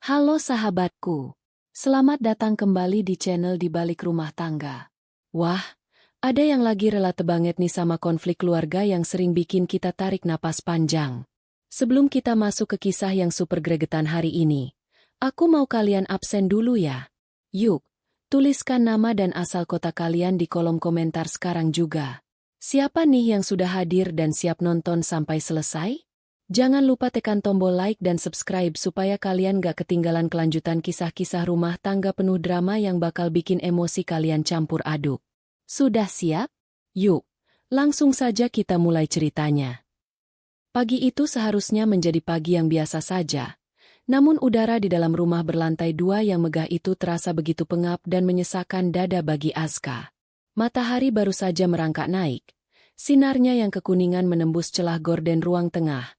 Halo sahabatku, selamat datang kembali di channel Di Balik Rumah Tangga. Wah, ada yang lagi relate banget nih sama konflik keluarga yang sering bikin kita tarik napas panjang. Sebelum kita masuk ke kisah yang super gregetan hari ini, aku mau kalian absen dulu ya. Yuk, tuliskan nama dan asal kota kalian di kolom komentar sekarang juga. Siapa nih yang sudah hadir dan siap nonton sampai selesai? Jangan lupa tekan tombol like dan subscribe supaya kalian gak ketinggalan kelanjutan kisah-kisah rumah tangga penuh drama yang bakal bikin emosi kalian campur aduk. Sudah siap? Yuk, langsung saja kita mulai ceritanya. Pagi itu seharusnya menjadi pagi yang biasa saja. Namun udara di dalam rumah berlantai 2 yang megah itu terasa begitu pengap dan menyesakkan dada bagi Aska. Matahari baru saja merangkak naik. Sinarnya yang kekuningan menembus celah gorden ruang tengah,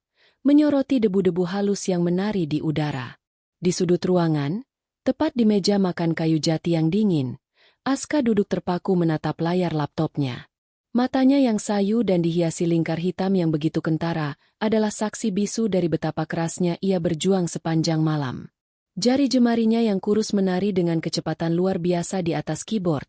menyoroti debu-debu halus yang menari di udara. Di sudut ruangan, tepat di meja makan kayu jati yang dingin, Aska duduk terpaku menatap layar laptopnya. Matanya yang sayu dan dihiasi lingkar hitam yang begitu kentara adalah saksi bisu dari betapa kerasnya ia berjuang sepanjang malam. Jari jemarinya yang kurus menari dengan kecepatan luar biasa di atas keyboard,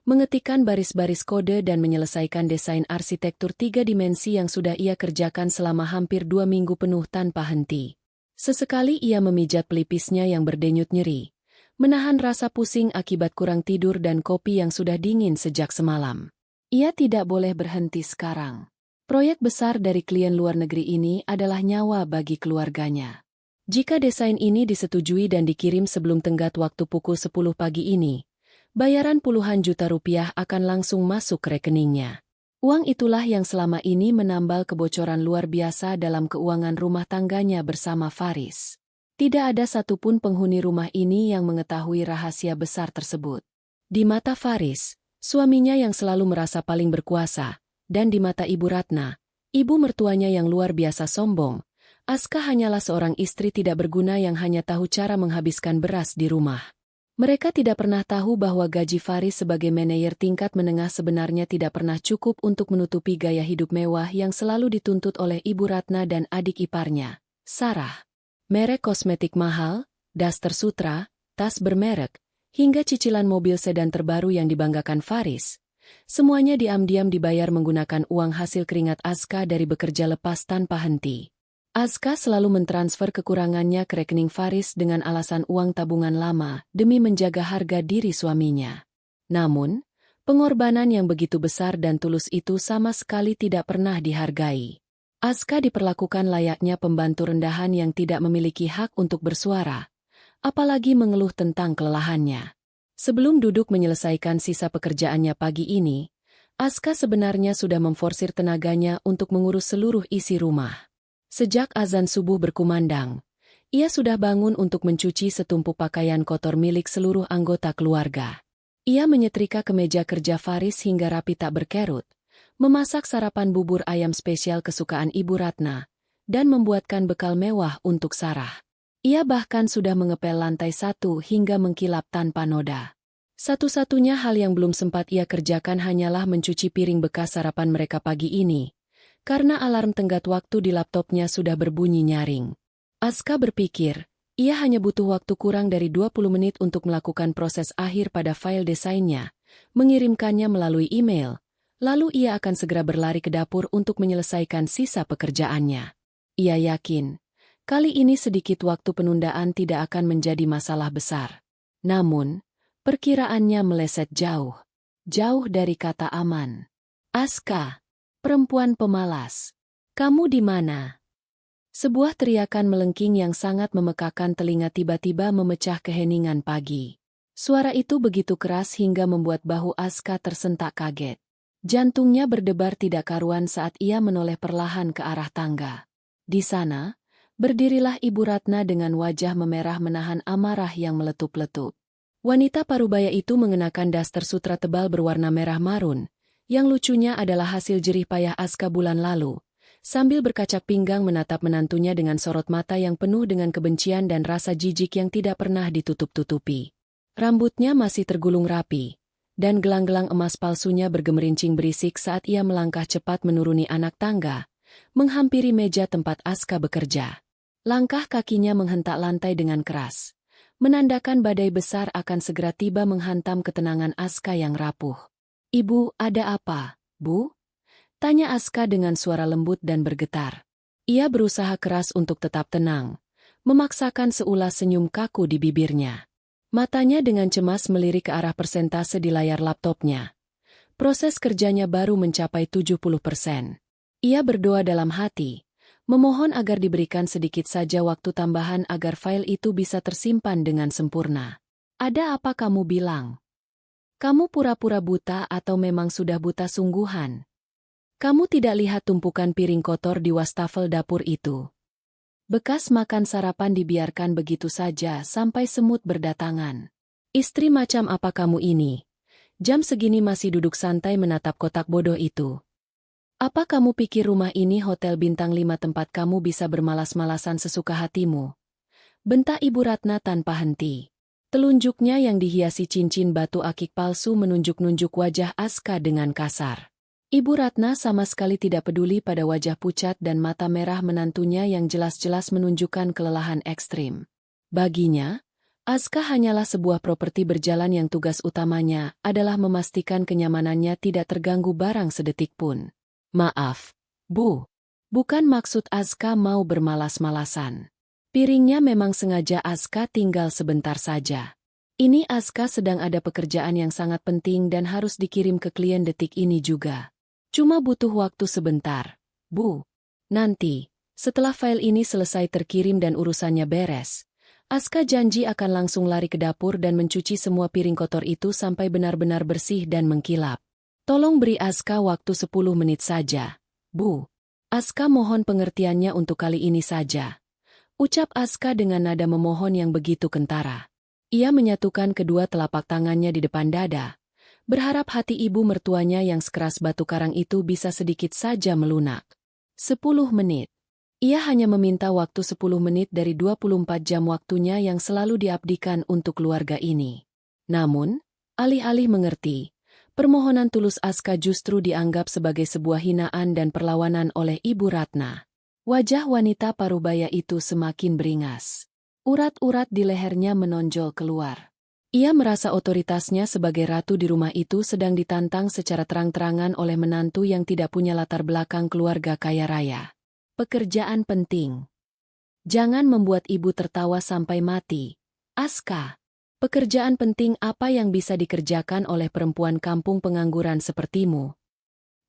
mengetikkan baris-baris kode dan menyelesaikan desain arsitektur 3 dimensi yang sudah ia kerjakan selama hampir 2 minggu penuh tanpa henti. Sesekali ia memijat pelipisnya yang berdenyut nyeri, menahan rasa pusing akibat kurang tidur dan kopi yang sudah dingin sejak semalam. Ia tidak boleh berhenti sekarang. Proyek besar dari klien luar negeri ini adalah nyawa bagi keluarganya. Jika desain ini disetujui dan dikirim sebelum tenggat waktu pukul 10 pagi ini, bayaran puluhan juta rupiah akan langsung masuk ke rekeningnya. Uang itulah yang selama ini menambal kebocoran luar biasa dalam keuangan rumah tangganya bersama Faris. Tidak ada satupun penghuni rumah ini yang mengetahui rahasia besar tersebut. Di mata Faris, suaminya yang selalu merasa paling berkuasa, dan di mata Ibu Ratna, ibu mertuanya yang luar biasa sombong, Aska hanyalah seorang istri tidak berguna yang hanya tahu cara menghabiskan beras di rumah. Mereka tidak pernah tahu bahwa gaji Faris sebagai manajer tingkat menengah sebenarnya tidak pernah cukup untuk menutupi gaya hidup mewah yang selalu dituntut oleh Ibu Ratna dan adik iparnya, Sarah. Merek kosmetik mahal, daster sutra, tas bermerek, hingga cicilan mobil sedan terbaru yang dibanggakan Faris. Semuanya diam-diam dibayar menggunakan uang hasil keringat Aska dari bekerja lepas tanpa henti. Aska selalu mentransfer kekurangannya ke rekening Faris dengan alasan uang tabungan lama demi menjaga harga diri suaminya. Namun, pengorbanan yang begitu besar dan tulus itu sama sekali tidak pernah dihargai. Aska diperlakukan layaknya pembantu rendahan yang tidak memiliki hak untuk bersuara, apalagi mengeluh tentang kelelahannya. Sebelum duduk menyelesaikan sisa pekerjaannya pagi ini, Aska sebenarnya sudah memforsir tenaganya untuk mengurus seluruh isi rumah. Sejak azan subuh berkumandang, ia sudah bangun untuk mencuci setumpuk pakaian kotor milik seluruh anggota keluarga. Ia menyetrika kemeja kerja Faris hingga rapi tak berkerut, memasak sarapan bubur ayam spesial kesukaan Ibu Ratna, dan membuatkan bekal mewah untuk Sarah. Ia bahkan sudah mengepel lantai 1 hingga mengkilap tanpa noda. Satu-satunya hal yang belum sempat ia kerjakan hanyalah mencuci piring bekas sarapan mereka pagi ini, karena alarm tenggat waktu di laptopnya sudah berbunyi nyaring. Aska berpikir, ia hanya butuh waktu kurang dari 20 menit untuk melakukan proses akhir pada file desainnya, mengirimkannya melalui email, lalu ia akan segera berlari ke dapur untuk menyelesaikan sisa pekerjaannya. Ia yakin, kali ini sedikit waktu penundaan tidak akan menjadi masalah besar. Namun, perkiraannya meleset jauh. Jauh dari kata aman. Aska, perempuan pemalas, kamu di mana? Sebuah teriakan melengking yang sangat memekakan telinga tiba-tiba memecah keheningan pagi. Suara itu begitu keras hingga membuat bahu Aska tersentak kaget. Jantungnya berdebar tidak karuan saat ia menoleh perlahan ke arah tangga. Di sana, berdirilah Ibu Ratna dengan wajah memerah menahan amarah yang meletup-letup. Wanita parubaya itu mengenakan daster sutra tebal berwarna merah marun, yang lucunya adalah hasil jerih payah Aska bulan lalu, sambil berkacak pinggang menatap menantunya dengan sorot mata yang penuh dengan kebencian dan rasa jijik yang tidak pernah ditutup-tutupi. Rambutnya masih tergulung rapi, dan gelang-gelang emas palsunya bergemerincing berisik saat ia melangkah cepat menuruni anak tangga, menghampiri meja tempat Aska bekerja. Langkah kakinya menghentak lantai dengan keras, menandakan badai besar akan segera tiba menghantam ketenangan Aska yang rapuh. "Ibu, ada apa, Bu?" tanya Aska dengan suara lembut dan bergetar. Ia berusaha keras untuk tetap tenang, memaksakan seulas senyum kaku di bibirnya. Matanya dengan cemas melirik ke arah persentase di layar laptopnya. Proses kerjanya baru mencapai 70%. Ia berdoa dalam hati, memohon agar diberikan sedikit saja waktu tambahan agar file itu bisa tersimpan dengan sempurna. "Ada apa kamu bilang? Kamu pura-pura buta atau memang sudah buta sungguhan? Kamu tidak lihat tumpukan piring kotor di wastafel dapur itu? Bekas makan sarapan dibiarkan begitu saja sampai semut berdatangan. Istri macam apa kamu ini? Jam segini masih duduk santai menatap kotak bodoh itu. Apa kamu pikir rumah ini hotel bintang 5 tempat kamu bisa bermalas-malasan sesuka hatimu?" bentak Ibu Ratna tanpa henti. Telunjuknya yang dihiasi cincin batu akik palsu menunjuk-nunjuk wajah Aska dengan kasar. Ibu Ratna sama sekali tidak peduli pada wajah pucat dan mata merah menantunya yang jelas-jelas menunjukkan kelelahan ekstrim. Baginya, Aska hanyalah sebuah properti berjalan yang tugas utamanya adalah memastikan kenyamanannya tidak terganggu barang sedetik pun. "Maaf, Bu. Bukan maksud Aska mau bermalas-malasan. Piringnya memang sengaja Aska tinggal sebentar saja. Ini Aska sedang ada pekerjaan yang sangat penting dan harus dikirim ke klien detik ini juga. Cuma butuh waktu sebentar, Bu. Nanti, setelah file ini selesai terkirim dan urusannya beres, Aska janji akan langsung lari ke dapur dan mencuci semua piring kotor itu sampai benar-benar bersih dan mengkilap. Tolong beri Aska waktu 10 menit saja, Bu. Aska mohon pengertiannya untuk kali ini saja," ucap Aska dengan nada memohon yang begitu kentara. Ia menyatukan kedua telapak tangannya di depan dada, berharap hati ibu mertuanya yang sekeras batu karang itu bisa sedikit saja melunak. 10 menit. Ia hanya meminta waktu 10 menit dari 24 jam waktunya yang selalu diabdikan untuk keluarga ini. Namun, alih-alih mengerti, permohonan tulus Aska justru dianggap sebagai sebuah hinaan dan perlawanan oleh Ibu Ratna. Wajah wanita parubaya itu semakin beringas. Urat-urat di lehernya menonjol keluar. Ia merasa otoritasnya sebagai ratu di rumah itu sedang ditantang secara terang-terangan oleh menantu yang tidak punya latar belakang keluarga kaya raya. "Pekerjaan penting. Jangan membuat ibu tertawa sampai mati, Aska. Pekerjaan penting apa yang bisa dikerjakan oleh perempuan kampung pengangguran sepertimu?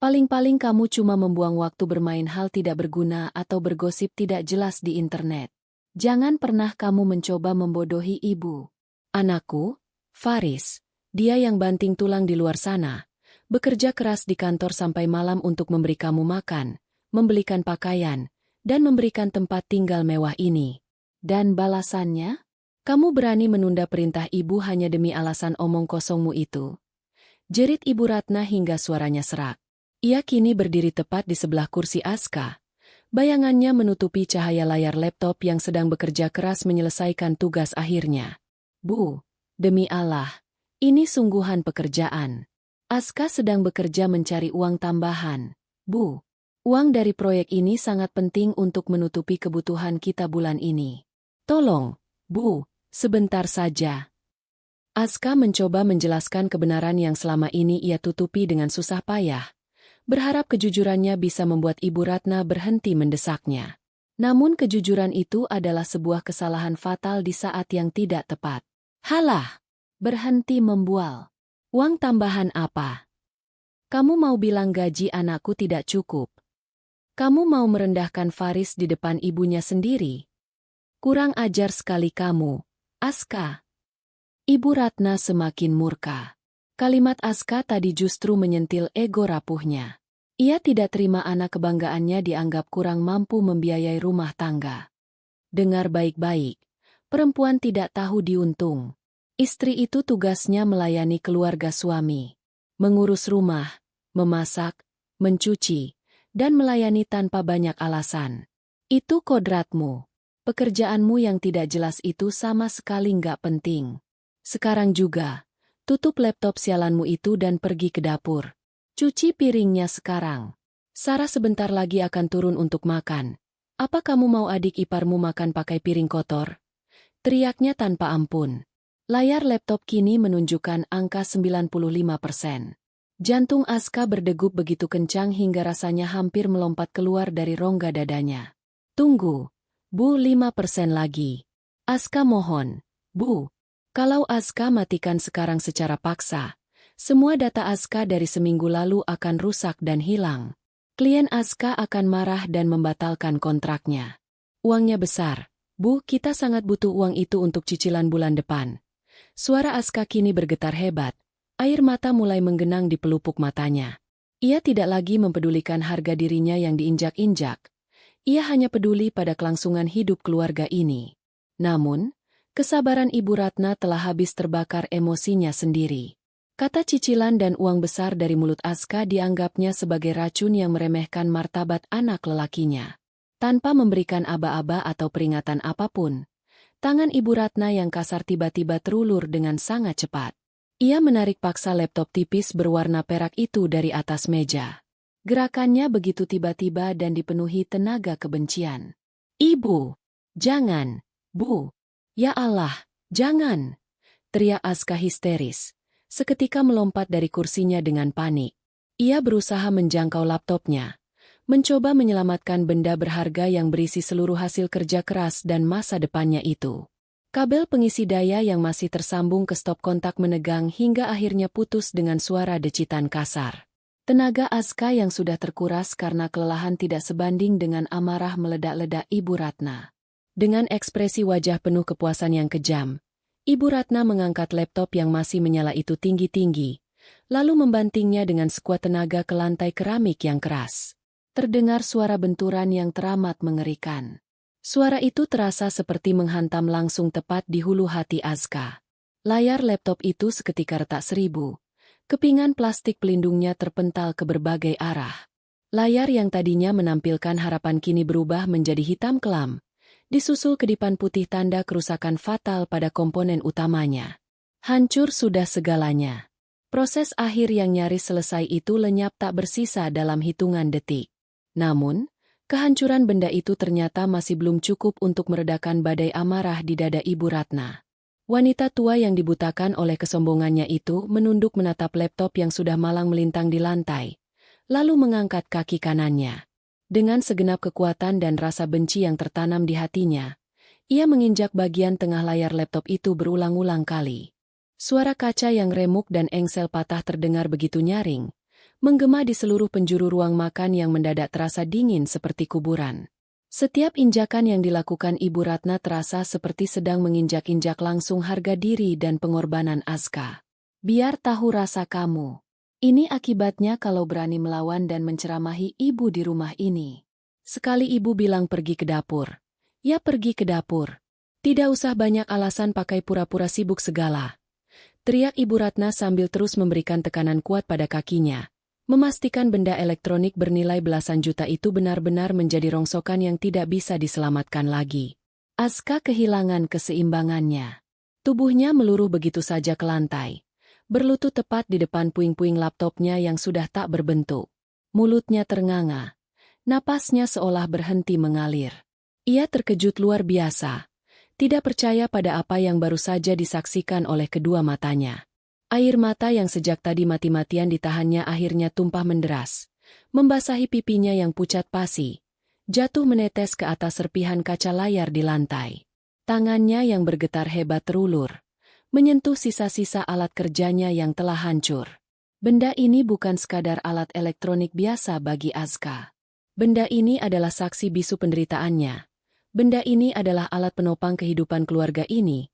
Paling-paling kamu cuma membuang waktu bermain hal tidak berguna atau bergosip tidak jelas di internet. Jangan pernah kamu mencoba membodohi ibu. Anakku, Faris, dia yang banting tulang di luar sana, bekerja keras di kantor sampai malam untuk memberi kamu makan, membelikan pakaian, dan memberikan tempat tinggal mewah ini. Dan balasannya? Kamu berani menunda perintah ibu hanya demi alasan omong kosongmu itu?" jerit Ibu Ratna hingga suaranya serak. Ia kini berdiri tepat di sebelah kursi Aska. Bayangannya menutupi cahaya layar laptop yang sedang bekerja keras menyelesaikan tugas akhirnya. "Bu, demi Allah, ini sungguhan pekerjaan. Aska sedang bekerja mencari uang tambahan. Bu, uang dari proyek ini sangat penting untuk menutupi kebutuhan kita bulan ini. Tolong, Bu, sebentar saja." Aska mencoba menjelaskan kebenaran yang selama ini ia tutupi dengan susah payah, berharap kejujurannya bisa membuat Ibu Ratna berhenti mendesaknya. Namun kejujuran itu adalah sebuah kesalahan fatal di saat yang tidak tepat. "Halah, berhenti membual. Uang tambahan apa? Kamu mau bilang gaji anakku tidak cukup? Kamu mau merendahkan Faris di depan ibunya sendiri? Kurang ajar sekali kamu, Aska." Ibu Ratna semakin murka. Kalimat Aska tadi justru menyentil ego rapuhnya. Ia tidak terima anak kebanggaannya dianggap kurang mampu membiayai rumah tangga. Dengar baik-baik. Perempuan tidak tahu diuntung. Istri itu tugasnya melayani keluarga suami. Mengurus rumah, memasak, mencuci, dan melayani tanpa banyak alasan. Itu kodratmu. Pekerjaanmu yang tidak jelas itu sama sekali nggak penting. Sekarang juga, tutup laptop sialanmu itu dan pergi ke dapur. Cuci piringnya sekarang. Sarah sebentar lagi akan turun untuk makan. Apa kamu mau adik iparmu makan pakai piring kotor? teriaknya tanpa ampun. Layar laptop kini menunjukkan angka 95%. Jantung Aska berdegup begitu kencang hingga rasanya hampir melompat keluar dari rongga dadanya. Tunggu, Bu, 5% lagi. Aska mohon, Bu. Kalau Aska matikan sekarang secara paksa, semua data Aska dari seminggu lalu akan rusak dan hilang. Klien Aska akan marah dan membatalkan kontraknya. Uangnya besar. Bu, kita sangat butuh uang itu untuk cicilan bulan depan. Suara Aska kini bergetar hebat. Air mata mulai menggenang di pelupuk matanya. Ia tidak lagi mempedulikan harga dirinya yang diinjak-injak. Ia hanya peduli pada kelangsungan hidup keluarga ini. Namun, kesabaran Ibu Ratna telah habis terbakar emosinya sendiri. Kata cicilan dan uang besar dari mulut Aska dianggapnya sebagai racun yang meremehkan martabat anak lelakinya. Tanpa memberikan aba-aba atau peringatan apapun, tangan Ibu Ratna yang kasar tiba-tiba terulur dengan sangat cepat. Ia menarik paksa laptop tipis berwarna perak itu dari atas meja. Gerakannya begitu tiba-tiba dan dipenuhi tenaga kebencian. Ibu! Jangan! Bu! Ya Allah! Jangan! Teriak Aska histeris. Seketika melompat dari kursinya dengan panik. Ia berusaha menjangkau laptopnya. Mencoba menyelamatkan benda berharga yang berisi seluruh hasil kerja keras dan masa depannya itu. Kabel pengisi daya yang masih tersambung ke stop kontak menegang hingga akhirnya putus dengan suara decitan kasar. Tenaga Aska yang sudah terkuras karena kelelahan tidak sebanding dengan amarah meledak-ledak Ibu Ratna. Dengan ekspresi wajah penuh kepuasan yang kejam, Ibu Ratna mengangkat laptop yang masih menyala itu tinggi-tinggi, lalu membantingnya dengan sekuat tenaga ke lantai keramik yang keras. Terdengar suara benturan yang teramat mengerikan. Suara itu terasa seperti menghantam langsung tepat di hulu hati Aska. Layar laptop itu seketika retak seribu. Kepingan plastik pelindungnya terpental ke berbagai arah. Layar yang tadinya menampilkan harapan kini berubah menjadi hitam kelam. Disusul kedipan putih tanda kerusakan fatal pada komponen utamanya. Hancur sudah segalanya. Proses akhir yang nyaris selesai itu lenyap tak bersisa dalam hitungan detik. Namun, kehancuran benda itu ternyata masih belum cukup untuk meredakan badai amarah di dada Ibu Ratna. Wanita tua yang dibutakan oleh kesombongannya itu menunduk menatap laptop yang sudah malang melintang di lantai, lalu mengangkat kaki kanannya. Dengan segenap kekuatan dan rasa benci yang tertanam di hatinya, ia menginjak bagian tengah layar laptop itu berulang-ulang kali. Suara kaca yang remuk dan engsel patah terdengar begitu nyaring, menggema di seluruh penjuru ruang makan yang mendadak terasa dingin seperti kuburan. Setiap injakan yang dilakukan Ibu Ratna terasa seperti sedang menginjak-injak langsung harga diri dan pengorbanan Aska. Biar tahu rasa kamu. Ini akibatnya kalau berani melawan dan menceramahi ibu di rumah ini. Sekali ibu bilang pergi ke dapur. Ya pergi ke dapur. Tidak usah banyak alasan pakai pura-pura sibuk segala. Teriak Ibu Ratna sambil terus memberikan tekanan kuat pada kakinya. Memastikan benda elektronik bernilai belasan juta itu benar-benar menjadi rongsokan yang tidak bisa diselamatkan lagi. Aska kehilangan keseimbangannya. Tubuhnya meluruh begitu saja ke lantai. Berlutut tepat di depan puing-puing laptopnya yang sudah tak berbentuk. Mulutnya ternganga. Napasnya seolah berhenti mengalir. Ia terkejut luar biasa. Tidak percaya pada apa yang baru saja disaksikan oleh kedua matanya. Air mata yang sejak tadi mati-matian ditahannya akhirnya tumpah menderas, membasahi pipinya yang pucat pasi, jatuh menetes ke atas serpihan kaca layar di lantai. Tangannya yang bergetar hebat terulur, menyentuh sisa-sisa alat kerjanya yang telah hancur. Benda ini bukan sekadar alat elektronik biasa bagi Aska. Benda ini adalah saksi bisu penderitaannya. Benda ini adalah alat penopang kehidupan keluarga ini.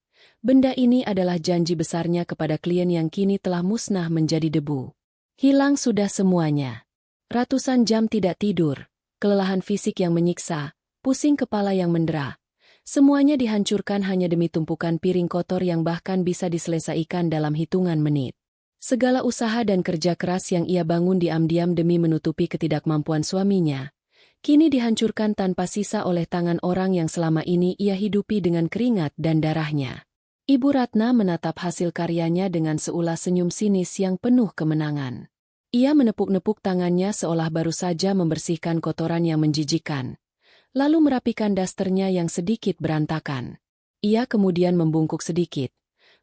Benda ini adalah janji besarnya kepada klien yang kini telah musnah menjadi debu. Hilang sudah semuanya. Ratusan jam tidak tidur, kelelahan fisik yang menyiksa, pusing kepala yang mendera. Semuanya dihancurkan hanya demi tumpukan piring kotor yang bahkan bisa diselesaikan dalam hitungan menit. Segala usaha dan kerja keras yang ia bangun diam-diam demi menutupi ketidakmampuan suaminya, kini dihancurkan tanpa sisa oleh tangan orang yang selama ini ia hidupi dengan keringat dan darahnya. Ibu Ratna menatap hasil karyanya dengan seulas senyum sinis yang penuh kemenangan. Ia menepuk-nepuk tangannya seolah baru saja membersihkan kotoran yang menjijikkan, lalu merapikan dasternya yang sedikit berantakan. Ia kemudian membungkuk sedikit,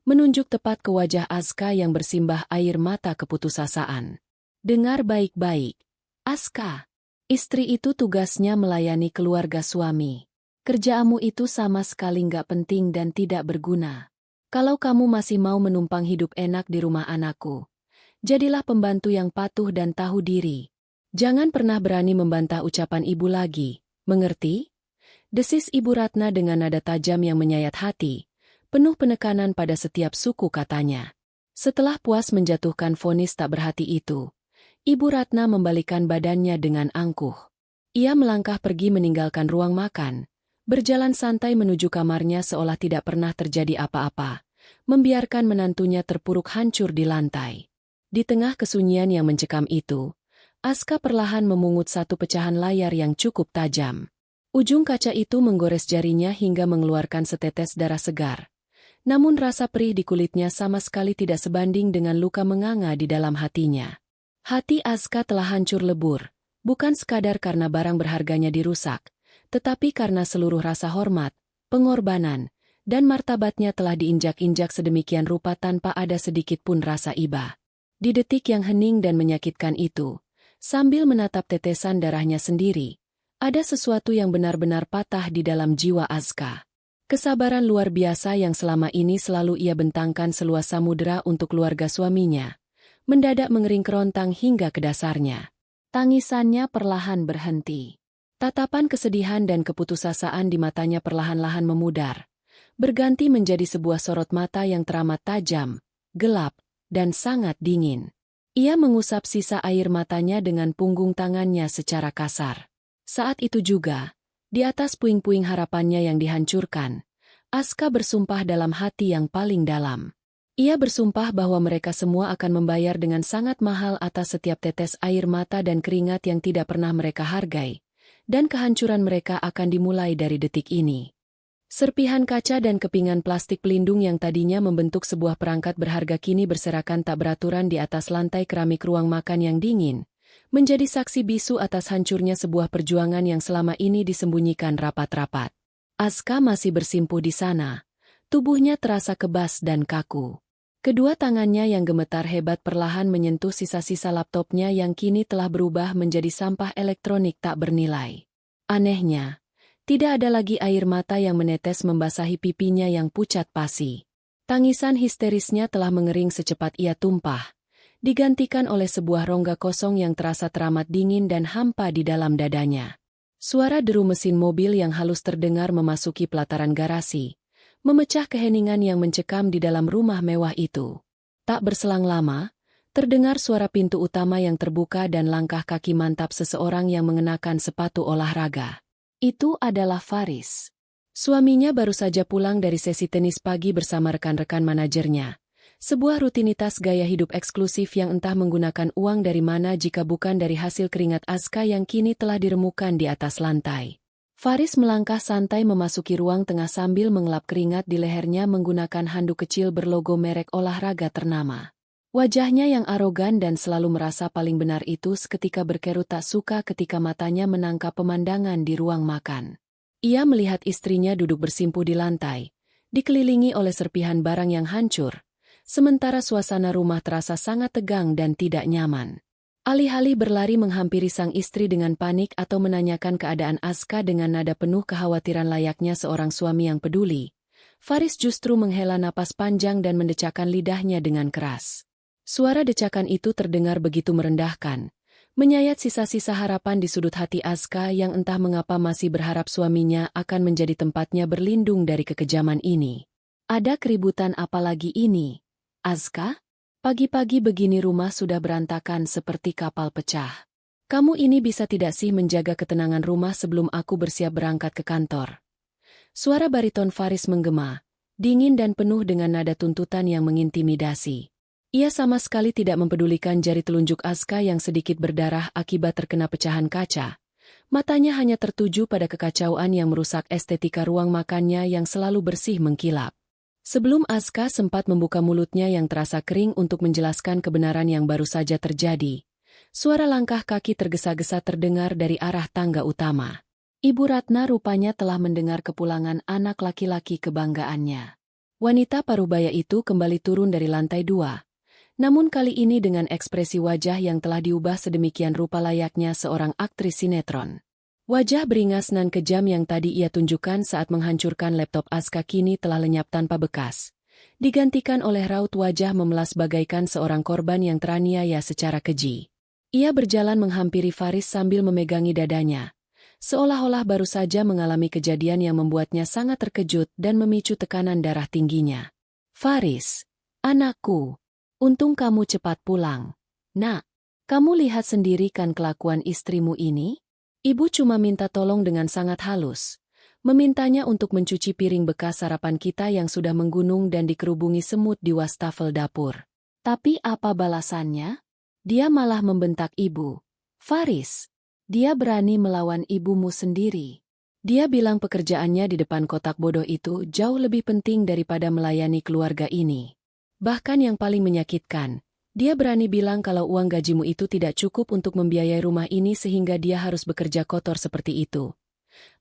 menunjuk tepat ke wajah Aska yang bersimbah air mata keputusasaan. Dengar baik-baik, Aska. Istri itu tugasnya melayani keluarga suami. Kerjaamu itu sama sekali nggak penting dan tidak berguna. Kalau kamu masih mau menumpang hidup enak di rumah anakku, jadilah pembantu yang patuh dan tahu diri. Jangan pernah berani membantah ucapan ibu lagi, mengerti? Desis Ibu Ratna dengan nada tajam yang menyayat hati, penuh penekanan pada setiap suku katanya. Setelah puas menjatuhkan vonis tak berhati itu, Ibu Ratna membalikkan badannya dengan angkuh. Ia melangkah pergi meninggalkan ruang makan, berjalan santai menuju kamarnya seolah tidak pernah terjadi apa-apa, membiarkan menantunya terpuruk hancur di lantai. Di tengah kesunyian yang mencekam itu, Aska perlahan memungut satu pecahan layar yang cukup tajam. Ujung kaca itu menggores jarinya hingga mengeluarkan setetes darah segar. Namun rasa perih di kulitnya sama sekali tidak sebanding dengan luka menganga di dalam hatinya. Hati Aska telah hancur lebur, bukan sekadar karena barang berharganya dirusak, tetapi karena seluruh rasa hormat, pengorbanan, dan martabatnya telah diinjak-injak sedemikian rupa tanpa ada sedikit pun rasa iba. Di detik yang hening dan menyakitkan itu, sambil menatap tetesan darahnya sendiri, ada sesuatu yang benar-benar patah di dalam jiwa Aska. Kesabaran luar biasa yang selama ini selalu ia bentangkan seluas samudera untuk keluarga suaminya, mendadak mengering kerontang hingga ke dasarnya. Tangisannya perlahan berhenti. Tatapan kesedihan dan keputusasaan di matanya perlahan-lahan memudar, berganti menjadi sebuah sorot mata yang teramat tajam, gelap, dan sangat dingin. Ia mengusap sisa air matanya dengan punggung tangannya secara kasar. Saat itu juga, di atas puing-puing harapannya yang dihancurkan, Aska bersumpah dalam hati yang paling dalam. Ia bersumpah bahwa mereka semua akan membayar dengan sangat mahal atas setiap tetes air mata dan keringat yang tidak pernah mereka hargai, dan kehancuran mereka akan dimulai dari detik ini. Serpihan kaca dan kepingan plastik pelindung yang tadinya membentuk sebuah perangkat berharga kini berserakan tak beraturan di atas lantai keramik ruang makan yang dingin, menjadi saksi bisu atas hancurnya sebuah perjuangan yang selama ini disembunyikan rapat-rapat. Aska masih bersimpuh di sana. Tubuhnya terasa kebas dan kaku. Kedua tangannya yang gemetar hebat perlahan menyentuh sisa-sisa laptopnya yang kini telah berubah menjadi sampah elektronik tak bernilai. Anehnya, tidak ada lagi air mata yang menetes membasahi pipinya yang pucat pasi. Tangisan histerisnya telah mengering secepat ia tumpah, digantikan oleh sebuah rongga kosong yang terasa teramat dingin dan hampa di dalam dadanya. Suara deru mesin mobil yang halus terdengar memasuki pelataran garasi, memecah keheningan yang mencekam di dalam rumah mewah itu. Tak berselang lama, terdengar suara pintu utama yang terbuka dan langkah kaki mantap seseorang yang mengenakan sepatu olahraga. Itu adalah Faris. Suaminya baru saja pulang dari sesi tenis pagi bersama rekan-rekan manajernya. Sebuah rutinitas gaya hidup eksklusif yang entah menggunakan uang dari mana jika bukan dari hasil keringat Aska yang kini telah diremukan di atas lantai. Faris melangkah santai memasuki ruang tengah sambil mengelap keringat di lehernya menggunakan handuk kecil berlogo merek olahraga ternama. Wajahnya yang arogan dan selalu merasa paling benar itu seketika berkerut tak suka ketika matanya menangkap pemandangan di ruang makan. Ia melihat istrinya duduk bersimpuh di lantai, dikelilingi oleh serpihan barang yang hancur, sementara suasana rumah terasa sangat tegang dan tidak nyaman. Alih-alih berlari menghampiri sang istri dengan panik atau menanyakan keadaan Aska dengan nada penuh kekhawatiran layaknya seorang suami yang peduli, Faris justru menghela napas panjang dan mendecakkan lidahnya dengan keras. Suara decakan itu terdengar begitu merendahkan, menyayat sisa-sisa harapan di sudut hati Aska yang entah mengapa masih berharap suaminya akan menjadi tempatnya berlindung dari kekejaman ini. Ada keributan apa lagi ini, Aska? Pagi-pagi begini rumah sudah berantakan seperti kapal pecah. Kamu ini bisa tidak sih menjaga ketenangan rumah sebelum aku bersiap berangkat ke kantor? Suara bariton Faris menggema, dingin dan penuh dengan nada tuntutan yang mengintimidasi. Ia sama sekali tidak mempedulikan jari telunjuk Aska yang sedikit berdarah akibat terkena pecahan kaca. Matanya hanya tertuju pada kekacauan yang merusak estetika ruang makannya yang selalu bersih mengkilap. Sebelum Aska sempat membuka mulutnya yang terasa kering untuk menjelaskan kebenaran yang baru saja terjadi, suara langkah kaki tergesa-gesa terdengar dari arah tangga utama. Ibu Ratna rupanya telah mendengar kepulangan anak laki-laki kebanggaannya. Wanita parubaya itu kembali turun dari lantai 2. Namun kali ini dengan ekspresi wajah yang telah diubah sedemikian rupa layaknya seorang aktris sinetron. Wajah beringas nan kejam yang tadi ia tunjukkan saat menghancurkan laptop Aska kini telah lenyap tanpa bekas. Digantikan oleh raut wajah memelas bagaikan seorang korban yang teraniaya secara keji. Ia berjalan menghampiri Faris sambil memegangi dadanya. Seolah-olah baru saja mengalami kejadian yang membuatnya sangat terkejut dan memicu tekanan darah tingginya. Faris, anakku, untung kamu cepat pulang. Nak, kamu lihat sendiri kan kelakuan istrimu ini? Ibu cuma minta tolong dengan sangat halus. Memintanya untuk mencuci piring bekas sarapan kita yang sudah menggunung dan dikerubungi semut di wastafel dapur. Tapi apa balasannya? Dia malah membentak ibu. Faris, dia berani melawan ibumu sendiri. Dia bilang pekerjaannya di depan kotak bodoh itu jauh lebih penting daripada melayani keluarga ini. Bahkan yang paling menyakitkan, dia berani bilang kalau uang gajimu itu tidak cukup untuk membiayai rumah ini sehingga dia harus bekerja kotor seperti itu.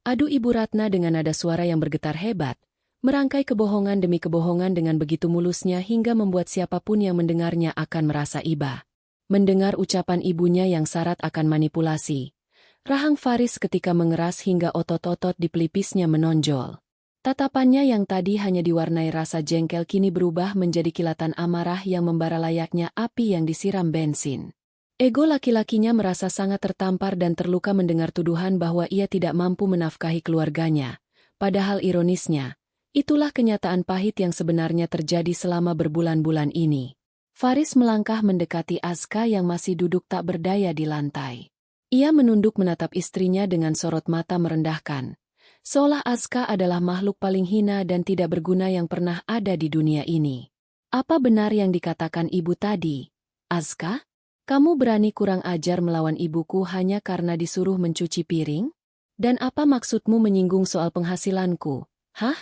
Adu Ibu Ratna dengan nada suara yang bergetar hebat, merangkai kebohongan demi kebohongan dengan begitu mulusnya hingga membuat siapapun yang mendengarnya akan merasa iba. Mendengar ucapan ibunya yang syarat akan manipulasi, rahang Faris ketika mengeras hingga otot-otot di pelipisnya menonjol. Tatapannya yang tadi hanya diwarnai rasa jengkel kini berubah menjadi kilatan amarah yang membara layaknya api yang disiram bensin. Ego laki-lakinya merasa sangat tertampar dan terluka mendengar tuduhan bahwa ia tidak mampu menafkahi keluarganya. Padahal ironisnya, itulah kenyataan pahit yang sebenarnya terjadi selama berbulan-bulan ini. Faris melangkah mendekati Aska yang masih duduk tak berdaya di lantai. Ia menunduk menatap istrinya dengan sorot mata merendahkan. Seolah Aska adalah makhluk paling hina dan tidak berguna yang pernah ada di dunia ini. Apa benar yang dikatakan ibu tadi? Aska, kamu berani kurang ajar melawan ibuku hanya karena disuruh mencuci piring? Dan apa maksudmu menyinggung soal penghasilanku? Hah?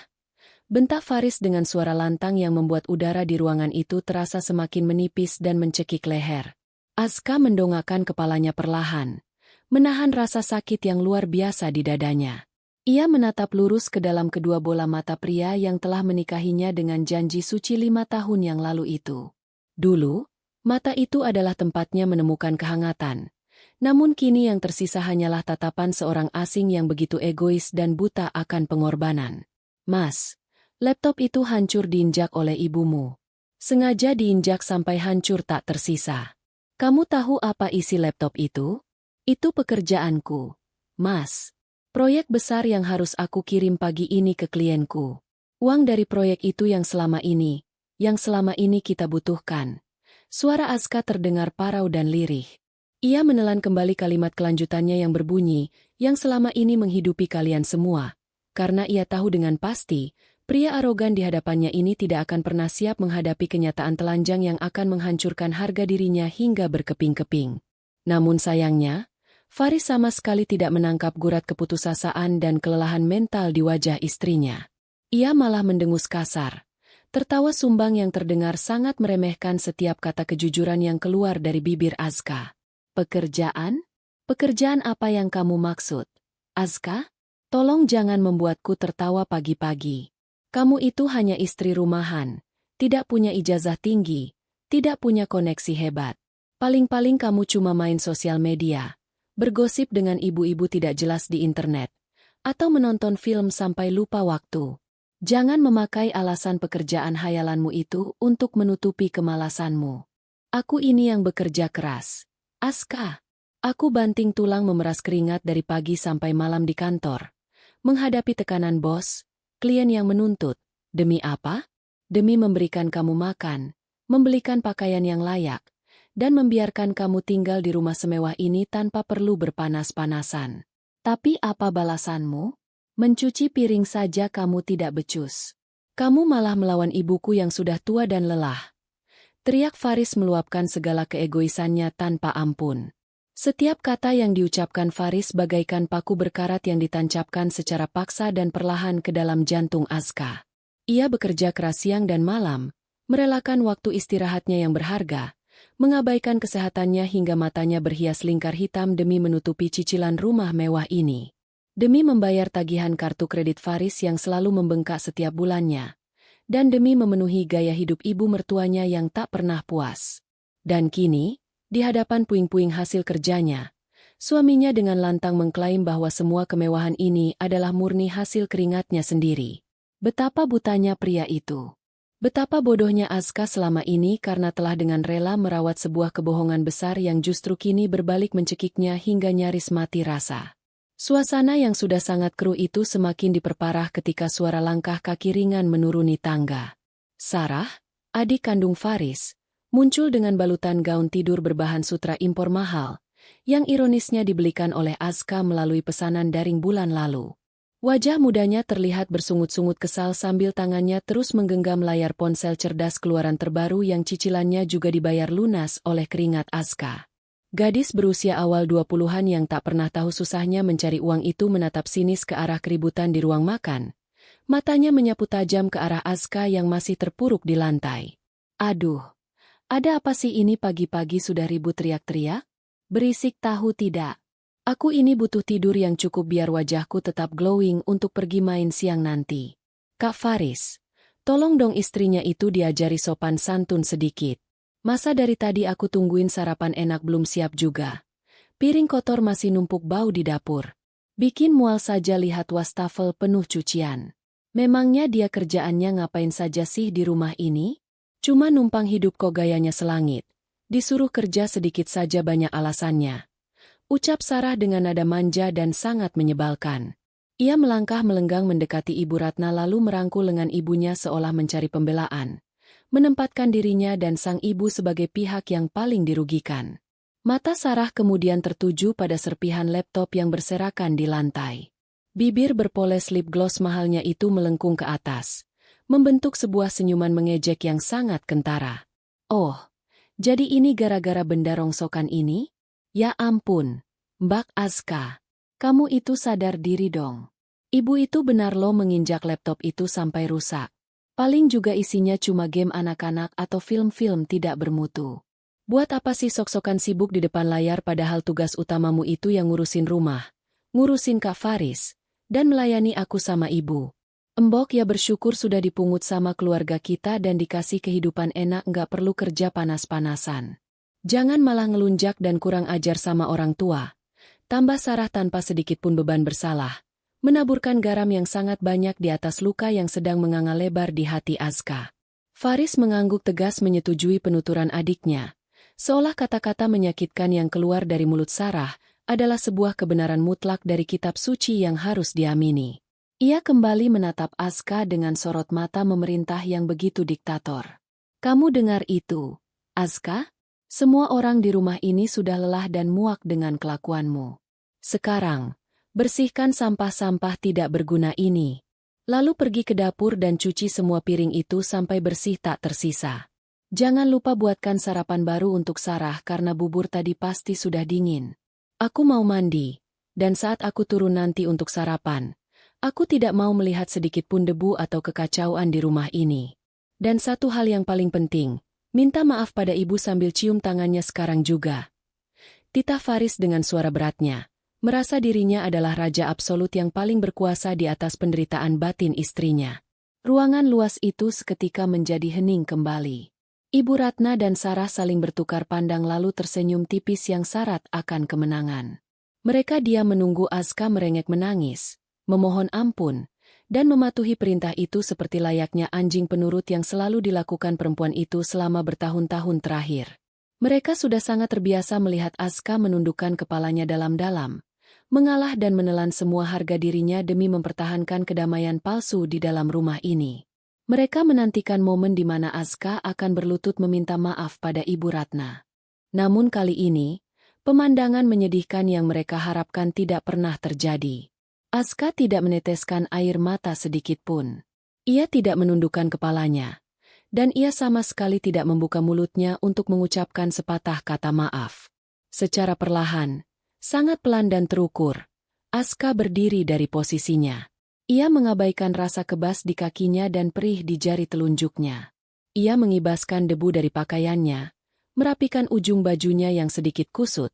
Bentak Faris dengan suara lantang yang membuat udara di ruangan itu terasa semakin menipis dan mencekik leher. Aska mendongakkan kepalanya perlahan, menahan rasa sakit yang luar biasa di dadanya. Ia menatap lurus ke dalam kedua bola mata pria yang telah menikahinya dengan janji suci 5 tahun yang lalu itu. Dulu, mata itu adalah tempatnya menemukan kehangatan. Namun kini yang tersisa hanyalah tatapan seorang asing yang begitu egois dan buta akan pengorbanan. Mas, laptop itu hancur diinjak oleh ibumu. Sengaja diinjak sampai hancur tak tersisa. Kamu tahu apa isi laptop itu? Itu pekerjaanku. Mas, proyek besar yang harus aku kirim pagi ini ke klienku. Uang dari proyek itu yang selama ini kita butuhkan. Suara Aska terdengar parau dan lirih. Ia menelan kembali kalimat kelanjutannya yang berbunyi, yang selama ini menghidupi kalian semua. Karena ia tahu dengan pasti, pria arogan di hadapannya ini tidak akan pernah siap menghadapi kenyataan telanjang yang akan menghancurkan harga dirinya hingga berkeping-keping. Namun sayangnya, Faris sama sekali tidak menangkap gurat keputusasaan dan kelelahan mental di wajah istrinya. Ia malah mendengus kasar. Tertawa sumbang yang terdengar sangat meremehkan setiap kata kejujuran yang keluar dari bibir Aska. Pekerjaan? Pekerjaan apa yang kamu maksud? Aska, tolong jangan membuatku tertawa pagi-pagi. Kamu itu hanya istri rumahan, tidak punya ijazah tinggi, tidak punya koneksi hebat. Paling-paling kamu cuma main sosial media, bergosip dengan ibu-ibu tidak jelas di internet, atau menonton film sampai lupa waktu. Jangan memakai alasan pekerjaan hayalanmu itu untuk menutupi kemalasanmu. Aku ini yang bekerja keras. Aska, aku banting tulang memeras keringat dari pagi sampai malam di kantor. Menghadapi tekanan bos, klien yang menuntut. Demi apa? Demi memberikan kamu makan, membelikan pakaian yang layak, dan membiarkan kamu tinggal di rumah semewah ini tanpa perlu berpanas-panasan. Tapi apa balasanmu? Mencuci piring saja kamu tidak becus. Kamu malah melawan ibuku yang sudah tua dan lelah. Teriak Faris meluapkan segala keegoisannya tanpa ampun. Setiap kata yang diucapkan Faris bagaikan paku berkarat yang ditancapkan secara paksa dan perlahan ke dalam jantung Aska. Ia bekerja keras siang dan malam, merelakan waktu istirahatnya yang berharga, mengabaikan kesehatannya hingga matanya berhias lingkar hitam demi menutupi cicilan rumah mewah ini. Demi membayar tagihan kartu kredit Faris yang selalu membengkak setiap bulannya. Dan demi memenuhi gaya hidup ibu mertuanya yang tak pernah puas. Dan kini, di hadapan puing-puing hasil kerjanya, suaminya dengan lantang mengklaim bahwa semua kemewahan ini adalah murni hasil keringatnya sendiri. Betapa butanya pria itu. Betapa bodohnya Azka selama ini karena telah dengan rela merawat sebuah kebohongan besar yang justru kini berbalik mencekiknya hingga nyaris mati rasa. Suasana yang sudah sangat keruh itu semakin diperparah ketika suara langkah kaki ringan menuruni tangga. Sarah, adik kandung Faris, muncul dengan balutan gaun tidur berbahan sutra impor mahal, yang ironisnya dibelikan oleh Azka melalui pesanan daring bulan lalu. Wajah mudanya terlihat bersungut-sungut kesal sambil tangannya terus menggenggam layar ponsel cerdas keluaran terbaru yang cicilannya juga dibayar lunas oleh keringat Azka. Gadis berusia awal 20-an yang tak pernah tahu susahnya mencari uang itu menatap sinis ke arah keributan di ruang makan. Matanya menyapu tajam ke arah Azka yang masih terpuruk di lantai. Aduh, ada apa sih ini pagi-pagi sudah ribut teriak-teriak? Berisik tahu tidak? Aku ini butuh tidur yang cukup biar wajahku tetap glowing untuk pergi main siang nanti. Kak Faris, tolong dong istrinya itu diajari sopan santun sedikit. Masa dari tadi aku tungguin sarapan enak belum siap juga. Piring kotor masih numpuk bau di dapur. Bikin mual saja lihat wastafel penuh cucian. Memangnya dia kerjaannya ngapain saja sih di rumah ini? Cuma numpang hidup kok gayanya selangit. Disuruh kerja sedikit saja banyak alasannya. Ucap Sarah dengan nada manja dan sangat menyebalkan. Ia melangkah melenggang mendekati Ibu Ratna lalu merangkul lengan ibunya seolah mencari pembelaan. Menempatkan dirinya dan sang ibu sebagai pihak yang paling dirugikan. Mata Sarah kemudian tertuju pada serpihan laptop yang berserakan di lantai. Bibir berpoles lip gloss mahalnya itu melengkung ke atas, membentuk sebuah senyuman mengejek yang sangat kentara. Oh, jadi ini gara-gara benda rongsokan ini? Ya ampun, Mbak Azka, kamu itu sadar diri dong. Ibu itu benar loh menginjak laptop itu sampai rusak. Paling juga isinya cuma game anak-anak atau film-film tidak bermutu. Buat apa sih sok-sokan sibuk di depan layar padahal tugas utamamu itu yang ngurusin rumah, ngurusin Kak Faris, dan melayani aku sama ibu. Embok ya bersyukur sudah dipungut sama keluarga kita dan dikasih kehidupan enak nggak perlu kerja panas-panasan. Jangan malah ngelunjak dan kurang ajar sama orang tua. Tambah Sarah tanpa sedikit pun beban bersalah. Menaburkan garam yang sangat banyak di atas luka yang sedang menganga lebar di hati Azka. Faris mengangguk tegas menyetujui penuturan adiknya. Seolah kata-kata menyakitkan yang keluar dari mulut Sarah adalah sebuah kebenaran mutlak dari kitab suci yang harus diamini. Ia kembali menatap Azka dengan sorot mata memerintah yang begitu diktator. Kamu dengar itu, Azka? Semua orang di rumah ini sudah lelah dan muak dengan kelakuanmu. Sekarang, bersihkan sampah-sampah tidak berguna ini. Lalu pergi ke dapur dan cuci semua piring itu sampai bersih tak tersisa. Jangan lupa buatkan sarapan baru untuk Sarah karena bubur tadi pasti sudah dingin. Aku mau mandi, dan saat aku turun nanti untuk sarapan, aku tidak mau melihat sedikit pun debu atau kekacauan di rumah ini. Dan satu hal yang paling penting, minta maaf pada ibu sambil cium tangannya sekarang juga. Titah Faris dengan suara beratnya. Merasa dirinya adalah raja absolut yang paling berkuasa di atas penderitaan batin istrinya. Ruangan luas itu seketika menjadi hening kembali. Ibu Ratna dan Sarah saling bertukar pandang lalu tersenyum tipis yang syarat akan kemenangan. Mereka diam menunggu Azka merengek menangis, memohon ampun, dan mematuhi perintah itu seperti layaknya anjing penurut yang selalu dilakukan perempuan itu selama bertahun-tahun terakhir. Mereka sudah sangat terbiasa melihat Azka menundukkan kepalanya dalam-dalam, mengalah dan menelan semua harga dirinya demi mempertahankan kedamaian palsu di dalam rumah ini. Mereka menantikan momen di mana Azka akan berlutut meminta maaf pada Ibu Ratna. Namun kali ini, pemandangan menyedihkan yang mereka harapkan tidak pernah terjadi. Azka tidak meneteskan air mata sedikit pun. Ia tidak menundukkan kepalanya. Dan ia sama sekali tidak membuka mulutnya untuk mengucapkan sepatah kata maaf. Secara perlahan, sangat pelan dan terukur, Azka berdiri dari posisinya. Ia mengabaikan rasa kebas di kakinya dan perih di jari telunjuknya. Ia mengibaskan debu dari pakaiannya, merapikan ujung bajunya yang sedikit kusut,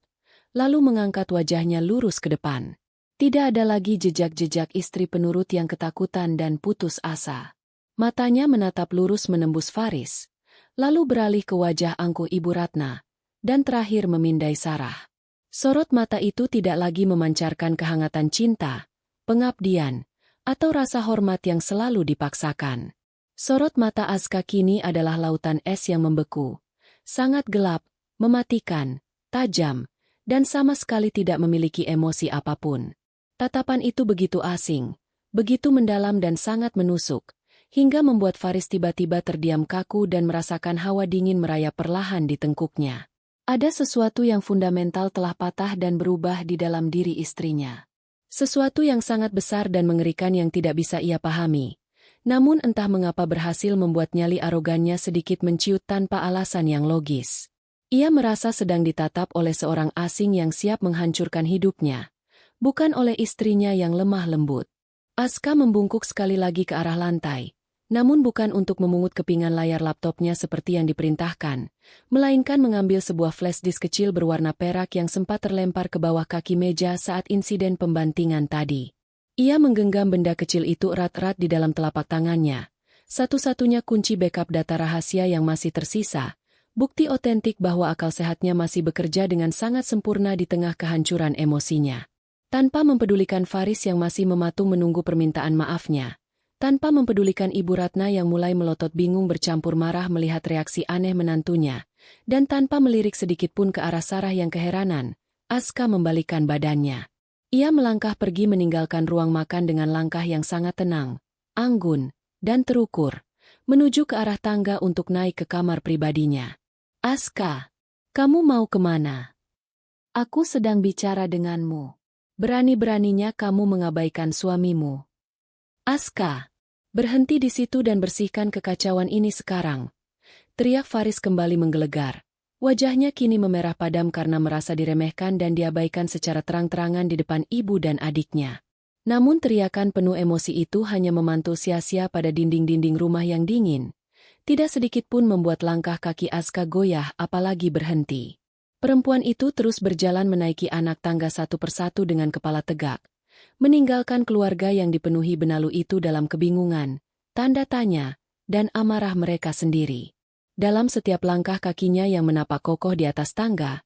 lalu mengangkat wajahnya lurus ke depan. Tidak ada lagi jejak-jejak istri penurut yang ketakutan dan putus asa. Matanya menatap lurus menembus Faris, lalu beralih ke wajah angkuh Ibu Ratna, dan terakhir memindai Sarah. Sorot mata itu tidak lagi memancarkan kehangatan cinta, pengabdian, atau rasa hormat yang selalu dipaksakan. Sorot mata Aska kini adalah lautan es yang membeku, sangat gelap, mematikan, tajam, dan sama sekali tidak memiliki emosi apapun. Tatapan itu begitu asing, begitu mendalam dan sangat menusuk, hingga membuat Faris tiba-tiba terdiam kaku dan merasakan hawa dingin merayap perlahan di tengkuknya. Ada sesuatu yang fundamental telah patah dan berubah di dalam diri istrinya. Sesuatu yang sangat besar dan mengerikan yang tidak bisa ia pahami. Namun entah mengapa berhasil membuat nyali arogannya sedikit menciut tanpa alasan yang logis. Ia merasa sedang ditatap oleh seorang asing yang siap menghancurkan hidupnya, bukan oleh istrinya yang lemah lembut. Aska membungkuk sekali lagi ke arah lantai, namun bukan untuk memungut kepingan layar laptopnya seperti yang diperintahkan, melainkan mengambil sebuah flash disk kecil berwarna perak yang sempat terlempar ke bawah kaki meja saat insiden pembantingan tadi. Ia menggenggam benda kecil itu erat-erat di dalam telapak tangannya, satu-satunya kunci backup data rahasia yang masih tersisa, bukti otentik bahwa akal sehatnya masih bekerja dengan sangat sempurna di tengah kehancuran emosinya. Tanpa mempedulikan Faris yang masih mematung menunggu permintaan maafnya, tanpa mempedulikan Ibu Ratna yang mulai melotot bingung bercampur marah melihat reaksi aneh menantunya, dan tanpa melirik sedikit pun ke arah Sarah yang keheranan, Aska membalikkan badannya. Ia melangkah pergi meninggalkan ruang makan dengan langkah yang sangat tenang, anggun, dan terukur, menuju ke arah tangga untuk naik ke kamar pribadinya. Aska, kamu mau kemana? Aku sedang bicara denganmu. Berani-beraninya kamu mengabaikan suamimu. Aska, berhenti di situ dan bersihkan kekacauan ini sekarang. Teriak Faris kembali menggelegar. Wajahnya kini memerah padam karena merasa diremehkan dan diabaikan secara terang-terangan di depan ibu dan adiknya. Namun teriakan penuh emosi itu hanya memantul sia-sia pada dinding-dinding rumah yang dingin. Tidak sedikit pun membuat langkah kaki Aska goyah apalagi berhenti. Perempuan itu terus berjalan menaiki anak tangga satu persatu dengan kepala tegak, meninggalkan keluarga yang dipenuhi benalu itu dalam kebingungan, tanda tanya, dan amarah mereka sendiri. Dalam setiap langkah kakinya yang menapak kokoh di atas tangga,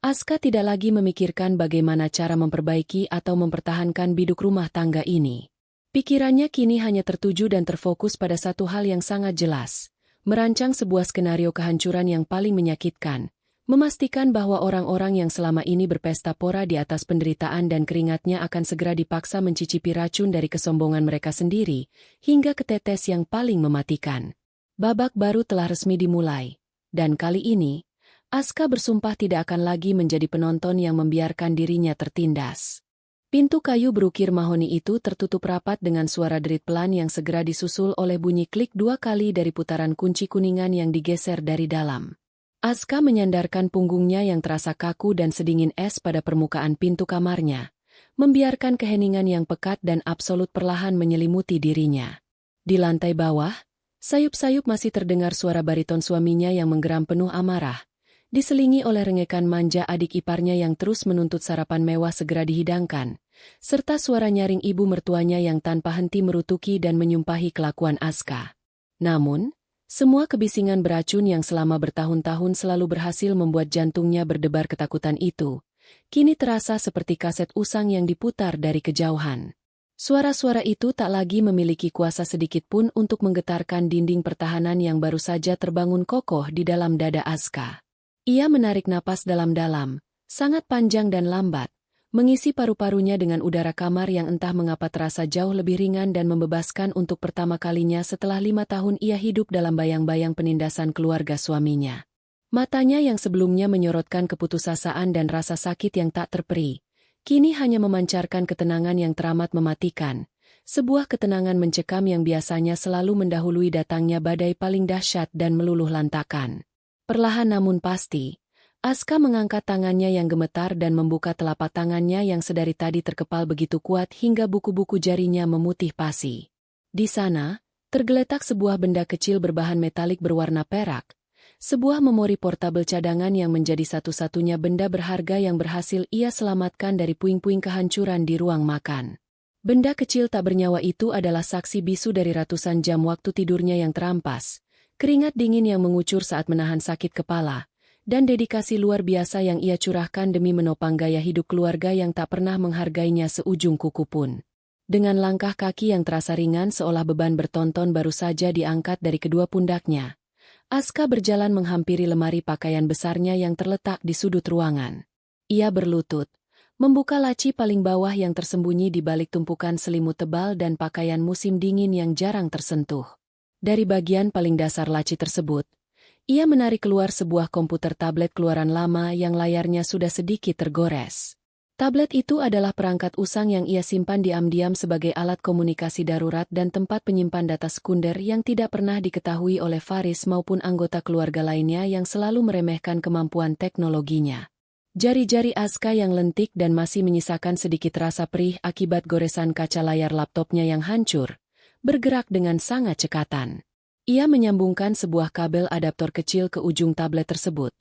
Aska tidak lagi memikirkan bagaimana cara memperbaiki atau mempertahankan biduk rumah tangga ini. Pikirannya kini hanya tertuju dan terfokus pada satu hal yang sangat jelas, merancang sebuah skenario kehancuran yang paling menyakitkan, memastikan bahwa orang-orang yang selama ini berpesta pora di atas penderitaan dan keringatnya akan segera dipaksa mencicipi racun dari kesombongan mereka sendiri, hingga ke tetes yang paling mematikan. Babak baru telah resmi dimulai, dan kali ini, Aska bersumpah tidak akan lagi menjadi penonton yang membiarkan dirinya tertindas. Pintu kayu berukir mahoni itu tertutup rapat dengan suara derit pelan yang segera disusul oleh bunyi klik 2 kali dari putaran kunci kuningan yang digeser dari dalam. Aska menyandarkan punggungnya yang terasa kaku dan sedingin es pada permukaan pintu kamarnya, membiarkan keheningan yang pekat dan absolut perlahan menyelimuti dirinya. Di lantai bawah, sayup-sayup masih terdengar suara bariton suaminya yang menggeram penuh amarah, diselingi oleh rengekan manja adik iparnya yang terus menuntut sarapan mewah segera dihidangkan, serta suara nyaring ibu mertuanya yang tanpa henti merutuki dan menyumpahi kelakuan Aska. Namun, semua kebisingan beracun yang selama bertahun-tahun selalu berhasil membuat jantungnya berdebar ketakutan itu, kini terasa seperti kaset usang yang diputar dari kejauhan. Suara-suara itu tak lagi memiliki kuasa sedikit pun untuk menggetarkan dinding pertahanan yang baru saja terbangun kokoh di dalam dada Aska. Ia menarik napas dalam-dalam, sangat panjang dan lambat, mengisi paru-parunya dengan udara kamar yang entah mengapa terasa jauh lebih ringan dan membebaskan untuk pertama kalinya setelah 5 tahun ia hidup dalam bayang-bayang penindasan keluarga suaminya. Matanya yang sebelumnya menyorotkan keputusasaan dan rasa sakit yang tak terperi, kini hanya memancarkan ketenangan yang teramat mematikan, sebuah ketenangan mencekam yang biasanya selalu mendahului datangnya badai paling dahsyat dan meluluh lantakan. Perlahan namun pasti, Aska mengangkat tangannya yang gemetar dan membuka telapak tangannya yang sedari tadi terkepal begitu kuat hingga buku-buku jarinya memutih pasi. Di sana, tergeletak sebuah benda kecil berbahan metalik berwarna perak, Sebuah memori portabel cadangan yang menjadi satu-satunya benda berharga yang berhasil ia selamatkan dari puing-puing kehancuran di ruang makan. Benda kecil tak bernyawa itu adalah saksi bisu dari ratusan jam waktu tidurnya yang terampas, keringat dingin yang mengucur saat menahan sakit kepala, dan dedikasi luar biasa yang ia curahkan demi menopang gaya hidup keluarga yang tak pernah menghargainya seujung kuku pun. Dengan langkah kaki yang terasa ringan seolah beban bertonton baru saja diangkat dari kedua pundaknya, Aska berjalan menghampiri lemari pakaian besarnya yang terletak di sudut ruangan. Ia berlutut, membuka laci paling bawah yang tersembunyi di balik tumpukan selimut tebal dan pakaian musim dingin yang jarang tersentuh. Dari bagian paling dasar laci tersebut, ia menarik keluar sebuah komputer tablet keluaran lama yang layarnya sudah sedikit tergores. Tablet itu adalah perangkat usang yang ia simpan diam-diam sebagai alat komunikasi darurat dan tempat penyimpan data sekunder yang tidak pernah diketahui oleh Faris maupun anggota keluarga lainnya yang selalu meremehkan kemampuan teknologinya. Jari-jari Aska yang lentik dan masih menyisakan sedikit rasa perih akibat goresan kaca layar laptopnya yang hancur, bergerak dengan sangat cekatan. Ia menyambungkan sebuah kabel adaptor kecil ke ujung tablet tersebut,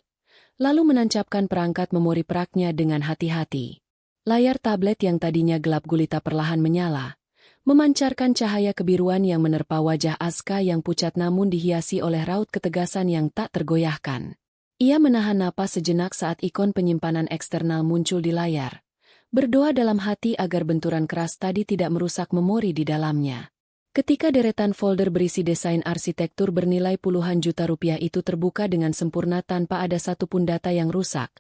lalu menancapkan perangkat memori praknya dengan hati-hati. Layar tablet yang tadinya gelap gulita perlahan menyala, memancarkan cahaya kebiruan yang menerpa wajah Aska yang pucat namun dihiasi oleh raut ketegasan yang tak tergoyahkan. Ia menahan napas sejenak saat ikon penyimpanan eksternal muncul di layar, berdoa dalam hati agar benturan keras tadi tidak merusak memori di dalamnya. Ketika deretan folder berisi desain arsitektur bernilai puluhan juta rupiah itu terbuka dengan sempurna tanpa ada satupun data yang rusak,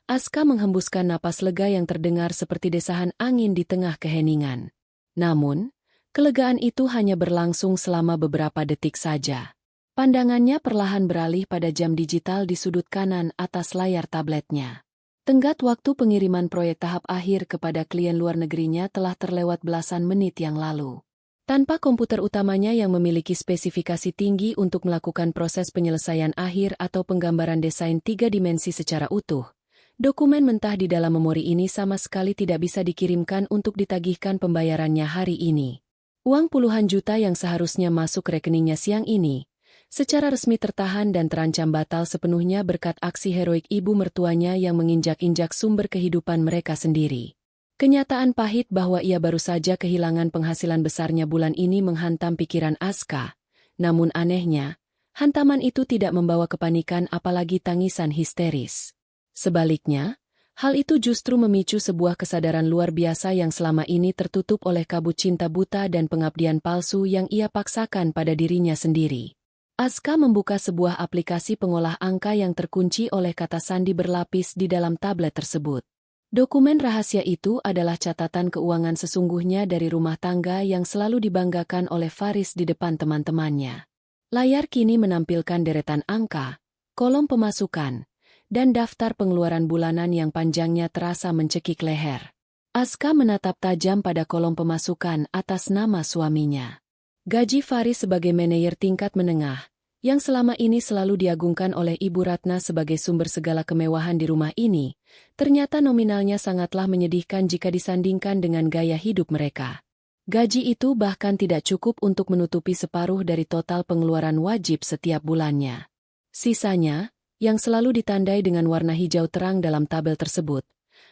Aska menghembuskan napas lega yang terdengar seperti desahan angin di tengah keheningan. Namun, kelegaan itu hanya berlangsung selama beberapa detik saja. Pandangannya perlahan beralih pada jam digital di sudut kanan atas layar tabletnya. Tenggat waktu pengiriman proyek tahap akhir kepada klien luar negerinya telah terlewat belasan menit yang lalu. Tanpa komputer utamanya yang memiliki spesifikasi tinggi untuk melakukan proses penyelesaian akhir atau penggambaran desain 3 dimensi secara utuh, dokumen mentah di dalam memori ini sama sekali tidak bisa dikirimkan untuk ditagihkan pembayarannya hari ini. Uang puluhan juta yang seharusnya masuk rekeningnya siang ini, secara resmi tertahan dan terancam batal sepenuhnya berkat aksi heroik ibu mertuanya yang menginjak-injak sumber kehidupan mereka sendiri. Kenyataan pahit bahwa ia baru saja kehilangan penghasilan besarnya bulan ini menghantam pikiran Aska, namun anehnya, hantaman itu tidak membawa kepanikan apalagi tangisan histeris. Sebaliknya, hal itu justru memicu sebuah kesadaran luar biasa yang selama ini tertutup oleh kabut cinta buta dan pengabdian palsu yang ia paksakan pada dirinya sendiri. Aska membuka sebuah aplikasi pengolah angka yang terkunci oleh kata sandi berlapis di dalam tablet tersebut. Dokumen rahasia itu adalah catatan keuangan sesungguhnya dari rumah tangga yang selalu dibanggakan oleh Faris di depan teman-temannya. Layar kini menampilkan deretan angka, kolom pemasukan, dan daftar pengeluaran bulanan yang panjangnya terasa mencekik leher. Aska menatap tajam pada kolom pemasukan atas nama suaminya. Gaji Faris sebagai manajer tingkat menengah, yang selama ini selalu diagungkan oleh Ibu Ratna sebagai sumber segala kemewahan di rumah ini, ternyata nominalnya sangatlah menyedihkan jika disandingkan dengan gaya hidup mereka. Gaji itu bahkan tidak cukup untuk menutupi separuh dari total pengeluaran wajib setiap bulannya. Sisanya, yang selalu ditandai dengan warna hijau terang dalam tabel tersebut,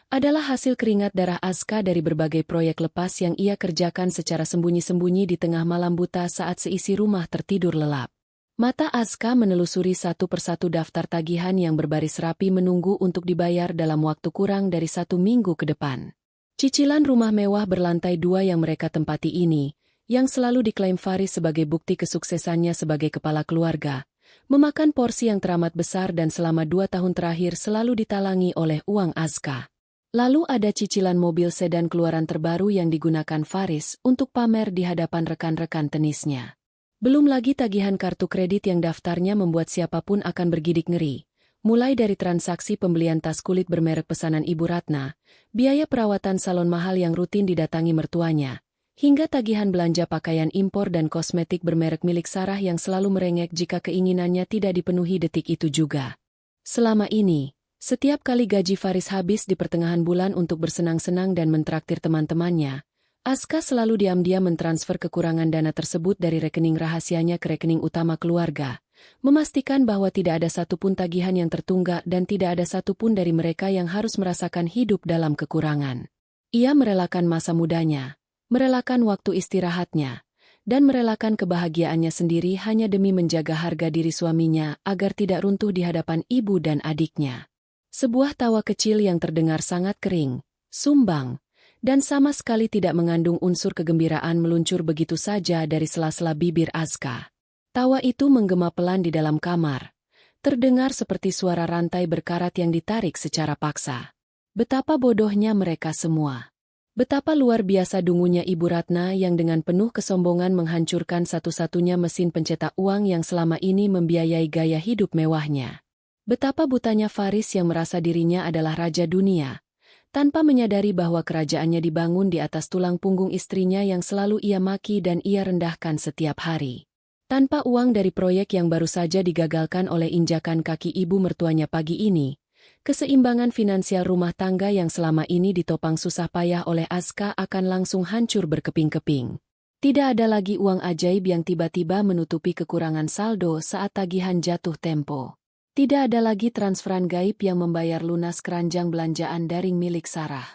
adalah hasil keringat darah Aska dari berbagai proyek lepas yang ia kerjakan secara sembunyi-sembunyi di tengah malam buta saat seisi rumah tertidur lelap. Mata Aska menelusuri satu persatu daftar tagihan yang berbaris rapi menunggu untuk dibayar dalam waktu kurang dari 1 minggu ke depan. Cicilan rumah mewah berlantai 2 yang mereka tempati ini, yang selalu diklaim Faris sebagai bukti kesuksesannya sebagai kepala keluarga, memakan porsi yang teramat besar dan selama 2 tahun terakhir selalu ditalangi oleh uang Aska. Lalu ada cicilan mobil sedan keluaran terbaru yang digunakan Faris untuk pamer di hadapan rekan-rekan tenisnya. Belum lagi tagihan kartu kredit yang daftarnya membuat siapapun akan bergidik ngeri, mulai dari transaksi pembelian tas kulit bermerek pesanan Ibu Ratna, biaya perawatan salon mahal yang rutin didatangi mertuanya, hingga tagihan belanja pakaian impor dan kosmetik bermerek milik Sarah yang selalu merengek jika keinginannya tidak dipenuhi detik itu juga. Selama ini, setiap kali gaji Faris habis di pertengahan bulan untuk bersenang-senang dan mentraktir teman-temannya, Aska selalu diam-diam mentransfer kekurangan dana tersebut dari rekening rahasianya ke rekening utama keluarga, memastikan bahwa tidak ada satupun tagihan yang tertunggak dan tidak ada satupun dari mereka yang harus merasakan hidup dalam kekurangan. Ia merelakan masa mudanya, merelakan waktu istirahatnya, dan merelakan kebahagiaannya sendiri hanya demi menjaga harga diri suaminya agar tidak runtuh di hadapan ibu dan adiknya. Sebuah tawa kecil yang terdengar sangat kering, sumbang, dan sama sekali tidak mengandung unsur kegembiraan meluncur begitu saja dari sela-sela bibir Aska. Tawa itu menggema pelan di dalam kamar, terdengar seperti suara rantai berkarat yang ditarik secara paksa. Betapa bodohnya mereka semua. Betapa luar biasa dungunya Ibu Ratna yang dengan penuh kesombongan menghancurkan satu-satunya mesin pencetak uang yang selama ini membiayai gaya hidup mewahnya. Betapa butanya Faris yang merasa dirinya adalah raja dunia, tanpa menyadari bahwa kerajaannya dibangun di atas tulang punggung istrinya yang selalu ia maki dan ia rendahkan setiap hari. Tanpa uang dari proyek yang baru saja digagalkan oleh injakan kaki ibu mertuanya pagi ini, keseimbangan finansial rumah tangga yang selama ini ditopang susah payah oleh Aska akan langsung hancur berkeping-keping. Tidak ada lagi uang ajaib yang tiba-tiba menutupi kekurangan saldo saat tagihan jatuh tempo. Tidak ada lagi transferan gaib yang membayar lunas keranjang belanjaan daring milik Sarah.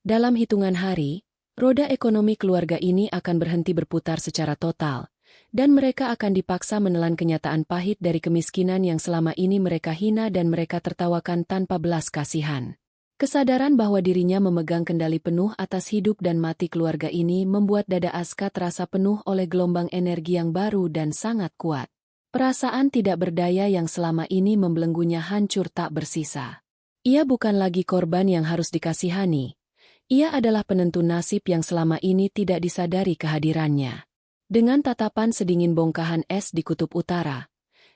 Dalam hitungan hari, roda ekonomi keluarga ini akan berhenti berputar secara total, dan mereka akan dipaksa menelan kenyataan pahit dari kemiskinan yang selama ini mereka hina dan mereka tertawakan tanpa belas kasihan. Kesadaran bahwa dirinya memegang kendali penuh atas hidup dan mati keluarga ini membuat dada Aska terasa penuh oleh gelombang energi yang baru dan sangat kuat. Perasaan tidak berdaya yang selama ini membelenggunya hancur tak bersisa. Ia bukan lagi korban yang harus dikasihani. Ia adalah penentu nasib yang selama ini tidak disadari kehadirannya. Dengan tatapan sedingin bongkahan es di kutub utara,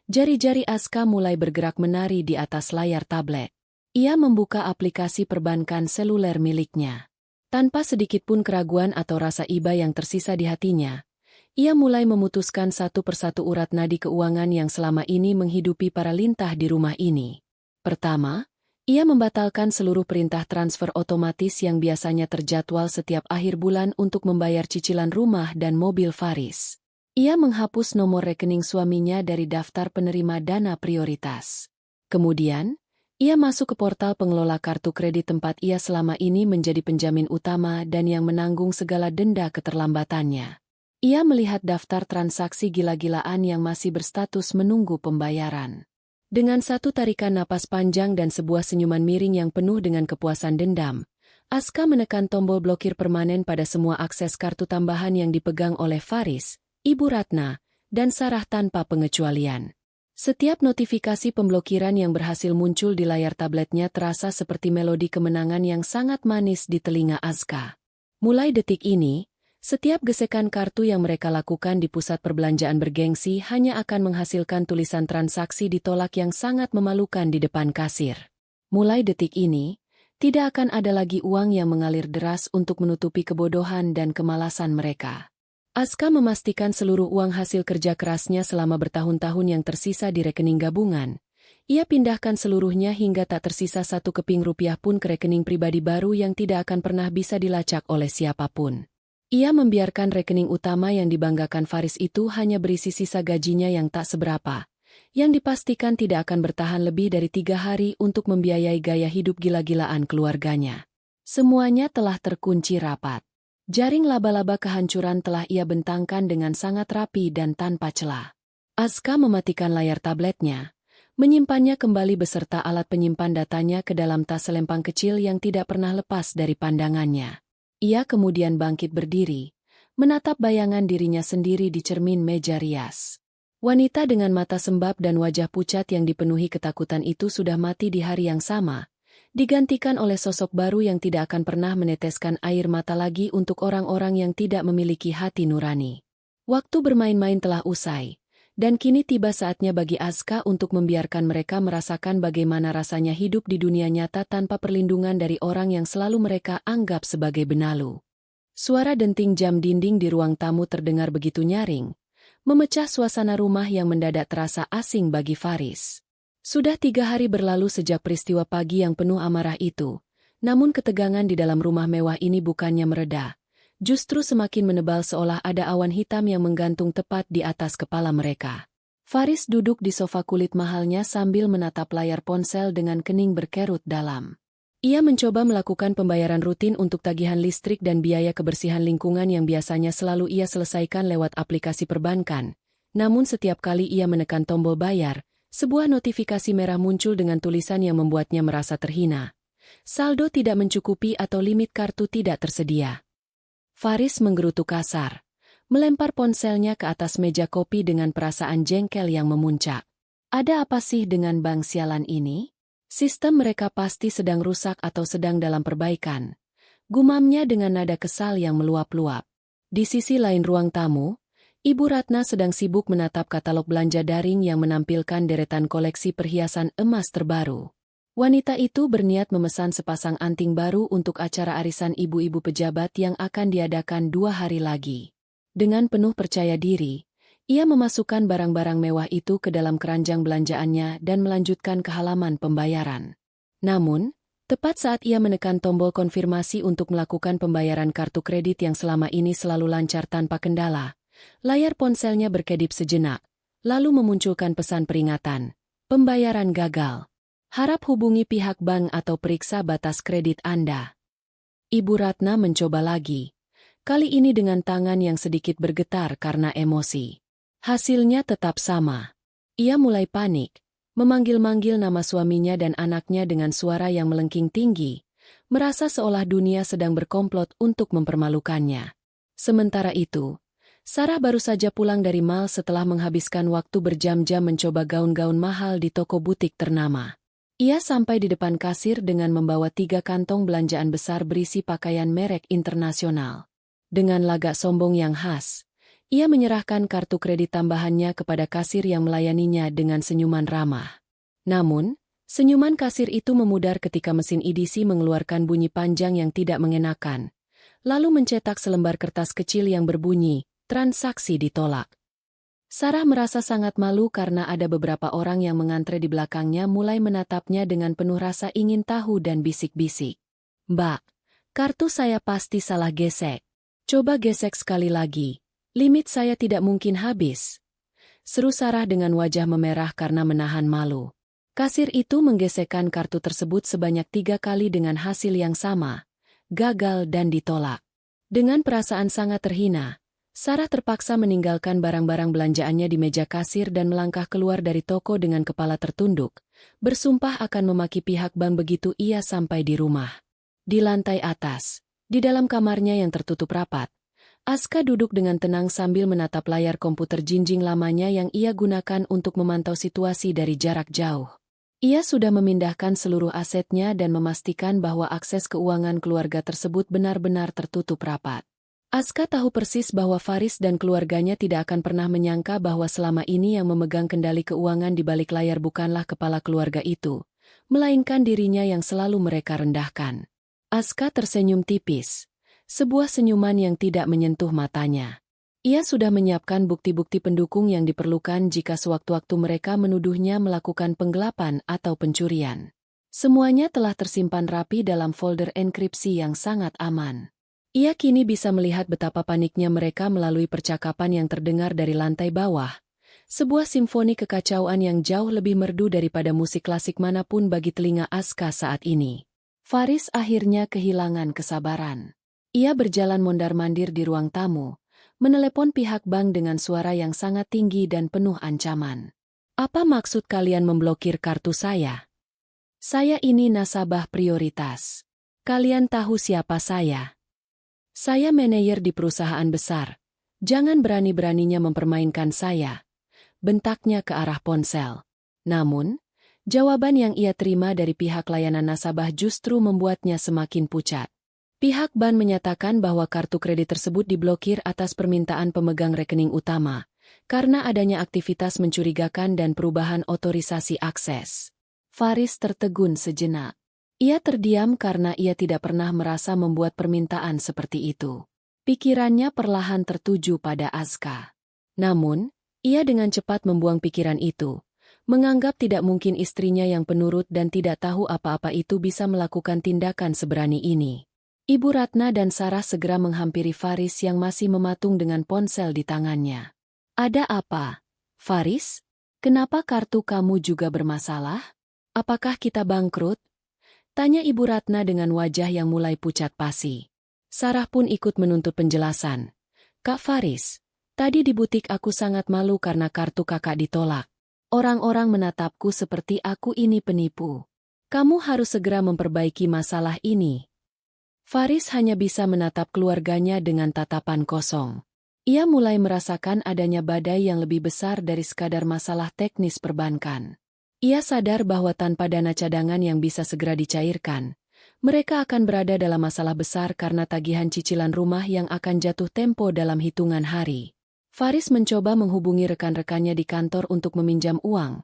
jari-jari Aska mulai bergerak menari di atas layar tablet. Ia membuka aplikasi perbankan seluler miliknya. Tanpa sedikitpun keraguan atau rasa iba yang tersisa di hatinya, ia mulai memutuskan satu persatu urat nadi keuangan yang selama ini menghidupi para lintah di rumah ini. Pertama, ia membatalkan seluruh perintah transfer otomatis yang biasanya terjadwal setiap akhir bulan untuk membayar cicilan rumah dan mobil Faris. Ia menghapus nomor rekening suaminya dari daftar penerima dana prioritas. Kemudian, ia masuk ke portal pengelola kartu kredit tempat ia selama ini menjadi penjamin utama dan yang menanggung segala denda keterlambatannya. Ia melihat daftar transaksi gila-gilaan yang masih berstatus menunggu pembayaran. Dengan satu tarikan napas panjang dan sebuah senyuman miring yang penuh dengan kepuasan dendam, Aska menekan tombol blokir permanen pada semua akses kartu tambahan yang dipegang oleh Faris, Ibu Ratna, dan Sarah tanpa pengecualian. Setiap notifikasi pemblokiran yang berhasil muncul di layar tabletnya terasa seperti melodi kemenangan yang sangat manis di telinga Aska. Mulai detik ini, setiap gesekan kartu yang mereka lakukan di pusat perbelanjaan bergengsi hanya akan menghasilkan tulisan transaksi ditolak yang sangat memalukan di depan kasir. Mulai detik ini, tidak akan ada lagi uang yang mengalir deras untuk menutupi kebodohan dan kemalasan mereka. Aska memastikan seluruh uang hasil kerja kerasnya selama bertahun-tahun yang tersisa di rekening gabungan. Ia pindahkan seluruhnya hingga tak tersisa satu keping rupiah pun ke rekening pribadi baru yang tidak akan pernah bisa dilacak oleh siapapun. Ia membiarkan rekening utama yang dibanggakan Faris itu hanya berisi sisa gajinya yang tak seberapa, yang dipastikan tidak akan bertahan lebih dari 3 hari untuk membiayai gaya hidup gila-gilaan keluarganya. Semuanya telah terkunci rapat. Jaring laba-laba kehancuran telah ia bentangkan dengan sangat rapi dan tanpa celah. Aska mematikan layar tabletnya, menyimpannya kembali beserta alat penyimpan datanya ke dalam tas selempang kecil yang tidak pernah lepas dari pandangannya. Ia kemudian bangkit berdiri, menatap bayangan dirinya sendiri di cermin meja rias. Wanita dengan mata sembab dan wajah pucat yang dipenuhi ketakutan itu sudah mati di hari yang sama, digantikan oleh sosok baru yang tidak akan pernah meneteskan air mata lagi untuk orang-orang yang tidak memiliki hati nurani. Waktu bermain-main telah usai, dan kini tiba saatnya bagi Aska untuk membiarkan mereka merasakan bagaimana rasanya hidup di dunia nyata tanpa perlindungan dari orang yang selalu mereka anggap sebagai benalu. Suara denting jam dinding di ruang tamu terdengar begitu nyaring, memecah suasana rumah yang mendadak terasa asing bagi Faris. Sudah 3 hari berlalu sejak peristiwa pagi yang penuh amarah itu, namun ketegangan di dalam rumah mewah ini bukannya mereda. Justru semakin menebal seolah ada awan hitam yang menggantung tepat di atas kepala mereka. Faris duduk di sofa kulit mahalnya sambil menatap layar ponsel dengan kening berkerut dalam. Ia mencoba melakukan pembayaran rutin untuk tagihan listrik dan biaya kebersihan lingkungan yang biasanya selalu ia selesaikan lewat aplikasi perbankan. Namun setiap kali ia menekan tombol bayar, sebuah notifikasi merah muncul dengan tulisan yang membuatnya merasa terhina. Saldo tidak mencukupi atau limit kartu tidak tersedia. Faris menggerutu kasar, melempar ponselnya ke atas meja kopi dengan perasaan jengkel yang memuncak. Ada apa sih dengan bank sialan ini? Sistem mereka pasti sedang rusak atau sedang dalam perbaikan. Gumamnya dengan nada kesal yang meluap-luap. Di sisi lain ruang tamu, Ibu Ratna sedang sibuk menatap katalog belanja daring yang menampilkan deretan koleksi perhiasan emas terbaru. Wanita itu berniat memesan sepasang anting baru untuk acara arisan ibu-ibu pejabat yang akan diadakan 2 hari lagi. Dengan penuh percaya diri, ia memasukkan barang-barang mewah itu ke dalam keranjang belanjaannya dan melanjutkan ke halaman pembayaran. Namun, tepat saat ia menekan tombol konfirmasi untuk melakukan pembayaran kartu kredit yang selama ini selalu lancar tanpa kendala, layar ponselnya berkedip sejenak, lalu memunculkan pesan peringatan. Pembayaran gagal. Harap hubungi pihak bank atau periksa batas kredit Anda. Ibu Ratna mencoba lagi. Kali ini dengan tangan yang sedikit bergetar karena emosi. Hasilnya tetap sama. Ia mulai panik, memanggil-manggil nama suaminya dan anaknya dengan suara yang melengking tinggi, merasa seolah dunia sedang berkomplot untuk mempermalukannya. Sementara itu, Sarah baru saja pulang dari mall setelah menghabiskan waktu berjam-jam mencoba gaun-gaun mahal di toko butik ternama. Ia sampai di depan kasir dengan membawa 3 kantong belanjaan besar berisi pakaian merek internasional. Dengan lagak sombong yang khas, ia menyerahkan kartu kredit tambahannya kepada kasir yang melayaninya dengan senyuman ramah. Namun, senyuman kasir itu memudar ketika mesin EDC mengeluarkan bunyi panjang yang tidak mengenakan, lalu mencetak selembar kertas kecil yang berbunyi, transaksi ditolak. Sarah merasa sangat malu karena ada beberapa orang yang mengantre di belakangnya mulai menatapnya dengan penuh rasa ingin tahu dan bisik-bisik. Mbak, kartu saya pasti salah gesek. Coba gesek sekali lagi. Limit saya tidak mungkin habis. Seru Sarah dengan wajah memerah karena menahan malu. Kasir itu menggesekkan kartu tersebut sebanyak 3 kali dengan hasil yang sama. Gagal dan ditolak. Dengan perasaan sangat terhina, Sarah terpaksa meninggalkan barang-barang belanjaannya di meja kasir dan melangkah keluar dari toko dengan kepala tertunduk, bersumpah akan memaki pihak bank begitu ia sampai di rumah. Di lantai atas, di dalam kamarnya yang tertutup rapat, Aska duduk dengan tenang sambil menatap layar komputer jinjing lamanya yang ia gunakan untuk memantau situasi dari jarak jauh. Ia sudah memindahkan seluruh asetnya dan memastikan bahwa akses keuangan keluarga tersebut benar-benar tertutup rapat. Aska tahu persis bahwa Faris dan keluarganya tidak akan pernah menyangka bahwa selama ini yang memegang kendali keuangan di balik layar bukanlah kepala keluarga itu, melainkan dirinya yang selalu mereka rendahkan. Aska tersenyum tipis, sebuah senyuman yang tidak menyentuh matanya. Ia sudah menyiapkan bukti-bukti pendukung yang diperlukan jika sewaktu-waktu mereka menuduhnya melakukan penggelapan atau pencurian. Semuanya telah tersimpan rapi dalam folder enkripsi yang sangat aman. Ia kini bisa melihat betapa paniknya mereka melalui percakapan yang terdengar dari lantai bawah. Sebuah simfoni kekacauan yang jauh lebih merdu daripada musik klasik manapun bagi telinga Aska saat ini. Faris akhirnya kehilangan kesabaran. Ia berjalan mondar-mandir di ruang tamu, menelepon pihak bank dengan suara yang sangat tinggi dan penuh ancaman. Apa maksud kalian memblokir kartu saya? Saya ini nasabah prioritas. Kalian tahu siapa saya? Saya manajer di perusahaan besar. Jangan berani-beraninya mempermainkan saya. Bentaknya ke arah ponsel. Namun, jawaban yang ia terima dari pihak layanan nasabah justru membuatnya semakin pucat. Pihak bank menyatakan bahwa kartu kredit tersebut diblokir atas permintaan pemegang rekening utama, karena adanya aktivitas mencurigakan dan perubahan otorisasi akses. Faris tertegun sejenak. Ia terdiam karena ia tidak pernah merasa membuat permintaan seperti itu. Pikirannya perlahan tertuju pada Aska. Namun, ia dengan cepat membuang pikiran itu, menganggap tidak mungkin istrinya yang penurut dan tidak tahu apa-apa itu bisa melakukan tindakan seberani ini. Ibu Ratna dan Sarah segera menghampiri Faris yang masih mematung dengan ponsel di tangannya. Ada apa, Faris? Kenapa kartu kamu juga bermasalah? Apakah kita bangkrut? Tanya Ibu Ratna dengan wajah yang mulai pucat pasi. Sarah pun ikut menuntut penjelasan. Kak Faris, tadi di butik aku sangat malu karena kartu kakak ditolak. Orang-orang menatapku seperti aku ini penipu. Kamu harus segera memperbaiki masalah ini. Faris hanya bisa menatap keluarganya dengan tatapan kosong. Ia mulai merasakan adanya badai yang lebih besar dari sekadar masalah teknis perbankan. Ia sadar bahwa tanpa dana cadangan yang bisa segera dicairkan, mereka akan berada dalam masalah besar karena tagihan cicilan rumah yang akan jatuh tempo dalam hitungan hari. Faris mencoba menghubungi rekan-rekannya di kantor untuk meminjam uang.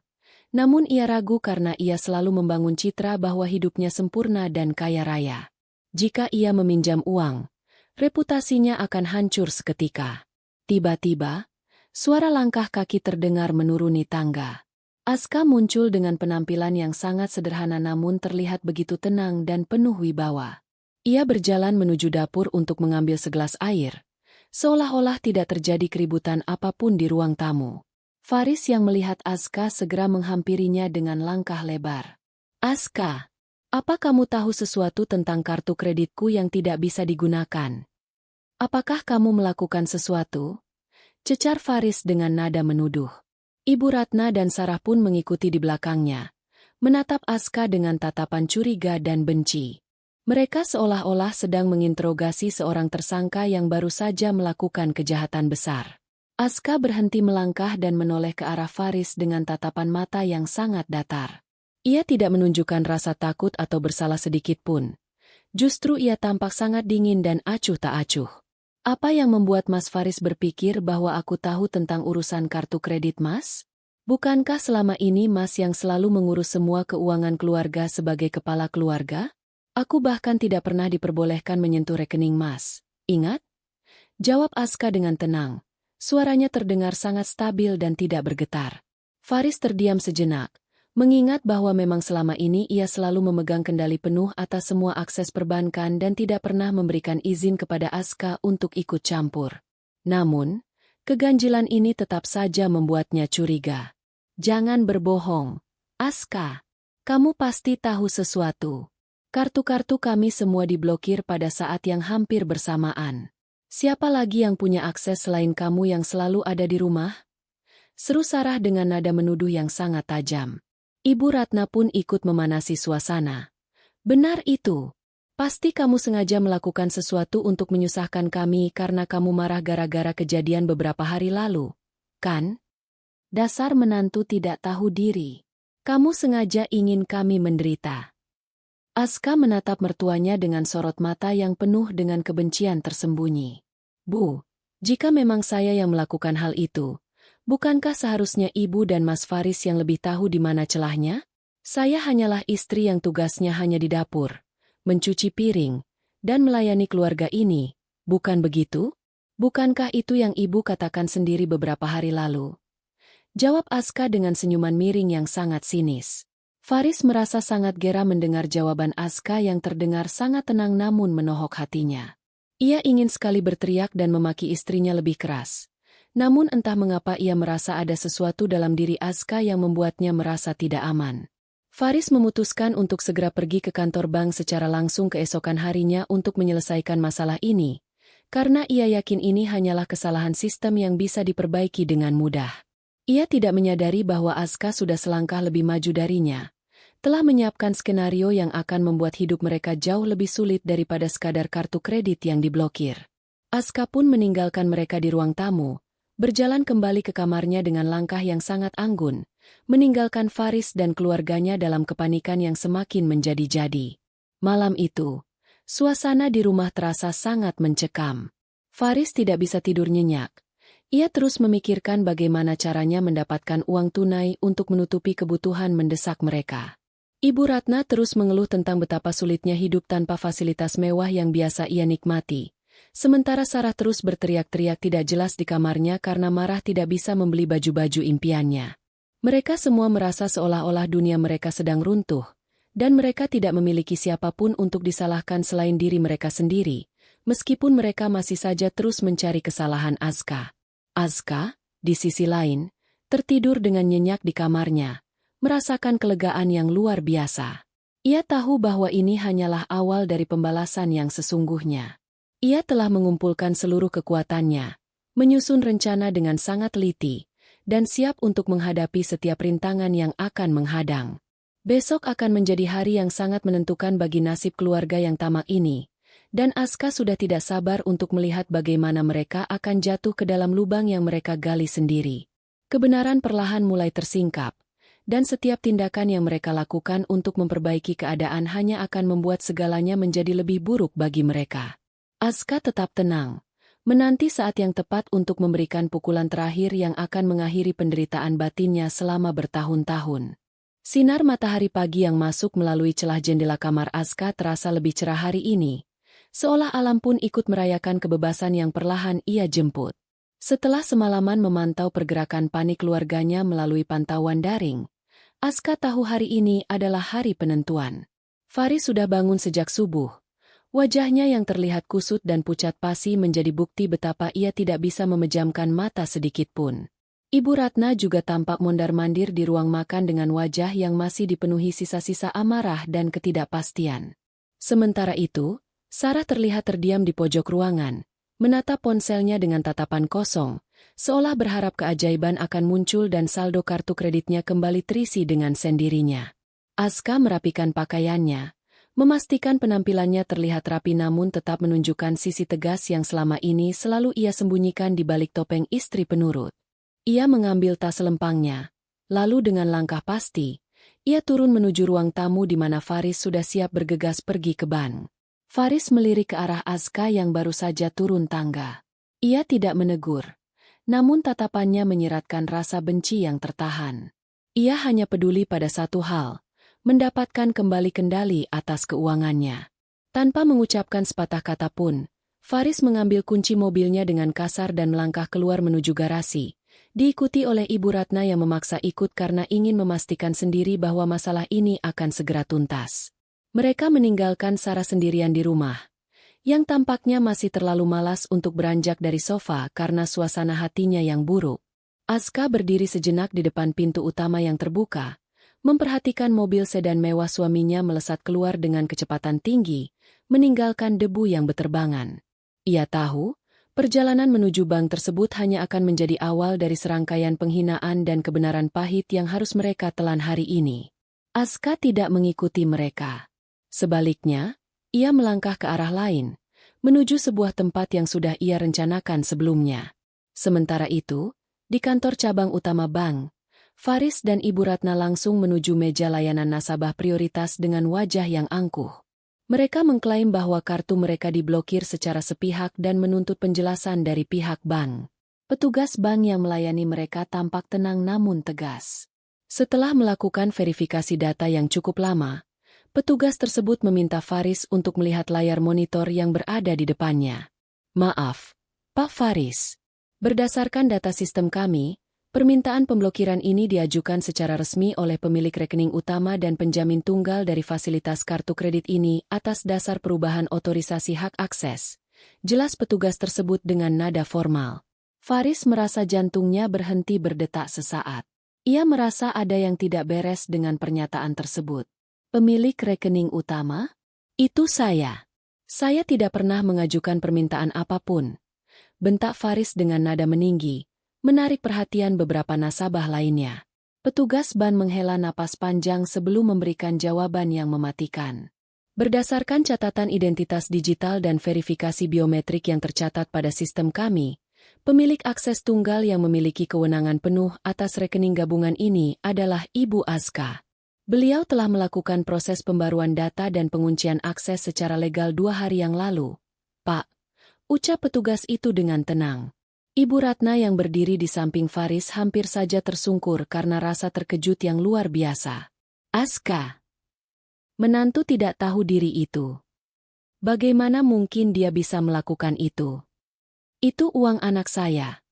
Namun ia ragu karena ia selalu membangun citra bahwa hidupnya sempurna dan kaya raya. Jika ia meminjam uang, reputasinya akan hancur seketika. Tiba-tiba, suara langkah kaki terdengar menuruni tangga. Aska muncul dengan penampilan yang sangat sederhana namun terlihat begitu tenang dan penuh wibawa. Ia berjalan menuju dapur untuk mengambil segelas air, seolah-olah tidak terjadi keributan apapun di ruang tamu. Faris yang melihat Aska segera menghampirinya dengan langkah lebar. Aska, apa kamu tahu sesuatu tentang kartu kreditku yang tidak bisa digunakan? Apakah kamu melakukan sesuatu? Cecar Faris dengan nada menuduh. Ibu Ratna dan Sarah pun mengikuti di belakangnya, menatap Aska dengan tatapan curiga dan benci. Mereka seolah-olah sedang menginterogasi seorang tersangka yang baru saja melakukan kejahatan besar. Aska berhenti melangkah dan menoleh ke arah Faris dengan tatapan mata yang sangat datar. Ia tidak menunjukkan rasa takut atau bersalah sedikit pun. Justru ia tampak sangat dingin dan acuh tak acuh. Apa yang membuat Mas Faris berpikir bahwa aku tahu tentang urusan kartu kredit Mas? Bukankah selama ini Mas yang selalu mengurus semua keuangan keluarga sebagai kepala keluarga? Aku bahkan tidak pernah diperbolehkan menyentuh rekening Mas. Ingat? Jawab Aska dengan tenang. Suaranya terdengar sangat stabil dan tidak bergetar. Faris terdiam sejenak, mengingat bahwa memang selama ini ia selalu memegang kendali penuh atas semua akses perbankan dan tidak pernah memberikan izin kepada Aska untuk ikut campur. Namun, keganjilan ini tetap saja membuatnya curiga. Jangan berbohong, Aska. Kamu pasti tahu sesuatu. Kartu-kartu kami semua diblokir pada saat yang hampir bersamaan. Siapa lagi yang punya akses selain kamu yang selalu ada di rumah? Seru Sarah dengan nada menuduh yang sangat tajam. Ibu Ratna pun ikut memanasi suasana. Benar itu. Pasti kamu sengaja melakukan sesuatu untuk menyusahkan kami karena kamu marah gara-gara kejadian beberapa hari lalu. Kan? Dasar menantu tidak tahu diri. Kamu sengaja ingin kami menderita. Aska menatap mertuanya dengan sorot mata yang penuh dengan kebencian tersembunyi. Bu, jika memang saya yang melakukan hal itu, bukankah seharusnya Ibu dan Mas Faris yang lebih tahu di mana celahnya? Saya hanyalah istri yang tugasnya hanya di dapur, mencuci piring, dan melayani keluarga ini, bukan begitu? Bukankah itu yang Ibu katakan sendiri beberapa hari lalu? Jawab Aska dengan senyuman miring yang sangat sinis. Faris merasa sangat gera mendengar jawaban Aska yang terdengar sangat tenang namun menohok hatinya. Ia ingin sekali berteriak dan memaki istrinya lebih keras. Namun entah mengapa ia merasa ada sesuatu dalam diri Aska yang membuatnya merasa tidak aman. Faris memutuskan untuk segera pergi ke kantor bank secara langsung keesokan harinya untuk menyelesaikan masalah ini, karena ia yakin ini hanyalah kesalahan sistem yang bisa diperbaiki dengan mudah. Ia tidak menyadari bahwa Aska sudah selangkah lebih maju darinya. Telah menyiapkan skenario yang akan membuat hidup mereka jauh lebih sulit daripada sekadar kartu kredit yang diblokir. Aska pun meninggalkan mereka di ruang tamu, berjalan kembali ke kamarnya dengan langkah yang sangat anggun, meninggalkan Faris dan keluarganya dalam kepanikan yang semakin menjadi-jadi. Malam itu, suasana di rumah terasa sangat mencekam. Faris tidak bisa tidur nyenyak. Ia terus memikirkan bagaimana caranya mendapatkan uang tunai untuk menutupi kebutuhan mendesak mereka. Ibu Ratna terus mengeluh tentang betapa sulitnya hidup tanpa fasilitas mewah yang biasa ia nikmati. Sementara Sarah terus berteriak-teriak tidak jelas di kamarnya karena marah tidak bisa membeli baju-baju impiannya. Mereka semua merasa seolah-olah dunia mereka sedang runtuh, dan mereka tidak memiliki siapapun untuk disalahkan selain diri mereka sendiri, meskipun mereka masih saja terus mencari kesalahan Aska. Aska, di sisi lain, tertidur dengan nyenyak di kamarnya, merasakan kelegaan yang luar biasa. Ia tahu bahwa ini hanyalah awal dari pembalasan yang sesungguhnya. Ia telah mengumpulkan seluruh kekuatannya, menyusun rencana dengan sangat teliti, dan siap untuk menghadapi setiap rintangan yang akan menghadang. Besok akan menjadi hari yang sangat menentukan bagi nasib keluarga yang tamak ini, dan Aska sudah tidak sabar untuk melihat bagaimana mereka akan jatuh ke dalam lubang yang mereka gali sendiri. Kebenaran perlahan mulai tersingkap, dan setiap tindakan yang mereka lakukan untuk memperbaiki keadaan hanya akan membuat segalanya menjadi lebih buruk bagi mereka. Aska tetap tenang, menanti saat yang tepat untuk memberikan pukulan terakhir yang akan mengakhiri penderitaan batinnya selama bertahun-tahun. Sinar matahari pagi yang masuk melalui celah jendela kamar Aska terasa lebih cerah hari ini, seolah alam pun ikut merayakan kebebasan yang perlahan ia jemput. Setelah semalaman memantau pergerakan panik keluarganya melalui pantauan daring, Aska tahu hari ini adalah hari penentuan. Faris sudah bangun sejak subuh. Wajahnya yang terlihat kusut dan pucat pasi menjadi bukti betapa ia tidak bisa memejamkan mata sedikit pun. Ibu Ratna juga tampak mondar-mandir di ruang makan dengan wajah yang masih dipenuhi sisa-sisa amarah dan ketidakpastian. Sementara itu, Sarah terlihat terdiam di pojok ruangan, menatap ponselnya dengan tatapan kosong, seolah berharap keajaiban akan muncul dan saldo kartu kreditnya kembali terisi dengan sendirinya. Aska merapikan pakaiannya, memastikan penampilannya terlihat rapi namun tetap menunjukkan sisi tegas yang selama ini selalu ia sembunyikan di balik topeng istri penurut. Ia mengambil tas lempangnya, lalu dengan langkah pasti, ia turun menuju ruang tamu di mana Faris sudah siap bergegas pergi ke bank. Faris melirik ke arah Aska yang baru saja turun tangga. Ia tidak menegur, namun tatapannya menyiratkan rasa benci yang tertahan. Ia hanya peduli pada satu hal, mendapatkan kembali kendali atas keuangannya. Tanpa mengucapkan sepatah kata pun, Faris mengambil kunci mobilnya dengan kasar dan melangkah keluar menuju garasi, diikuti oleh Ibu Ratna yang memaksa ikut karena ingin memastikan sendiri bahwa masalah ini akan segera tuntas. Mereka meninggalkan Sarah sendirian di rumah, yang tampaknya masih terlalu malas untuk beranjak dari sofa karena suasana hatinya yang buruk. Aska berdiri sejenak di depan pintu utama yang terbuka, memperhatikan mobil sedan mewah suaminya melesat keluar dengan kecepatan tinggi, meninggalkan debu yang beterbangan. Ia tahu, perjalanan menuju bank tersebut hanya akan menjadi awal dari serangkaian penghinaan dan kebenaran pahit yang harus mereka telan hari ini. Aska tidak mengikuti mereka. Sebaliknya, ia melangkah ke arah lain, menuju sebuah tempat yang sudah ia rencanakan sebelumnya. Sementara itu, di kantor cabang utama bank, Faris dan Ibu Ratna langsung menuju meja layanan nasabah prioritas dengan wajah yang angkuh. Mereka mengklaim bahwa kartu mereka diblokir secara sepihak dan menuntut penjelasan dari pihak bank. Petugas bank yang melayani mereka tampak tenang namun tegas. Setelah melakukan verifikasi data yang cukup lama, petugas tersebut meminta Faris untuk melihat layar monitor yang berada di depannya. "Maaf, Pak Faris. Berdasarkan data sistem kami, permintaan pemblokiran ini diajukan secara resmi oleh pemilik rekening utama dan penjamin tunggal dari fasilitas kartu kredit ini atas dasar perubahan otorisasi hak akses," jelas petugas tersebut dengan nada formal. Faris merasa jantungnya berhenti berdetak sesaat. Ia merasa ada yang tidak beres dengan pernyataan tersebut. "Pemilik rekening utama? Itu saya. Saya tidak pernah mengajukan permintaan apapun," bentak Faris dengan nada meninggi, menarik perhatian beberapa nasabah lainnya. Petugas bank menghela napas panjang sebelum memberikan jawaban yang mematikan. "Berdasarkan catatan identitas digital dan verifikasi biometrik yang tercatat pada sistem kami, pemilik akses tunggal yang memiliki kewenangan penuh atas rekening gabungan ini adalah Ibu Aska. Beliau telah melakukan proses pembaruan data dan penguncian akses secara legal 2 hari yang lalu, Pak," ucap petugas itu dengan tenang. Ibu Ratna yang berdiri di samping Faris hampir saja tersungkur karena rasa terkejut yang luar biasa. "Aska, menantu tidak tahu diri itu. Bagaimana mungkin dia bisa melakukan itu? Itu uang anak saya,"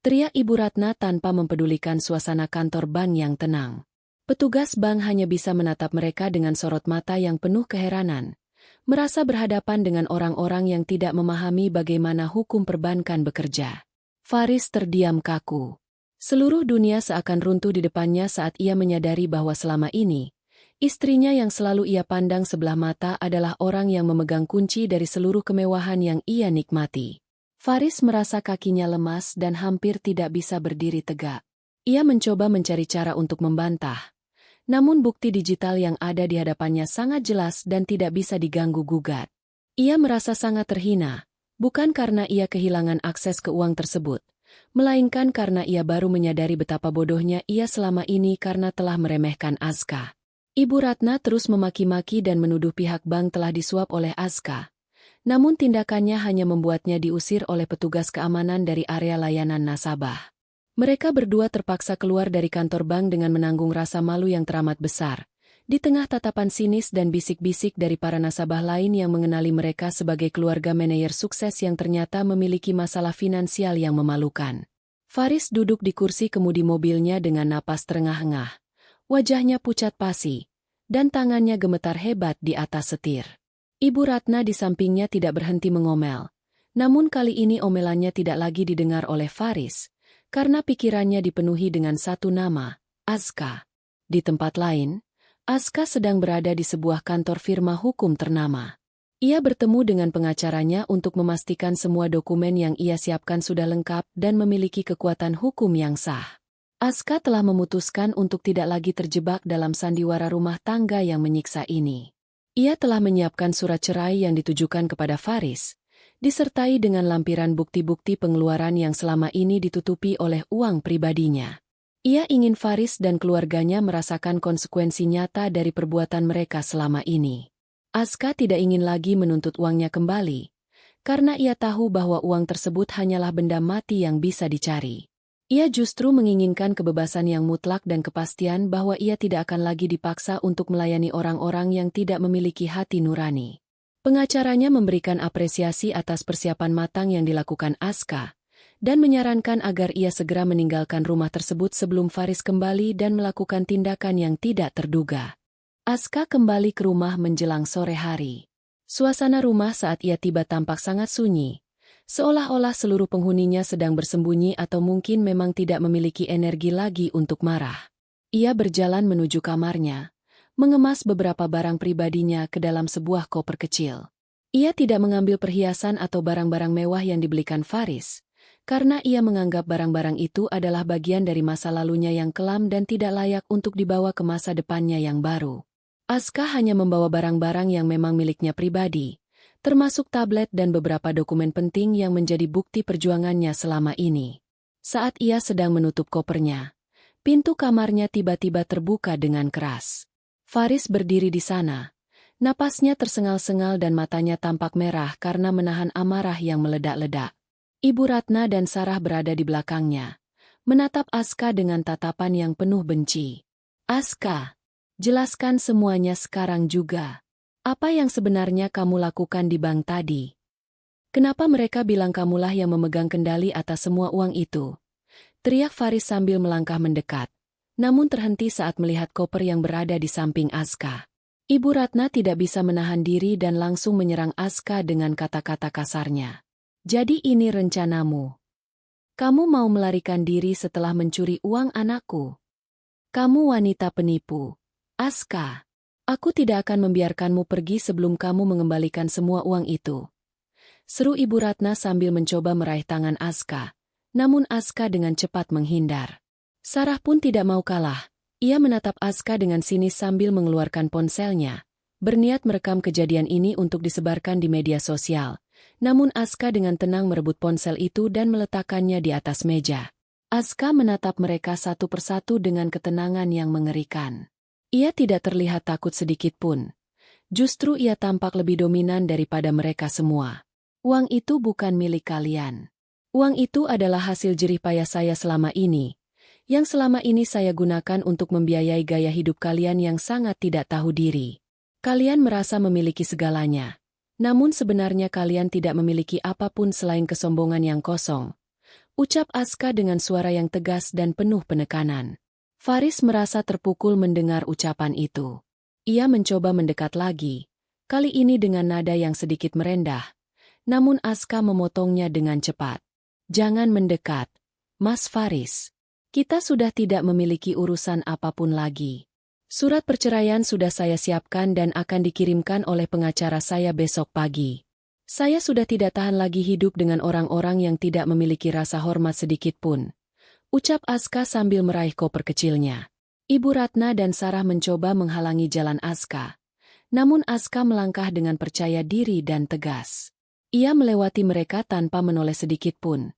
teriak Ibu Ratna tanpa mempedulikan suasana kantor bank yang tenang. Petugas bank hanya bisa menatap mereka dengan sorot mata yang penuh keheranan, merasa berhadapan dengan orang-orang yang tidak memahami bagaimana hukum perbankan bekerja. Faris terdiam kaku. Seluruh dunia seakan runtuh di depannya saat ia menyadari bahwa selama ini, istrinya yang selalu ia pandang sebelah mata adalah orang yang memegang kunci dari seluruh kemewahan yang ia nikmati. Faris merasa kakinya lemas dan hampir tidak bisa berdiri tegak. Ia mencoba mencari cara untuk membantah. Namun bukti digital yang ada di hadapannya sangat jelas dan tidak bisa diganggu-gugat. Ia merasa sangat terhina, bukan karena ia kehilangan akses ke uang tersebut, melainkan karena ia baru menyadari betapa bodohnya ia selama ini karena telah meremehkan Aska. Ibu Ratna terus memaki-maki dan menuduh pihak bank telah disuap oleh Aska. Namun tindakannya hanya membuatnya diusir oleh petugas keamanan dari area layanan nasabah. Mereka berdua terpaksa keluar dari kantor bank dengan menanggung rasa malu yang teramat besar, di tengah tatapan sinis dan bisik-bisik dari para nasabah lain yang mengenali mereka sebagai keluarga manajer sukses yang ternyata memiliki masalah finansial yang memalukan. Faris duduk di kursi kemudi mobilnya dengan napas terengah-engah. Wajahnya pucat pasi, dan tangannya gemetar hebat di atas setir. Ibu Ratna di sampingnya tidak berhenti mengomel. Namun kali ini omelannya tidak lagi didengar oleh Faris, karena pikirannya dipenuhi dengan satu nama, Aska. Di tempat lain, Aska sedang berada di sebuah kantor firma hukum ternama. Ia bertemu dengan pengacaranya untuk memastikan semua dokumen yang ia siapkan sudah lengkap dan memiliki kekuatan hukum yang sah. Aska telah memutuskan untuk tidak lagi terjebak dalam sandiwara rumah tangga yang menyiksa ini. Ia telah menyiapkan surat cerai yang ditujukan kepada Faris, disertai dengan lampiran bukti-bukti pengeluaran yang selama ini ditutupi oleh uang pribadinya. Ia ingin Faris dan keluarganya merasakan konsekuensi nyata dari perbuatan mereka selama ini. Aska tidak ingin lagi menuntut uangnya kembali, karena ia tahu bahwa uang tersebut hanyalah benda mati yang bisa dicari. Ia justru menginginkan kebebasan yang mutlak dan kepastian bahwa ia tidak akan lagi dipaksa untuk melayani orang-orang yang tidak memiliki hati nurani. Pengacaranya memberikan apresiasi atas persiapan matang yang dilakukan Aska, dan menyarankan agar ia segera meninggalkan rumah tersebut sebelum Faris kembali dan melakukan tindakan yang tidak terduga. Aska kembali ke rumah menjelang sore hari. Suasana rumah saat ia tiba tampak sangat sunyi, seolah-olah seluruh penghuninya sedang bersembunyi atau mungkin memang tidak memiliki energi lagi untuk marah. Ia berjalan menuju kamarnya, mengemas beberapa barang pribadinya ke dalam sebuah koper kecil. Ia tidak mengambil perhiasan atau barang-barang mewah yang dibelikan Faris, karena ia menganggap barang-barang itu adalah bagian dari masa lalunya yang kelam dan tidak layak untuk dibawa ke masa depannya yang baru. Aska hanya membawa barang-barang yang memang miliknya pribadi, termasuk tablet dan beberapa dokumen penting yang menjadi bukti perjuangannya selama ini. Saat ia sedang menutup kopernya, pintu kamarnya tiba-tiba terbuka dengan keras. Faris berdiri di sana. Napasnya tersengal-sengal dan matanya tampak merah karena menahan amarah yang meledak-ledak. Ibu Ratna dan Sarah berada di belakangnya, menatap Aska dengan tatapan yang penuh benci. Aska, jelaskan semuanya sekarang juga. Apa yang sebenarnya kamu lakukan di bank tadi? Kenapa mereka bilang kamulah yang memegang kendali atas semua uang itu? Teriak Faris sambil melangkah mendekat, namun terhenti saat melihat koper yang berada di samping Aska. Ibu Ratna tidak bisa menahan diri dan langsung menyerang Aska dengan kata-kata kasarnya. Jadi ini rencanamu. Kamu mau melarikan diri setelah mencuri uang anakku. Kamu wanita penipu. Aska, aku tidak akan membiarkanmu pergi sebelum kamu mengembalikan semua uang itu. Seru Ibu Ratna sambil mencoba meraih tangan Aska, namun Aska dengan cepat menghindar. Sarah pun tidak mau kalah. Ia menatap Aska dengan sinis sambil mengeluarkan ponselnya, berniat merekam kejadian ini untuk disebarkan di media sosial. Namun Aska dengan tenang merebut ponsel itu dan meletakkannya di atas meja. Aska menatap mereka satu persatu dengan ketenangan yang mengerikan. Ia tidak terlihat takut sedikit pun. Justru ia tampak lebih dominan daripada mereka semua. Uang itu bukan milik kalian. Uang itu adalah hasil jerih payah saya selama ini, yang selama ini saya gunakan untuk membiayai gaya hidup kalian yang sangat tidak tahu diri. Kalian merasa memiliki segalanya, namun sebenarnya kalian tidak memiliki apapun selain kesombongan yang kosong. Ucap Aska dengan suara yang tegas dan penuh penekanan. Faris merasa terpukul mendengar ucapan itu. Ia mencoba mendekat lagi, kali ini dengan nada yang sedikit merendah, namun Aska memotongnya dengan cepat. Jangan mendekat, Mas Faris. Kita sudah tidak memiliki urusan apapun lagi. Surat perceraian sudah saya siapkan dan akan dikirimkan oleh pengacara saya besok pagi. Saya sudah tidak tahan lagi hidup dengan orang-orang yang tidak memiliki rasa hormat sedikit pun. Ucap Aska sambil meraih koper kecilnya. Ibu Ratna dan Sarah mencoba menghalangi jalan Aska. Namun Aska melangkah dengan percaya diri dan tegas. Ia melewati mereka tanpa menoleh sedikit pun.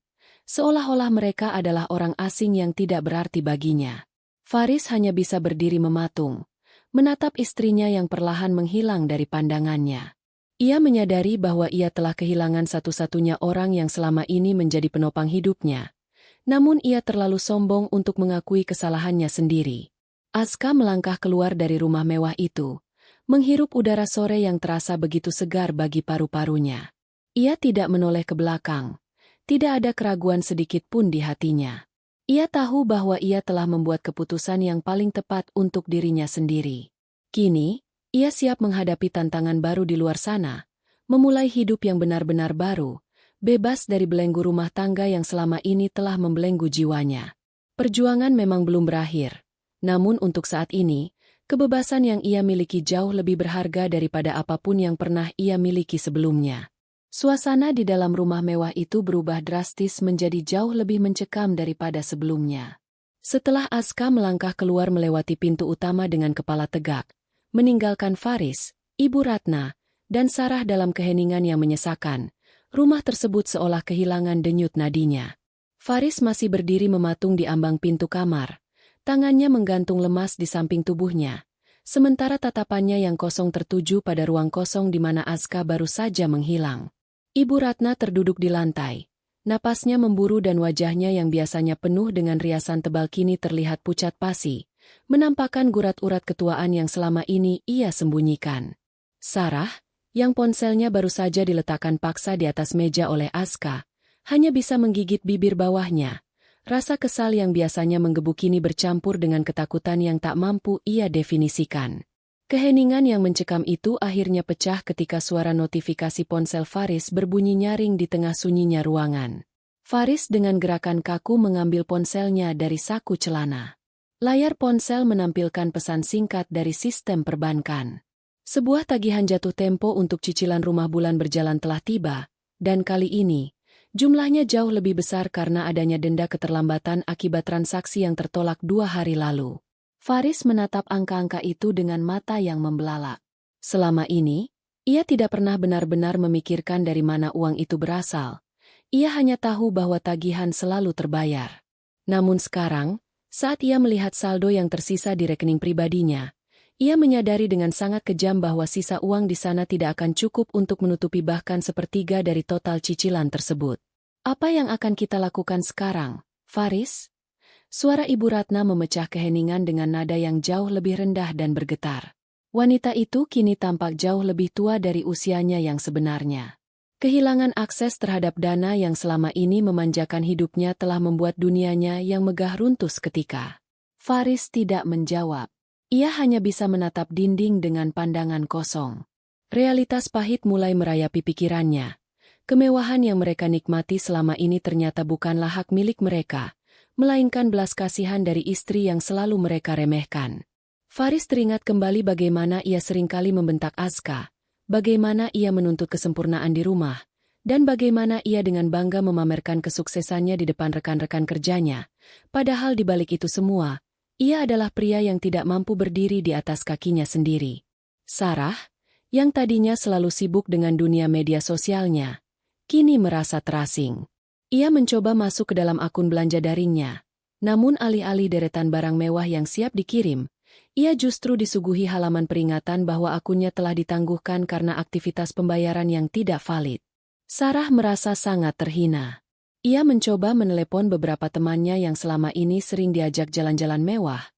Seolah-olah mereka adalah orang asing yang tidak berarti baginya. Faris hanya bisa berdiri mematung, menatap istrinya yang perlahan menghilang dari pandangannya. Ia menyadari bahwa ia telah kehilangan satu-satunya orang yang selama ini menjadi penopang hidupnya. Namun ia terlalu sombong untuk mengakui kesalahannya sendiri. Aska melangkah keluar dari rumah mewah itu, menghirup udara sore yang terasa begitu segar bagi paru-parunya. Ia tidak menoleh ke belakang. Tidak ada keraguan sedikit pun di hatinya. Ia tahu bahwa ia telah membuat keputusan yang paling tepat untuk dirinya sendiri. Kini, ia siap menghadapi tantangan baru di luar sana, memulai hidup yang benar-benar baru, bebas dari belenggu rumah tangga yang selama ini telah membelenggu jiwanya. Perjuangan memang belum berakhir, namun untuk saat ini, kebebasan yang ia miliki jauh lebih berharga daripada apapun yang pernah ia miliki sebelumnya. Suasana di dalam rumah mewah itu berubah drastis menjadi jauh lebih mencekam daripada sebelumnya. Setelah Aska melangkah keluar melewati pintu utama dengan kepala tegak, meninggalkan Faris, Ibu Ratna, dan Sarah dalam keheningan yang menyesakan, rumah tersebut seolah kehilangan denyut nadinya. Faris masih berdiri mematung di ambang pintu kamar, tangannya menggantung lemas di samping tubuhnya, sementara tatapannya yang kosong tertuju pada ruang kosong di mana Aska baru saja menghilang. Ibu Ratna terduduk di lantai. Napasnya memburu dan wajahnya yang biasanya penuh dengan riasan tebal kini terlihat pucat pasi, menampakkan gurat-urat ketuaan yang selama ini ia sembunyikan. Sarah, yang ponselnya baru saja diletakkan paksa di atas meja oleh Aska, hanya bisa menggigit bibir bawahnya. Rasa kesal yang biasanya menggebu kini bercampur dengan ketakutan yang tak mampu ia definisikan. Keheningan yang mencekam itu akhirnya pecah ketika suara notifikasi ponsel Faris berbunyi nyaring di tengah sunyinya ruangan. Faris dengan gerakan kaku mengambil ponselnya dari saku celana. Layar ponsel menampilkan pesan singkat dari sistem perbankan. Sebuah tagihan jatuh tempo untuk cicilan rumah bulan berjalan telah tiba, dan kali ini, jumlahnya jauh lebih besar karena adanya denda keterlambatan akibat transaksi yang tertolak 2 hari lalu. Faris menatap angka-angka itu dengan mata yang membelalak. Selama ini, ia tidak pernah benar-benar memikirkan dari mana uang itu berasal. Ia hanya tahu bahwa tagihan selalu terbayar. Namun sekarang, saat ia melihat saldo yang tersisa di rekening pribadinya, ia menyadari dengan sangat kejam bahwa sisa uang di sana tidak akan cukup untuk menutupi bahkan sepertiga dari total cicilan tersebut. Apa yang akan kita lakukan sekarang, Faris? Suara Ibu Ratna memecah keheningan dengan nada yang jauh lebih rendah dan bergetar. Wanita itu kini tampak jauh lebih tua dari usianya yang sebenarnya. Kehilangan akses terhadap dana yang selama ini memanjakan hidupnya telah membuat dunianya yang megah runtuh seketika. Faris tidak menjawab. Ia hanya bisa menatap dinding dengan pandangan kosong. Realitas pahit mulai merayapi pikirannya. Kemewahan yang mereka nikmati selama ini ternyata bukanlah hak milik mereka, melainkan belas kasihan dari istri yang selalu mereka remehkan. Faris teringat kembali bagaimana ia seringkali membentak Aska, bagaimana ia menuntut kesempurnaan di rumah, dan bagaimana ia dengan bangga memamerkan kesuksesannya di depan rekan-rekan kerjanya. Padahal di balik itu semua, ia adalah pria yang tidak mampu berdiri di atas kakinya sendiri. Sarah, yang tadinya selalu sibuk dengan dunia media sosialnya, kini merasa terasing. Ia mencoba masuk ke dalam akun belanja daringnya. Namun alih-alih deretan barang mewah yang siap dikirim, ia justru disuguhi halaman peringatan bahwa akunnya telah ditangguhkan karena aktivitas pembayaran yang tidak valid. Sarah merasa sangat terhina. Ia mencoba menelepon beberapa temannya yang selama ini sering diajak jalan-jalan mewah,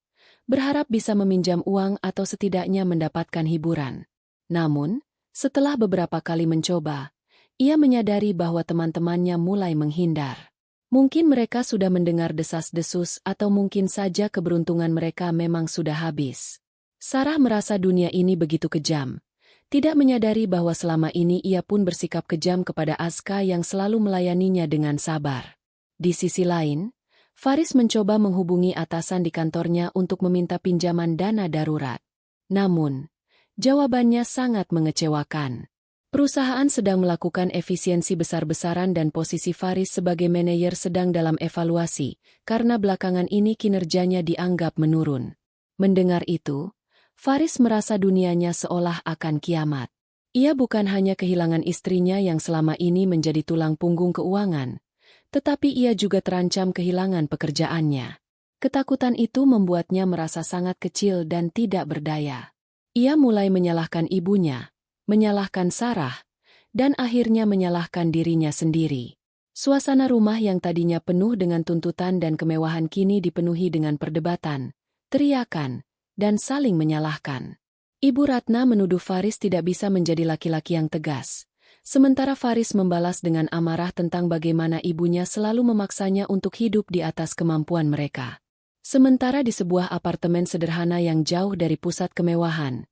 berharap bisa meminjam uang atau setidaknya mendapatkan hiburan. Namun, setelah beberapa kali mencoba, ia menyadari bahwa teman-temannya mulai menghindar. Mungkin mereka sudah mendengar desas-desus atau mungkin saja keberuntungan mereka memang sudah habis. Sarah merasa dunia ini begitu kejam. Tidak menyadari bahwa selama ini ia pun bersikap kejam kepada Aska yang selalu melayaninya dengan sabar. Di sisi lain, Faris mencoba menghubungi atasan di kantornya untuk meminta pinjaman dana darurat. Namun, jawabannya sangat mengecewakan. Perusahaan sedang melakukan efisiensi besar-besaran dan posisi Faris sebagai manajer sedang dalam evaluasi, karena belakangan ini kinerjanya dianggap menurun. Mendengar itu, Faris merasa dunianya seolah akan kiamat. Ia bukan hanya kehilangan istrinya yang selama ini menjadi tulang punggung keuangan, tetapi ia juga terancam kehilangan pekerjaannya. Ketakutan itu membuatnya merasa sangat kecil dan tidak berdaya. Ia mulai menyalahkan ibunya, menyalahkan Sarah, dan akhirnya menyalahkan dirinya sendiri. Suasana rumah yang tadinya penuh dengan tuntutan dan kemewahan kini dipenuhi dengan perdebatan, teriakan, dan saling menyalahkan. Ibu Ratna menuduh Faris tidak bisa menjadi laki-laki yang tegas. Sementara Faris membalas dengan amarah tentang bagaimana ibunya selalu memaksanya untuk hidup di atas kemampuan mereka. Sementara di sebuah apartemen sederhana yang jauh dari pusat kemewahan,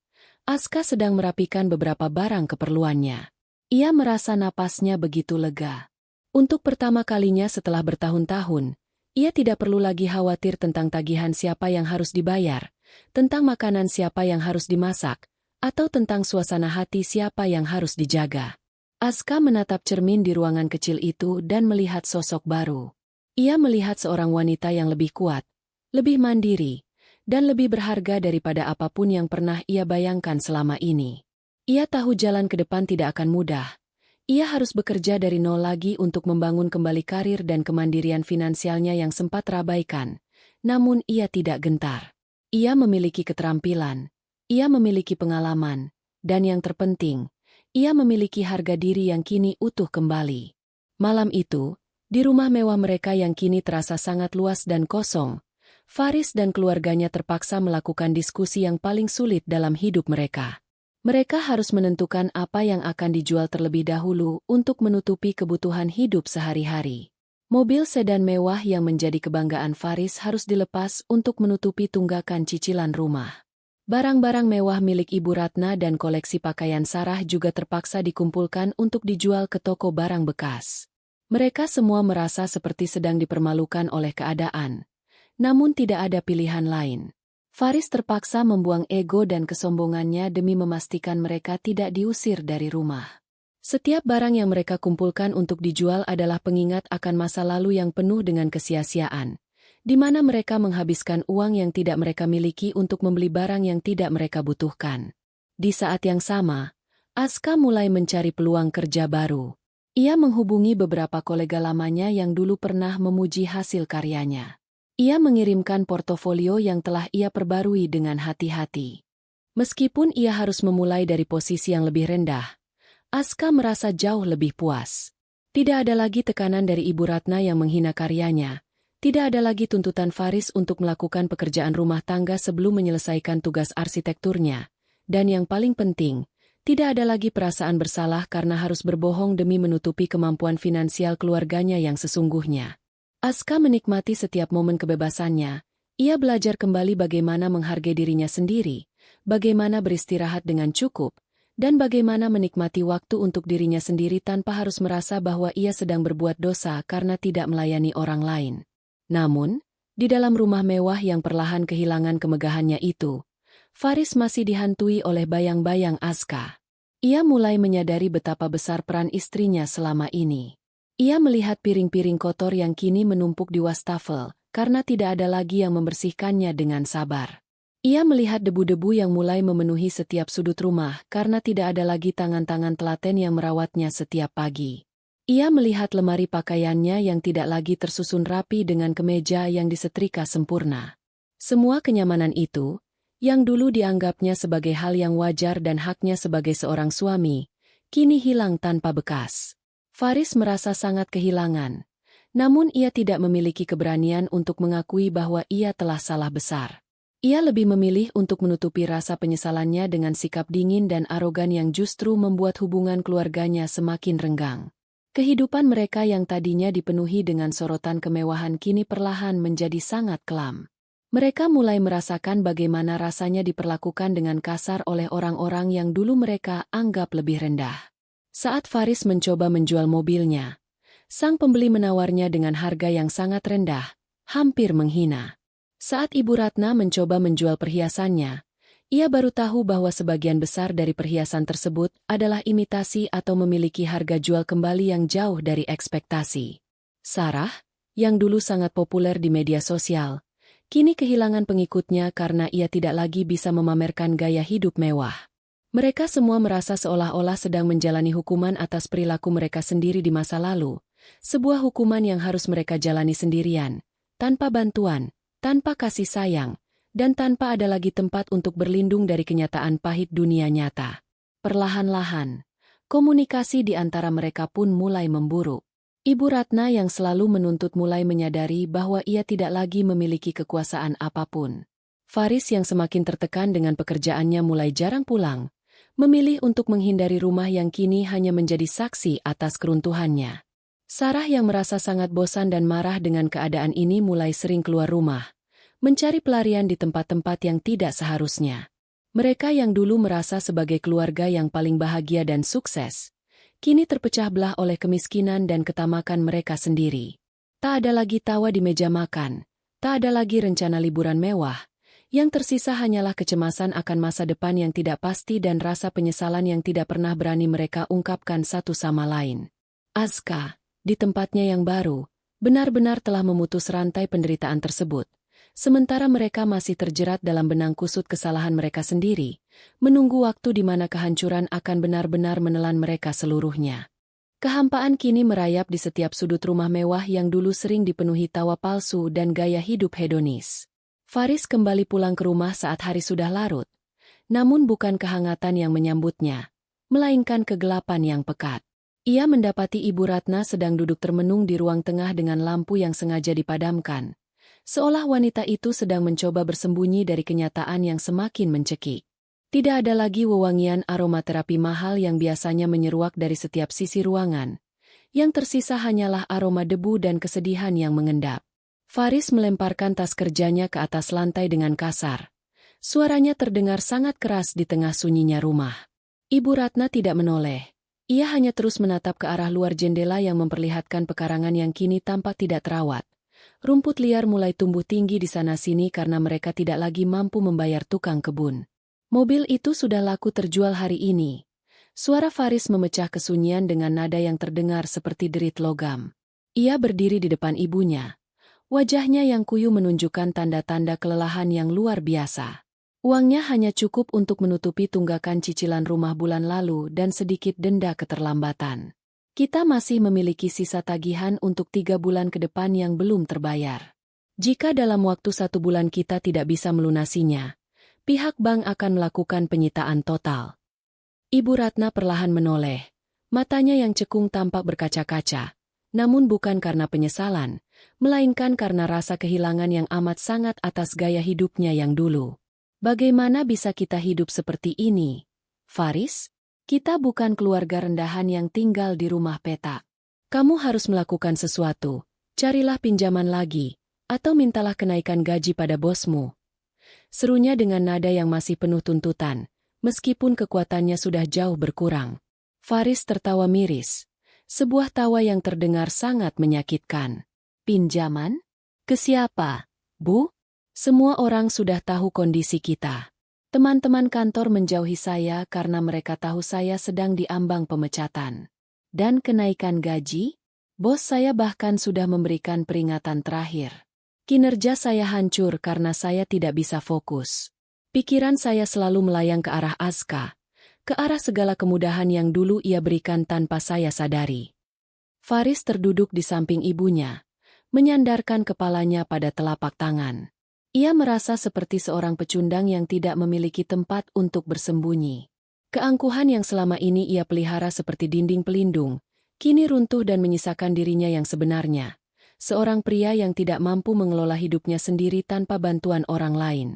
Aska sedang merapikan beberapa barang keperluannya. Ia merasa napasnya begitu lega. Untuk pertama kalinya setelah bertahun-tahun, ia tidak perlu lagi khawatir tentang tagihan siapa yang harus dibayar, tentang makanan siapa yang harus dimasak, atau tentang suasana hati siapa yang harus dijaga. Aska menatap cermin di ruangan kecil itu dan melihat sosok baru. Ia melihat seorang wanita yang lebih kuat, lebih mandiri, dan lebih berharga daripada apapun yang pernah ia bayangkan selama ini. Ia tahu jalan ke depan tidak akan mudah. Ia harus bekerja dari nol lagi untuk membangun kembali karir dan kemandirian finansialnya yang sempat terabaikan. Namun ia tidak gentar. Ia memiliki keterampilan, ia memiliki pengalaman, dan yang terpenting, ia memiliki harga diri yang kini utuh kembali. Malam itu, di rumah mewah mereka yang kini terasa sangat luas dan kosong, Faris dan keluarganya terpaksa melakukan diskusi yang paling sulit dalam hidup mereka. Mereka harus menentukan apa yang akan dijual terlebih dahulu untuk menutupi kebutuhan hidup sehari-hari. Mobil sedan mewah yang menjadi kebanggaan Faris harus dilepas untuk menutupi tunggakan cicilan rumah. Barang-barang mewah milik Ibu Ratna dan koleksi pakaian Sarah juga terpaksa dikumpulkan untuk dijual ke toko barang bekas. Mereka semua merasa seperti sedang dipermalukan oleh keadaan. Namun tidak ada pilihan lain. Faris terpaksa membuang ego dan kesombongannya demi memastikan mereka tidak diusir dari rumah. Setiap barang yang mereka kumpulkan untuk dijual adalah pengingat akan masa lalu yang penuh dengan kesia-siaan, di mana mereka menghabiskan uang yang tidak mereka miliki untuk membeli barang yang tidak mereka butuhkan. Di saat yang sama, Aska mulai mencari peluang kerja baru. Ia menghubungi beberapa kolega lamanya yang dulu pernah memuji hasil karyanya. Ia mengirimkan portofolio yang telah ia perbarui dengan hati-hati. Meskipun ia harus memulai dari posisi yang lebih rendah, Aska merasa jauh lebih puas. Tidak ada lagi tekanan dari Ibu Ratna yang menghina karyanya. Tidak ada lagi tuntutan Faris untuk melakukan pekerjaan rumah tangga sebelum menyelesaikan tugas arsitekturnya. Dan yang paling penting, tidak ada lagi perasaan bersalah karena harus berbohong demi menutupi kemampuan finansial keluarganya yang sesungguhnya. Aska menikmati setiap momen kebebasannya. Ia belajar kembali bagaimana menghargai dirinya sendiri, bagaimana beristirahat dengan cukup, dan bagaimana menikmati waktu untuk dirinya sendiri tanpa harus merasa bahwa ia sedang berbuat dosa karena tidak melayani orang lain. Namun, di dalam rumah mewah yang perlahan kehilangan kemegahannya itu, Faris masih dihantui oleh bayang-bayang Aska. Ia mulai menyadari betapa besar peran istrinya selama ini. Ia melihat piring-piring kotor yang kini menumpuk di wastafel, karena tidak ada lagi yang membersihkannya dengan sabar. Ia melihat debu-debu yang mulai memenuhi setiap sudut rumah karena tidak ada lagi tangan-tangan telaten yang merawatnya setiap pagi. Ia melihat lemari pakaiannya yang tidak lagi tersusun rapi dengan kemeja yang disetrika sempurna. Semua kenyamanan itu, yang dulu dianggapnya sebagai hal yang wajar dan haknya sebagai seorang suami, kini hilang tanpa bekas. Faris merasa sangat kehilangan, namun ia tidak memiliki keberanian untuk mengakui bahwa ia telah salah besar. Ia lebih memilih untuk menutupi rasa penyesalannya dengan sikap dingin dan arogan yang justru membuat hubungan keluarganya semakin renggang. Kehidupan mereka yang tadinya dipenuhi dengan sorotan kemewahan kini perlahan menjadi sangat kelam. Mereka mulai merasakan bagaimana rasanya diperlakukan dengan kasar oleh orang-orang yang dulu mereka anggap lebih rendah. Saat Faris mencoba menjual mobilnya, sang pembeli menawarnya dengan harga yang sangat rendah, hampir menghina. Saat Ibu Ratna mencoba menjual perhiasannya, ia baru tahu bahwa sebagian besar dari perhiasan tersebut adalah imitasi atau memiliki harga jual kembali yang jauh dari ekspektasi. Sarah, yang dulu sangat populer di media sosial, kini kehilangan pengikutnya karena ia tidak lagi bisa memamerkan gaya hidup mewah. Mereka semua merasa seolah-olah sedang menjalani hukuman atas perilaku mereka sendiri di masa lalu, sebuah hukuman yang harus mereka jalani sendirian, tanpa bantuan, tanpa kasih sayang, dan tanpa ada lagi tempat untuk berlindung dari kenyataan pahit dunia nyata. Perlahan-lahan, komunikasi di antara mereka pun mulai memburuk. Ibu Ratna yang selalu menuntut mulai menyadari bahwa ia tidak lagi memiliki kekuasaan apapun. Faris yang semakin tertekan dengan pekerjaannya mulai jarang pulang, memilih untuk menghindari rumah yang kini hanya menjadi saksi atas keruntuhannya. Sarah yang merasa sangat bosan dan marah dengan keadaan ini mulai sering keluar rumah, mencari pelarian di tempat-tempat yang tidak seharusnya. Mereka yang dulu merasa sebagai keluarga yang paling bahagia dan sukses, kini terpecah belah oleh kemiskinan dan ketamakan mereka sendiri. Tak ada lagi tawa di meja makan, tak ada lagi rencana liburan mewah, yang tersisa hanyalah kecemasan akan masa depan yang tidak pasti dan rasa penyesalan yang tidak pernah berani mereka ungkapkan satu sama lain. Azka, di tempatnya yang baru, benar-benar telah memutus rantai penderitaan tersebut. Sementara mereka masih terjerat dalam benang kusut kesalahan mereka sendiri, menunggu waktu di mana kehancuran akan benar-benar menelan mereka seluruhnya. Kehampaan kini merayap di setiap sudut rumah mewah yang dulu sering dipenuhi tawa palsu dan gaya hidup hedonis. Faris kembali pulang ke rumah saat hari sudah larut, namun bukan kehangatan yang menyambutnya, melainkan kegelapan yang pekat. Ia mendapati Ibu Ratna sedang duduk termenung di ruang tengah dengan lampu yang sengaja dipadamkan. Seolah wanita itu sedang mencoba bersembunyi dari kenyataan yang semakin mencekik. Tidak ada lagi wewangian aromaterapi mahal yang biasanya menyeruak dari setiap sisi ruangan. Yang tersisa hanyalah aroma debu dan kesedihan yang mengendap. Faris melemparkan tas kerjanya ke atas lantai dengan kasar. Suaranya terdengar sangat keras di tengah sunyinya rumah. Ibu Ratna tidak menoleh. Ia hanya terus menatap ke arah luar jendela yang memperlihatkan pekarangan yang kini tampak tidak terawat. Rumput liar mulai tumbuh tinggi di sana-sini karena mereka tidak lagi mampu membayar tukang kebun. Mobil itu sudah laku terjual hari ini. Suara Faris memecah kesunyian dengan nada yang terdengar seperti derit logam. Ia berdiri di depan ibunya. Wajahnya yang kuyu menunjukkan tanda-tanda kelelahan yang luar biasa. Uangnya hanya cukup untuk menutupi tunggakan cicilan rumah bulan lalu dan sedikit denda keterlambatan. Kita masih memiliki sisa tagihan untuk 3 bulan ke depan yang belum terbayar. Jika dalam waktu 1 bulan kita tidak bisa melunasinya, pihak bank akan melakukan penyitaan total. Ibu Ratna perlahan menoleh. Matanya yang cekung tampak berkaca-kaca, namun bukan karena penyesalan, melainkan karena rasa kehilangan yang amat sangat atas gaya hidupnya yang dulu. Bagaimana bisa kita hidup seperti ini, Faris? Kita bukan keluarga rendahan yang tinggal di rumah petak. Kamu harus melakukan sesuatu, carilah pinjaman lagi, atau mintalah kenaikan gaji pada bosmu. Serunya dengan nada yang masih penuh tuntutan, meskipun kekuatannya sudah jauh berkurang. Faris tertawa miris, sebuah tawa yang terdengar sangat menyakitkan. Pinjaman? Ke siapa, Bu? Semua orang sudah tahu kondisi kita. Teman-teman kantor menjauhi saya karena mereka tahu saya sedang diambang pemecatan. Dan kenaikan gaji? Bos saya bahkan sudah memberikan peringatan terakhir. Kinerja saya hancur karena saya tidak bisa fokus. Pikiran saya selalu melayang ke arah Azka, ke arah segala kemudahan yang dulu ia berikan tanpa saya sadari. Faris terduduk di samping ibunya, menyandarkan kepalanya pada telapak tangan. Ia merasa seperti seorang pecundang yang tidak memiliki tempat untuk bersembunyi. Keangkuhan yang selama ini ia pelihara seperti dinding pelindung, kini runtuh dan menyisakan dirinya yang sebenarnya. Seorang pria yang tidak mampu mengelola hidupnya sendiri tanpa bantuan orang lain.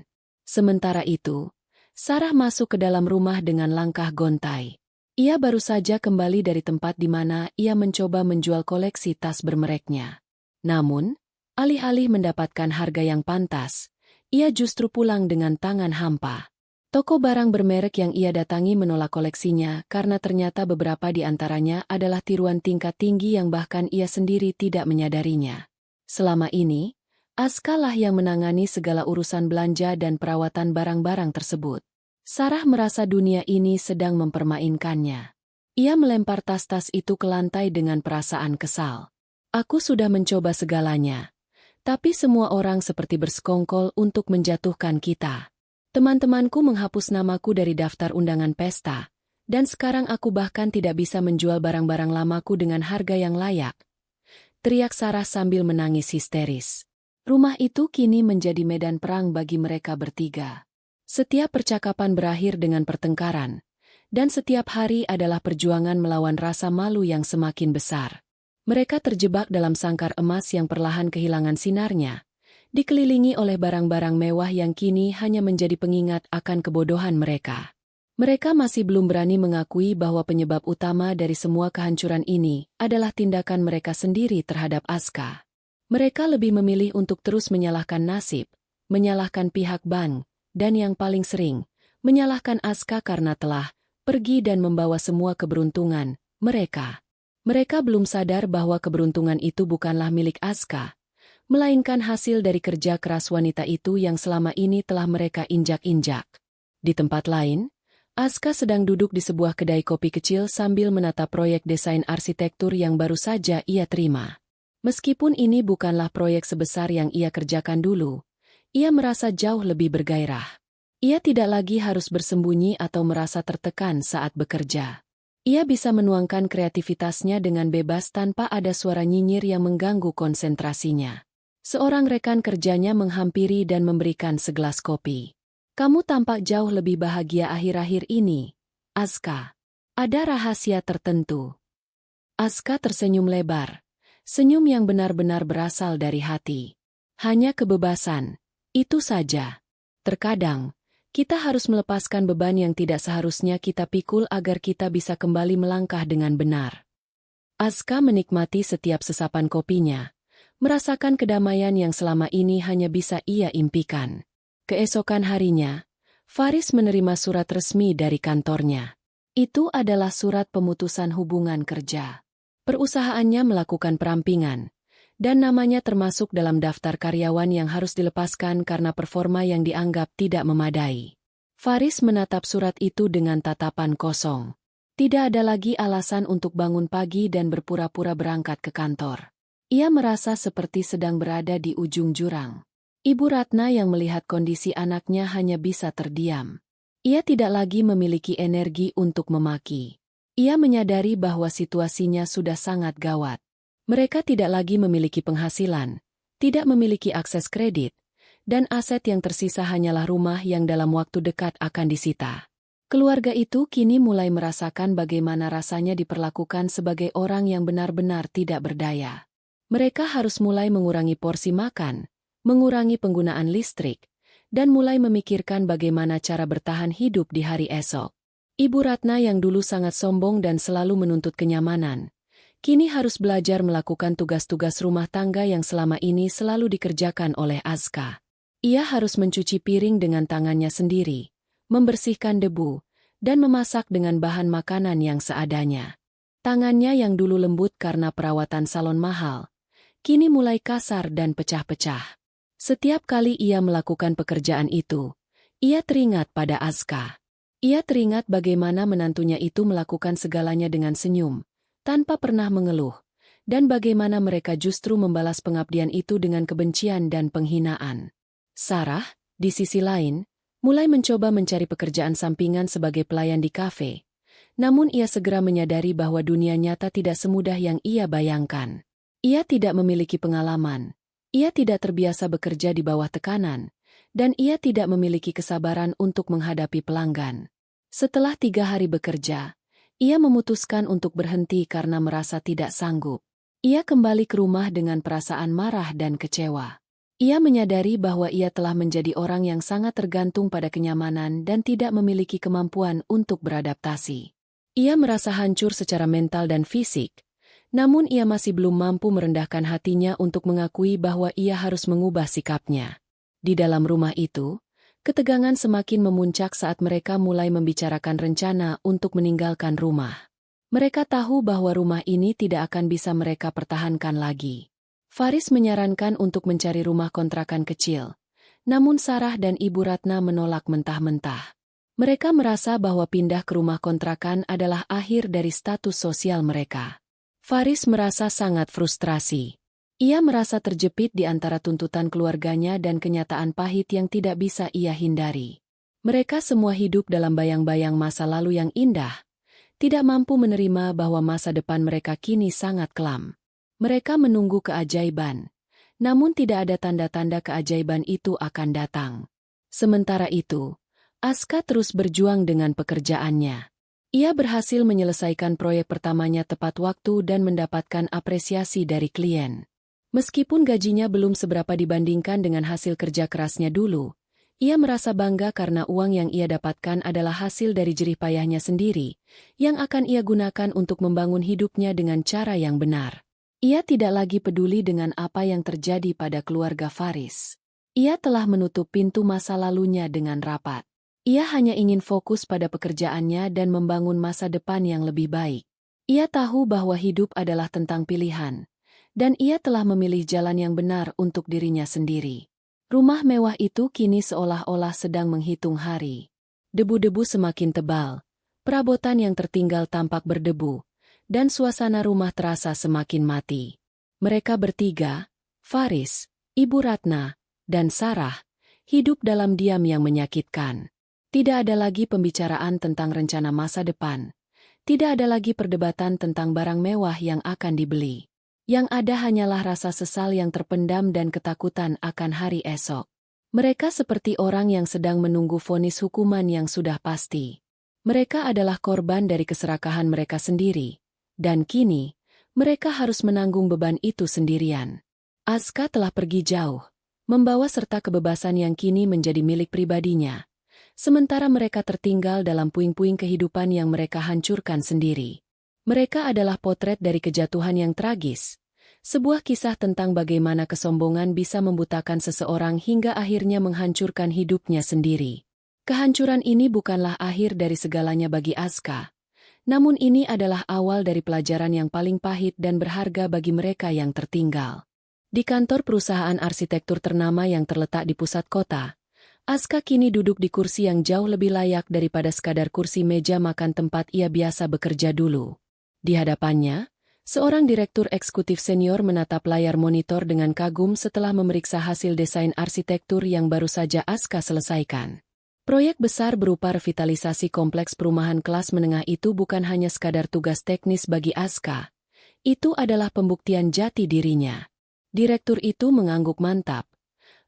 Sementara itu, Sarah masuk ke dalam rumah dengan langkah gontai. Ia baru saja kembali dari tempat di mana ia mencoba menjual koleksi tas bermereknya. Namun, alih-alih mendapatkan harga yang pantas, ia justru pulang dengan tangan hampa. Toko barang bermerek yang ia datangi menolak koleksinya karena ternyata beberapa di antaranya adalah tiruan tingkat tinggi yang bahkan ia sendiri tidak menyadarinya. Selama ini, Aska lah yang menangani segala urusan belanja dan perawatan barang-barang tersebut. Sarah merasa dunia ini sedang mempermainkannya. Ia melempar tas-tas itu ke lantai dengan perasaan kesal. Aku sudah mencoba segalanya. Tapi semua orang seperti bersekongkol untuk menjatuhkan kita. Teman-temanku menghapus namaku dari daftar undangan pesta. Dan sekarang aku bahkan tidak bisa menjual barang-barang lamaku dengan harga yang layak. Teriak Sarah sambil menangis histeris. Rumah itu kini menjadi medan perang bagi mereka bertiga. Setiap percakapan berakhir dengan pertengkaran, dan setiap hari adalah perjuangan melawan rasa malu yang semakin besar. Mereka terjebak dalam sangkar emas yang perlahan kehilangan sinarnya, dikelilingi oleh barang-barang mewah yang kini hanya menjadi pengingat akan kebodohan mereka. Mereka masih belum berani mengakui bahwa penyebab utama dari semua kehancuran ini adalah tindakan mereka sendiri terhadap Aska. Mereka lebih memilih untuk terus menyalahkan nasib, menyalahkan pihak bank, dan yang paling sering, menyalahkan Aska karena telah pergi dan membawa semua keberuntungan mereka. Mereka belum sadar bahwa keberuntungan itu bukanlah milik Aska, melainkan hasil dari kerja keras wanita itu yang selama ini telah mereka injak-injak. Di tempat lain, Aska sedang duduk di sebuah kedai kopi kecil sambil menata proyek desain arsitektur yang baru saja ia terima. Meskipun ini bukanlah proyek sebesar yang ia kerjakan dulu, ia merasa jauh lebih bergairah. Ia tidak lagi harus bersembunyi atau merasa tertekan saat bekerja. Ia bisa menuangkan kreativitasnya dengan bebas tanpa ada suara nyinyir yang mengganggu konsentrasinya. Seorang rekan kerjanya menghampiri dan memberikan segelas kopi. Kamu tampak jauh lebih bahagia akhir-akhir ini, Aska. Ada rahasia tertentu. Aska tersenyum lebar. Senyum yang benar-benar berasal dari hati. Hanya kebebasan. Itu saja. Terkadang, kita harus melepaskan beban yang tidak seharusnya kita pikul agar kita bisa kembali melangkah dengan benar. Aska menikmati setiap sesapan kopinya, merasakan kedamaian yang selama ini hanya bisa ia impikan. Keesokan harinya, Faris menerima surat resmi dari kantornya. Itu adalah surat pemutusan hubungan kerja. Perusahaannya melakukan perampingan, dan namanya termasuk dalam daftar karyawan yang harus dilepaskan karena performa yang dianggap tidak memadai. Faris menatap surat itu dengan tatapan kosong. Tidak ada lagi alasan untuk bangun pagi dan berpura-pura berangkat ke kantor. Ia merasa seperti sedang berada di ujung jurang. Ibu Ratna yang melihat kondisi anaknya hanya bisa terdiam. Ia tidak lagi memiliki energi untuk memaki. Ia menyadari bahwa situasinya sudah sangat gawat. Mereka tidak lagi memiliki penghasilan, tidak memiliki akses kredit, dan aset yang tersisa hanyalah rumah yang dalam waktu dekat akan disita. Keluarga itu kini mulai merasakan bagaimana rasanya diperlakukan sebagai orang yang benar-benar tidak berdaya. Mereka harus mulai mengurangi porsi makan, mengurangi penggunaan listrik, dan mulai memikirkan bagaimana cara bertahan hidup di hari esok. Ibu Ratna yang dulu sangat sombong dan selalu menuntut kenyamanan, kini harus belajar melakukan tugas-tugas rumah tangga yang selama ini selalu dikerjakan oleh Aska. Ia harus mencuci piring dengan tangannya sendiri, membersihkan debu, dan memasak dengan bahan makanan yang seadanya. Tangannya yang dulu lembut karena perawatan salon mahal, kini mulai kasar dan pecah-pecah. Setiap kali ia melakukan pekerjaan itu, ia teringat pada Aska. Ia teringat bagaimana menantunya itu melakukan segalanya dengan senyum, tanpa pernah mengeluh, dan bagaimana mereka justru membalas pengabdian itu dengan kebencian dan penghinaan. Sarah, di sisi lain, mulai mencoba mencari pekerjaan sampingan sebagai pelayan di kafe. Namun ia segera menyadari bahwa dunia nyata tidak semudah yang ia bayangkan. Ia tidak memiliki pengalaman, ia tidak terbiasa bekerja di bawah tekanan, dan ia tidak memiliki kesabaran untuk menghadapi pelanggan. Setelah 3 hari bekerja, ia memutuskan untuk berhenti karena merasa tidak sanggup. Ia kembali ke rumah dengan perasaan marah dan kecewa. Ia menyadari bahwa ia telah menjadi orang yang sangat tergantung pada kenyamanan dan tidak memiliki kemampuan untuk beradaptasi. Ia merasa hancur secara mental dan fisik, namun ia masih belum mampu merendahkan hatinya untuk mengakui bahwa ia harus mengubah sikapnya. Di dalam rumah itu, ketegangan semakin memuncak saat mereka mulai membicarakan rencana untuk meninggalkan rumah. Mereka tahu bahwa rumah ini tidak akan bisa mereka pertahankan lagi. Faris menyarankan untuk mencari rumah kontrakan kecil. Namun Sarah dan Ibu Ratna menolak mentah-mentah. Mereka merasa bahwa pindah ke rumah kontrakan adalah akhir dari status sosial mereka. Faris merasa sangat frustrasi. Ia merasa terjepit di antara tuntutan keluarganya dan kenyataan pahit yang tidak bisa ia hindari. Mereka semua hidup dalam bayang-bayang masa lalu yang indah, tidak mampu menerima bahwa masa depan mereka kini sangat kelam. Mereka menunggu keajaiban, namun tidak ada tanda-tanda keajaiban itu akan datang. Sementara itu, Aska terus berjuang dengan pekerjaannya. Ia berhasil menyelesaikan proyek pertamanya tepat waktu dan mendapatkan apresiasi dari klien. Meskipun gajinya belum seberapa dibandingkan dengan hasil kerja kerasnya dulu, ia merasa bangga karena uang yang ia dapatkan adalah hasil dari jerih payahnya sendiri, yang akan ia gunakan untuk membangun hidupnya dengan cara yang benar. Ia tidak lagi peduli dengan apa yang terjadi pada keluarga Faris. Ia telah menutup pintu masa lalunya dengan rapat. Ia hanya ingin fokus pada pekerjaannya dan membangun masa depan yang lebih baik. Ia tahu bahwa hidup adalah tentang pilihan, dan ia telah memilih jalan yang benar untuk dirinya sendiri. Rumah mewah itu kini seolah-olah sedang menghitung hari. Debu-debu semakin tebal, perabotan yang tertinggal tampak berdebu, dan suasana rumah terasa semakin mati. Mereka bertiga, Faris, Ibu Ratna, dan Sarah, hidup dalam diam yang menyakitkan. Tidak ada lagi pembicaraan tentang rencana masa depan. Tidak ada lagi perdebatan tentang barang mewah yang akan dibeli. Yang ada hanyalah rasa sesal yang terpendam dan ketakutan akan hari esok. Mereka seperti orang yang sedang menunggu vonis hukuman yang sudah pasti. Mereka adalah korban dari keserakahan mereka sendiri. Dan kini, mereka harus menanggung beban itu sendirian. Aska telah pergi jauh, membawa serta kebebasan yang kini menjadi milik pribadinya. Sementara mereka tertinggal dalam puing-puing kehidupan yang mereka hancurkan sendiri. Mereka adalah potret dari kejatuhan yang tragis. Sebuah kisah tentang bagaimana kesombongan bisa membutakan seseorang hingga akhirnya menghancurkan hidupnya sendiri. Kehancuran ini bukanlah akhir dari segalanya bagi Aska. Namun ini adalah awal dari pelajaran yang paling pahit dan berharga bagi mereka yang tertinggal. Di kantor perusahaan arsitektur ternama yang terletak di pusat kota, Aska kini duduk di kursi yang jauh lebih layak daripada sekadar kursi meja makan tempat ia biasa bekerja dulu. Di hadapannya, seorang direktur eksekutif senior menatap layar monitor dengan kagum setelah memeriksa hasil desain arsitektur yang baru saja Aska selesaikan. Proyek besar berupa revitalisasi kompleks perumahan kelas menengah itu bukan hanya sekadar tugas teknis bagi Aska. Itu adalah pembuktian jati dirinya. Direktur itu mengangguk mantap,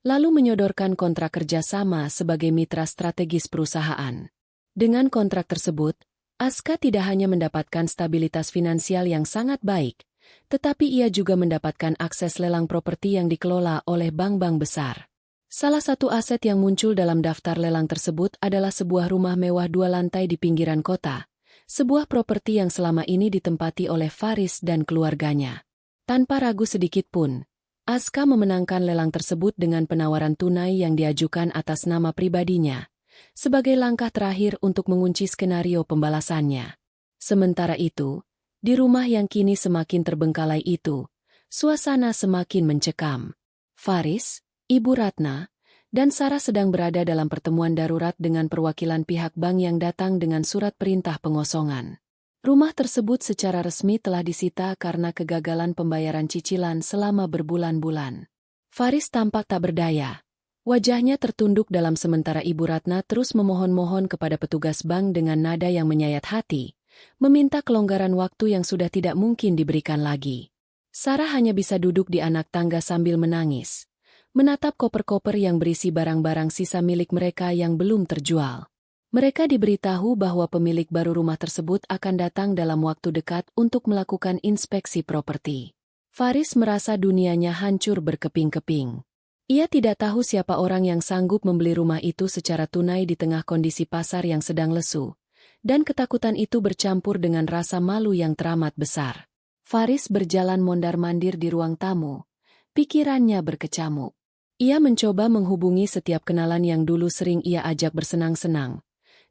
lalu menyodorkan kontrak kerjasama sebagai mitra strategis perusahaan. Dengan kontrak tersebut, Aska tidak hanya mendapatkan stabilitas finansial yang sangat baik, tetapi ia juga mendapatkan akses lelang properti yang dikelola oleh bank-bank besar. Salah satu aset yang muncul dalam daftar lelang tersebut adalah sebuah rumah mewah 2 lantai di pinggiran kota, sebuah properti yang selama ini ditempati oleh Faris dan keluarganya. Tanpa ragu sedikit pun, Aska memenangkan lelang tersebut dengan penawaran tunai yang diajukan atas nama pribadinya, sebagai langkah terakhir untuk mengunci skenario pembalasannya. Sementara itu, di rumah yang kini semakin terbengkalai itu, suasana semakin mencekam. Faris, Ibu Ratna, dan Sarah sedang berada dalam pertemuan darurat dengan perwakilan pihak bank yang datang dengan surat perintah pengosongan. Rumah tersebut secara resmi telah disita karena kegagalan pembayaran cicilan selama berbulan-bulan. Faris tampak tak berdaya. Wajahnya tertunduk dalam sementara Ibu Ratna terus memohon-mohon kepada petugas bank dengan nada yang menyayat hati, meminta kelonggaran waktu yang sudah tidak mungkin diberikan lagi. Sarah hanya bisa duduk di anak tangga sambil menangis, menatap koper-koper yang berisi barang-barang sisa milik mereka yang belum terjual. Mereka diberitahu bahwa pemilik baru rumah tersebut akan datang dalam waktu dekat untuk melakukan inspeksi properti. Faris merasa dunianya hancur berkeping-keping. Ia tidak tahu siapa orang yang sanggup membeli rumah itu secara tunai di tengah kondisi pasar yang sedang lesu, dan ketakutan itu bercampur dengan rasa malu yang teramat besar. Faris berjalan mondar-mandir di ruang tamu, pikirannya berkecamuk. Ia mencoba menghubungi setiap kenalan yang dulu sering ia ajak bersenang-senang,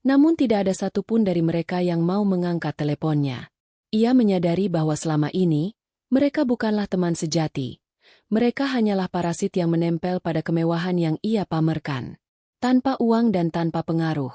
namun tidak ada satupun dari mereka yang mau mengangkat teleponnya. Ia menyadari bahwa selama ini, mereka bukanlah teman sejati. Mereka hanyalah parasit yang menempel pada kemewahan yang ia pamerkan. Tanpa uang dan tanpa pengaruh,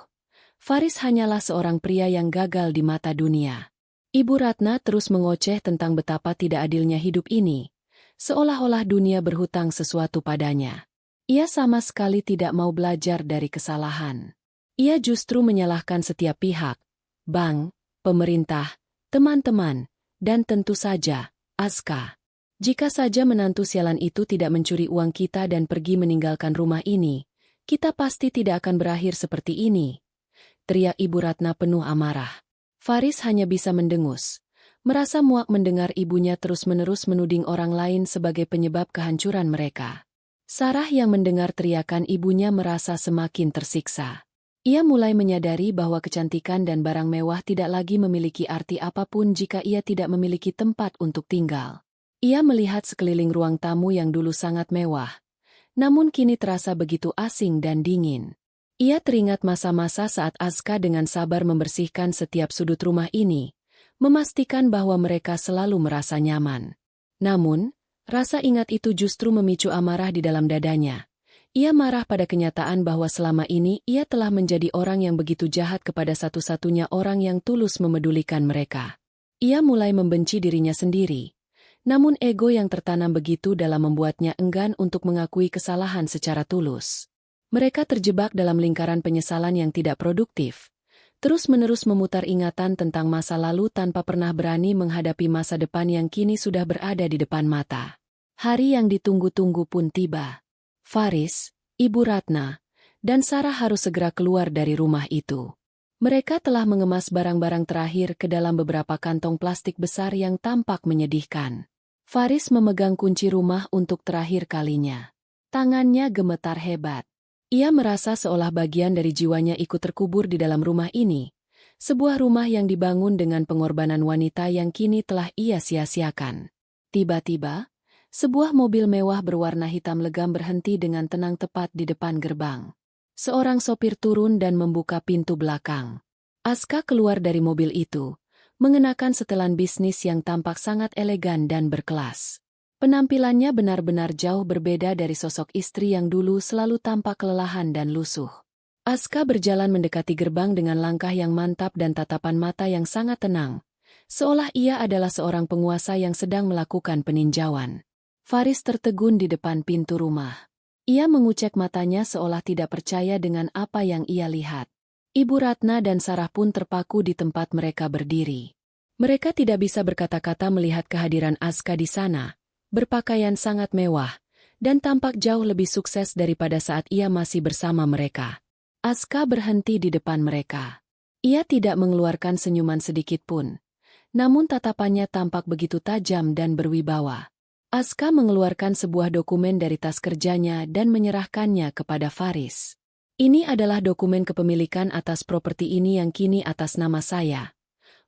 Faris hanyalah seorang pria yang gagal di mata dunia. Ibu Ratna terus mengoceh tentang betapa tidak adilnya hidup ini, seolah-olah dunia berhutang sesuatu padanya. Ia sama sekali tidak mau belajar dari kesalahan. Ia justru menyalahkan setiap pihak, bank, pemerintah, teman-teman, dan tentu saja, Aska. Jika saja menantu sialan itu tidak mencuri uang kita dan pergi meninggalkan rumah ini, kita pasti tidak akan berakhir seperti ini, teriak Ibu Ratna penuh amarah. Faris hanya bisa mendengus, merasa muak mendengar ibunya terus-menerus menuding orang lain sebagai penyebab kehancuran mereka. Sarah yang mendengar teriakan ibunya merasa semakin tersiksa. Ia mulai menyadari bahwa kecantikan dan barang mewah tidak lagi memiliki arti apapun jika ia tidak memiliki tempat untuk tinggal. Ia melihat sekeliling ruang tamu yang dulu sangat mewah, namun kini terasa begitu asing dan dingin. Ia teringat masa-masa saat Aska dengan sabar membersihkan setiap sudut rumah ini, memastikan bahwa mereka selalu merasa nyaman. Namun, rasa ingat itu justru memicu amarah di dalam dadanya. Ia marah pada kenyataan bahwa selama ini ia telah menjadi orang yang begitu jahat kepada satu-satunya orang yang tulus memedulikan mereka. Ia mulai membenci dirinya sendiri. Namun ego yang tertanam begitu dalam membuatnya enggan untuk mengakui kesalahan secara tulus. Mereka terjebak dalam lingkaran penyesalan yang tidak produktif, terus-menerus memutar ingatan tentang masa lalu tanpa pernah berani menghadapi masa depan yang kini sudah berada di depan mata. Hari yang ditunggu-tunggu pun tiba. Faris, Ibu Ratna, dan Sarah harus segera keluar dari rumah itu. Mereka telah mengemas barang-barang terakhir ke dalam beberapa kantong plastik besar yang tampak menyedihkan. Faris memegang kunci rumah untuk terakhir kalinya. Tangannya gemetar hebat. Ia merasa seolah bagian dari jiwanya ikut terkubur di dalam rumah ini, sebuah rumah yang dibangun dengan pengorbanan wanita yang kini telah ia sia-siakan. Tiba-tiba, sebuah mobil mewah berwarna hitam legam berhenti dengan tenang tepat di depan gerbang. Seorang sopir turun dan membuka pintu belakang. Aska keluar dari mobil itu, mengenakan setelan bisnis yang tampak sangat elegan dan berkelas. Penampilannya benar-benar jauh berbeda dari sosok istri yang dulu selalu tampak kelelahan dan lusuh. Aska berjalan mendekati gerbang dengan langkah yang mantap dan tatapan mata yang sangat tenang, seolah ia adalah seorang penguasa yang sedang melakukan peninjauan. Faris tertegun di depan pintu rumah. Ia mengucek matanya seolah tidak percaya dengan apa yang ia lihat. Ibu Ratna dan Sarah pun terpaku di tempat mereka berdiri. Mereka tidak bisa berkata-kata melihat kehadiran Aska di sana, berpakaian sangat mewah, dan tampak jauh lebih sukses daripada saat ia masih bersama mereka. Aska berhenti di depan mereka. Ia tidak mengeluarkan senyuman sedikit pun, namun tatapannya tampak begitu tajam dan berwibawa. Aska mengeluarkan sebuah dokumen dari tas kerjanya dan menyerahkannya kepada Faris. Ini adalah dokumen kepemilikan atas properti ini yang kini atas nama saya,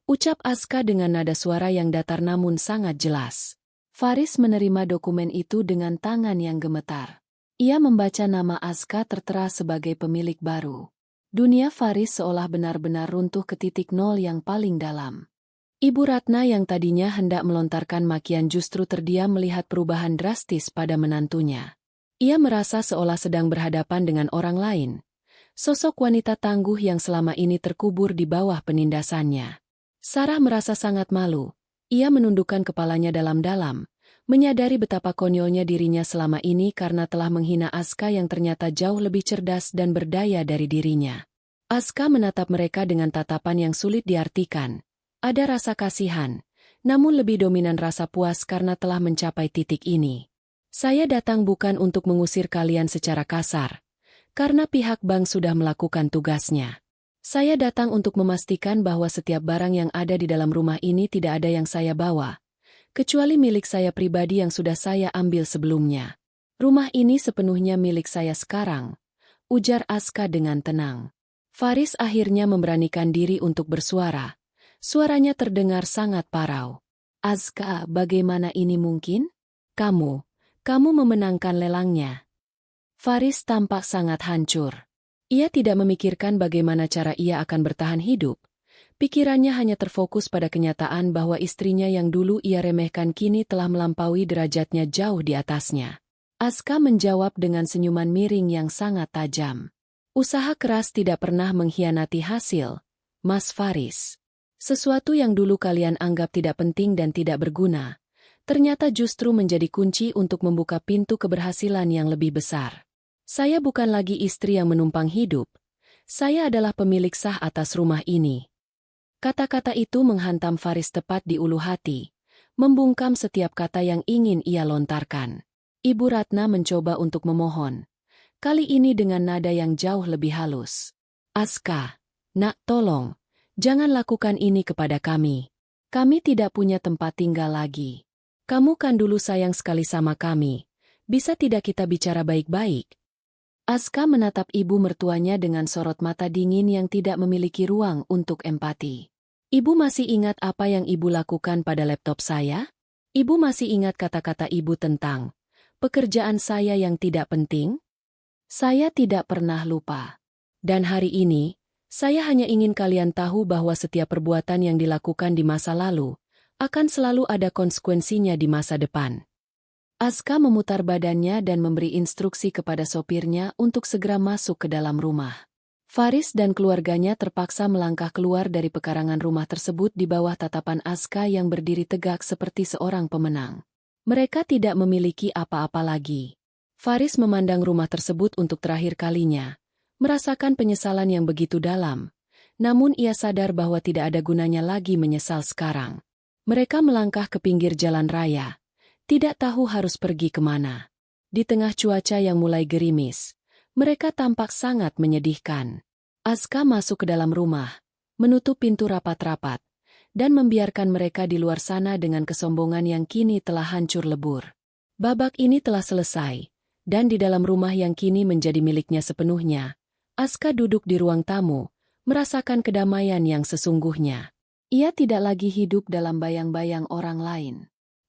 ucap Aska dengan nada suara yang datar namun sangat jelas. Faris menerima dokumen itu dengan tangan yang gemetar. Ia membaca nama Aska tertera sebagai pemilik baru. Dunia Faris seolah benar-benar runtuh ke titik nol yang paling dalam. Ibu Ratna yang tadinya hendak melontarkan makian justru terdiam melihat perubahan drastis pada menantunya. Ia merasa seolah sedang berhadapan dengan orang lain. Sosok wanita tangguh yang selama ini terkubur di bawah penindasannya. Sarah merasa sangat malu. Ia menundukkan kepalanya dalam-dalam, menyadari betapa konyolnya dirinya selama ini karena telah menghina Aska yang ternyata jauh lebih cerdas dan berdaya dari dirinya. Aska menatap mereka dengan tatapan yang sulit diartikan. Ada rasa kasihan, namun lebih dominan rasa puas karena telah mencapai titik ini. Saya datang bukan untuk mengusir kalian secara kasar, karena pihak bank sudah melakukan tugasnya. Saya datang untuk memastikan bahwa setiap barang yang ada di dalam rumah ini tidak ada yang saya bawa, kecuali milik saya pribadi yang sudah saya ambil sebelumnya. Rumah ini sepenuhnya milik saya sekarang, ujar Aska dengan tenang. Faris akhirnya memberanikan diri untuk bersuara. Suaranya terdengar sangat parau. Aska, bagaimana ini mungkin? Kamu memenangkan lelangnya. Faris tampak sangat hancur. Ia tidak memikirkan bagaimana cara ia akan bertahan hidup, Pikirannya hanya terfokus pada kenyataan bahwa istrinya yang dulu ia remehkan kini telah melampaui derajatnya jauh di atasnya. Aska menjawab dengan senyuman miring yang sangat tajam. Usaha keras tidak pernah mengkhianati hasil, Mas Faris. Sesuatu yang dulu kalian anggap tidak penting dan tidak berguna, ternyata justru menjadi kunci untuk membuka pintu keberhasilan yang lebih besar. Saya bukan lagi istri yang menumpang hidup, saya adalah pemilik sah atas rumah ini. Kata-kata itu menghantam Faris tepat di ulu hati, membungkam setiap kata yang ingin ia lontarkan. Ibu Ratna mencoba untuk memohon, kali ini dengan nada yang jauh lebih halus. Aska, nak tolong, jangan lakukan ini kepada kami. Kami tidak punya tempat tinggal lagi. Kamu kan dulu sayang sekali sama kami, bisa tidak kita bicara baik-baik? Aska menatap ibu mertuanya dengan sorot mata dingin yang tidak memiliki ruang untuk empati. Ibu masih ingat apa yang ibu lakukan pada laptop saya? Ibu masih ingat kata-kata ibu tentang pekerjaan saya yang tidak penting? Saya tidak pernah lupa. Dan hari ini, saya hanya ingin kalian tahu bahwa setiap perbuatan yang dilakukan di masa lalu akan selalu ada konsekuensinya di masa depan. Aska memutar badannya dan memberi instruksi kepada sopirnya untuk segera masuk ke dalam rumah. Faris dan keluarganya terpaksa melangkah keluar dari pekarangan rumah tersebut di bawah tatapan Aska yang berdiri tegak seperti seorang pemenang. Mereka tidak memiliki apa-apa lagi. Faris memandang rumah tersebut untuk terakhir kalinya, merasakan penyesalan yang begitu dalam. Namun ia sadar bahwa tidak ada gunanya lagi menyesal sekarang. Mereka melangkah ke pinggir jalan raya, tidak tahu harus pergi kemana. Di tengah cuaca yang mulai gerimis, mereka tampak sangat menyedihkan. Aska masuk ke dalam rumah, menutup pintu rapat-rapat, dan membiarkan mereka di luar sana dengan kesombongan yang kini telah hancur lebur. Babak ini telah selesai, dan di dalam rumah yang kini menjadi miliknya sepenuhnya, Aska duduk di ruang tamu, merasakan kedamaian yang sesungguhnya. Ia tidak lagi hidup dalam bayang-bayang orang lain.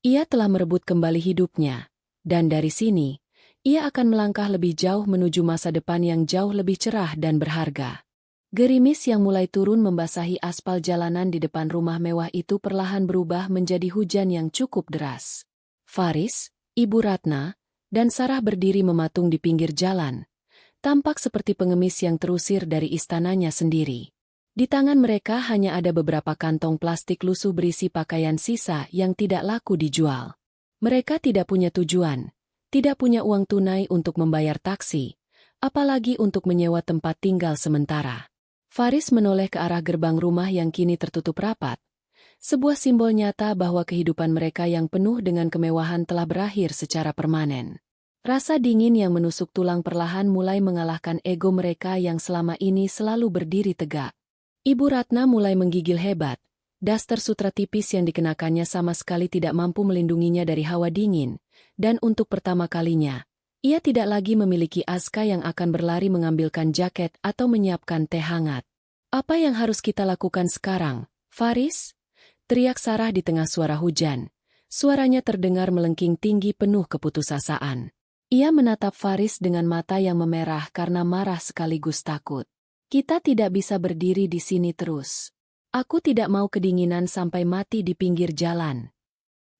Ia telah merebut kembali hidupnya, dan dari sini, ia akan melangkah lebih jauh menuju masa depan yang jauh lebih cerah dan berharga. Gerimis yang mulai turun membasahi aspal jalanan di depan rumah mewah itu perlahan berubah menjadi hujan yang cukup deras. Faris, Ibu Ratna, dan Sarah berdiri mematung di pinggir jalan, tampak seperti pengemis yang terusir dari istananya sendiri. Di tangan mereka hanya ada beberapa kantong plastik lusuh berisi pakaian sisa yang tidak laku dijual. Mereka tidak punya tujuan, tidak punya uang tunai untuk membayar taksi, apalagi untuk menyewa tempat tinggal sementara. Faris menoleh ke arah gerbang rumah yang kini tertutup rapat, sebuah simbol nyata bahwa kehidupan mereka yang penuh dengan kemewahan telah berakhir secara permanen. Rasa dingin yang menusuk tulang perlahan mulai mengalahkan ego mereka yang selama ini selalu berdiri tegak. Ibu Ratna mulai menggigil hebat, daster sutra tipis yang dikenakannya sama sekali tidak mampu melindunginya dari hawa dingin, dan untuk pertama kalinya, ia tidak lagi memiliki Aska yang akan berlari mengambilkan jaket atau menyiapkan teh hangat. Apa yang harus kita lakukan sekarang, Faris? Teriak Sarah di tengah suara hujan. Suaranya terdengar melengking tinggi penuh keputusasaan. Ia menatap Faris dengan mata yang memerah karena marah sekaligus takut. Kita tidak bisa berdiri di sini terus. Aku tidak mau kedinginan sampai mati di pinggir jalan.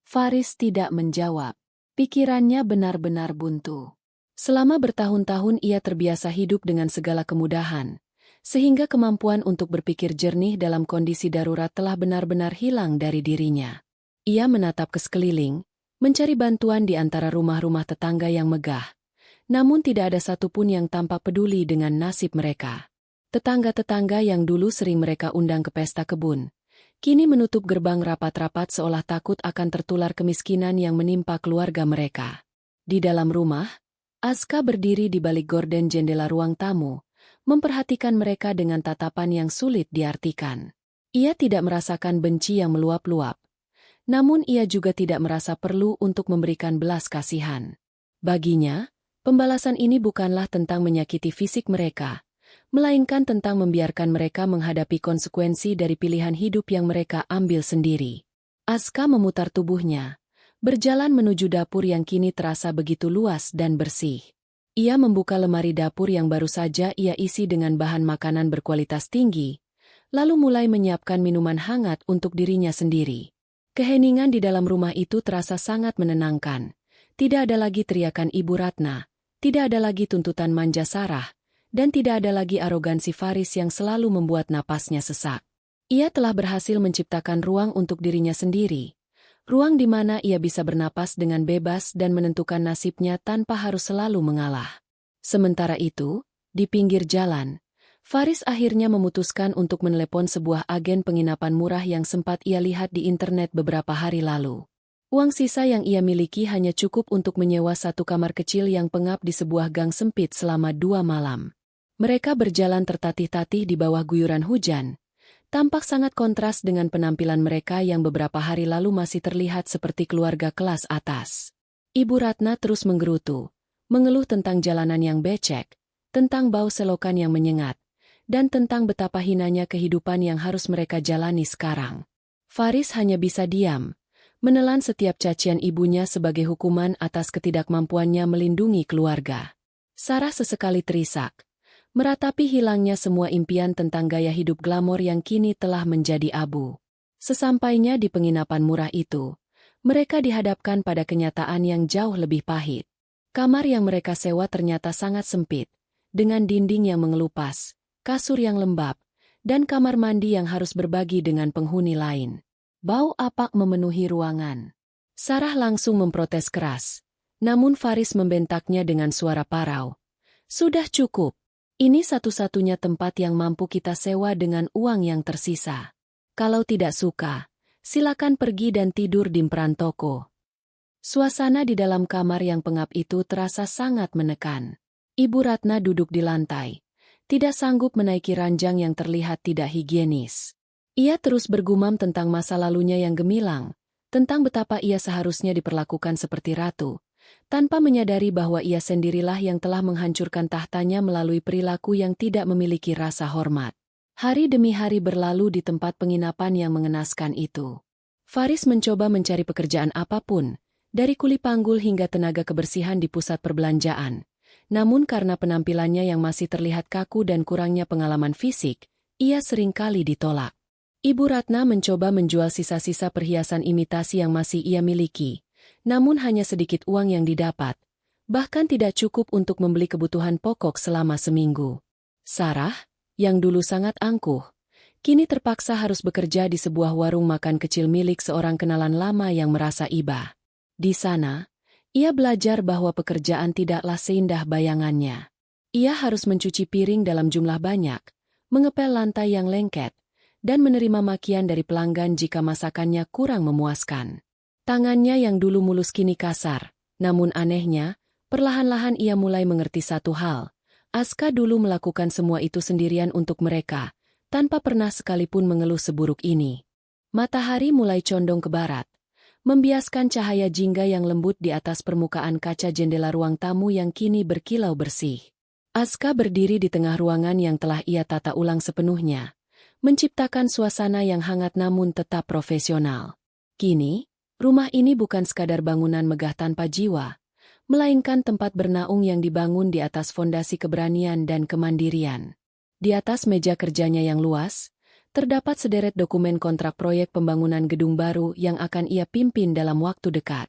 Faris tidak menjawab. Pikirannya benar-benar buntu. Selama bertahun-tahun ia terbiasa hidup dengan segala kemudahan, sehingga kemampuan untuk berpikir jernih dalam kondisi darurat telah benar-benar hilang dari dirinya. Ia menatap ke sekeliling, mencari bantuan di antara rumah-rumah tetangga yang megah, namun tidak ada satupun yang tampak peduli dengan nasib mereka. Tetangga-tetangga yang dulu sering mereka undang ke pesta kebun, kini menutup gerbang rapat-rapat seolah takut akan tertular kemiskinan yang menimpa keluarga mereka. Di dalam rumah, Aska berdiri di balik gorden jendela ruang tamu, memperhatikan mereka dengan tatapan yang sulit diartikan. Ia tidak merasakan benci yang meluap-luap, namun ia juga tidak merasa perlu untuk memberikan belas kasihan. Baginya, pembalasan ini bukanlah tentang menyakiti fisik mereka, melainkan tentang membiarkan mereka menghadapi konsekuensi dari pilihan hidup yang mereka ambil sendiri. Aska memutar tubuhnya, berjalan menuju dapur yang kini terasa begitu luas dan bersih. Ia membuka lemari dapur yang baru saja ia isi dengan bahan makanan berkualitas tinggi, lalu mulai menyiapkan minuman hangat untuk dirinya sendiri. Keheningan di dalam rumah itu terasa sangat menenangkan. Tidak ada lagi teriakan Ibu Ratna, tidak ada lagi tuntutan manja Sarah, dan tidak ada lagi arogansi Faris yang selalu membuat napasnya sesak. Ia telah berhasil menciptakan ruang untuk dirinya sendiri. Ruang di mana ia bisa bernapas dengan bebas dan menentukan nasibnya tanpa harus selalu mengalah. Sementara itu, di pinggir jalan, Faris akhirnya memutuskan untuk menelepon sebuah agen penginapan murah yang sempat ia lihat di internet beberapa hari lalu. Uang sisa yang ia miliki hanya cukup untuk menyewa satu kamar kecil yang pengap di sebuah gang sempit selama 2 malam. Mereka berjalan tertatih-tatih di bawah guyuran hujan. Tampak sangat kontras dengan penampilan mereka yang beberapa hari lalu masih terlihat seperti keluarga kelas atas. Ibu Ratna terus menggerutu, mengeluh tentang jalanan yang becek, tentang bau selokan yang menyengat, dan tentang betapa hinanya kehidupan yang harus mereka jalani sekarang. Faris hanya bisa diam, menelan setiap cacian ibunya sebagai hukuman atas ketidakmampuannya melindungi keluarga. Sarah sesekali terisak, meratapi hilangnya semua impian tentang gaya hidup glamor yang kini telah menjadi abu. Sesampainya di penginapan murah itu, mereka dihadapkan pada kenyataan yang jauh lebih pahit. Kamar yang mereka sewa ternyata sangat sempit, dengan dinding yang mengelupas, kasur yang lembab, dan kamar mandi yang harus berbagi dengan penghuni lain. Bau apak memenuhi ruangan. Sarah langsung memprotes keras, namun Faris membentaknya dengan suara parau. Sudah cukup. Ini satu-satunya tempat yang mampu kita sewa dengan uang yang tersisa. Kalau tidak suka, silakan pergi dan tidur di emperan toko. Suasana di dalam kamar yang pengap itu terasa sangat menekan. Ibu Ratna duduk di lantai, tidak sanggup menaiki ranjang yang terlihat tidak higienis. Ia terus bergumam tentang masa lalunya yang gemilang, tentang betapa ia seharusnya diperlakukan seperti ratu, tanpa menyadari bahwa ia sendirilah yang telah menghancurkan tahtanya melalui perilaku yang tidak memiliki rasa hormat. Hari demi hari berlalu di tempat penginapan yang mengenaskan itu. Faris mencoba mencari pekerjaan apapun, dari kuli panggul hingga tenaga kebersihan di pusat perbelanjaan. Namun karena penampilannya yang masih terlihat kaku dan kurangnya pengalaman fisik, ia seringkali ditolak. Ibu Ratna mencoba menjual sisa-sisa perhiasan imitasi yang masih ia miliki, namun hanya sedikit uang yang didapat, bahkan tidak cukup untuk membeli kebutuhan pokok selama seminggu. Sarah, yang dulu sangat angkuh, kini terpaksa harus bekerja di sebuah warung makan kecil milik seorang kenalan lama yang merasa iba. Di sana, ia belajar bahwa pekerjaan tidaklah seindah bayangannya. Ia harus mencuci piring dalam jumlah banyak, mengepel lantai yang lengket, dan menerima makian dari pelanggan jika masakannya kurang memuaskan. Tangannya yang dulu mulus kini kasar, namun anehnya, perlahan-lahan ia mulai mengerti satu hal. Aska dulu melakukan semua itu sendirian untuk mereka, tanpa pernah sekalipun mengeluh seburuk ini. Matahari mulai condong ke barat, membiaskan cahaya jingga yang lembut di atas permukaan kaca jendela ruang tamu yang kini berkilau bersih. Aska berdiri di tengah ruangan yang telah ia tata ulang sepenuhnya, menciptakan suasana yang hangat namun tetap profesional. Kini, rumah ini bukan sekadar bangunan megah tanpa jiwa, melainkan tempat bernaung yang dibangun di atas fondasi keberanian dan kemandirian. Di atas meja kerjanya yang luas, terdapat sederet dokumen kontrak proyek pembangunan gedung baru yang akan ia pimpin dalam waktu dekat.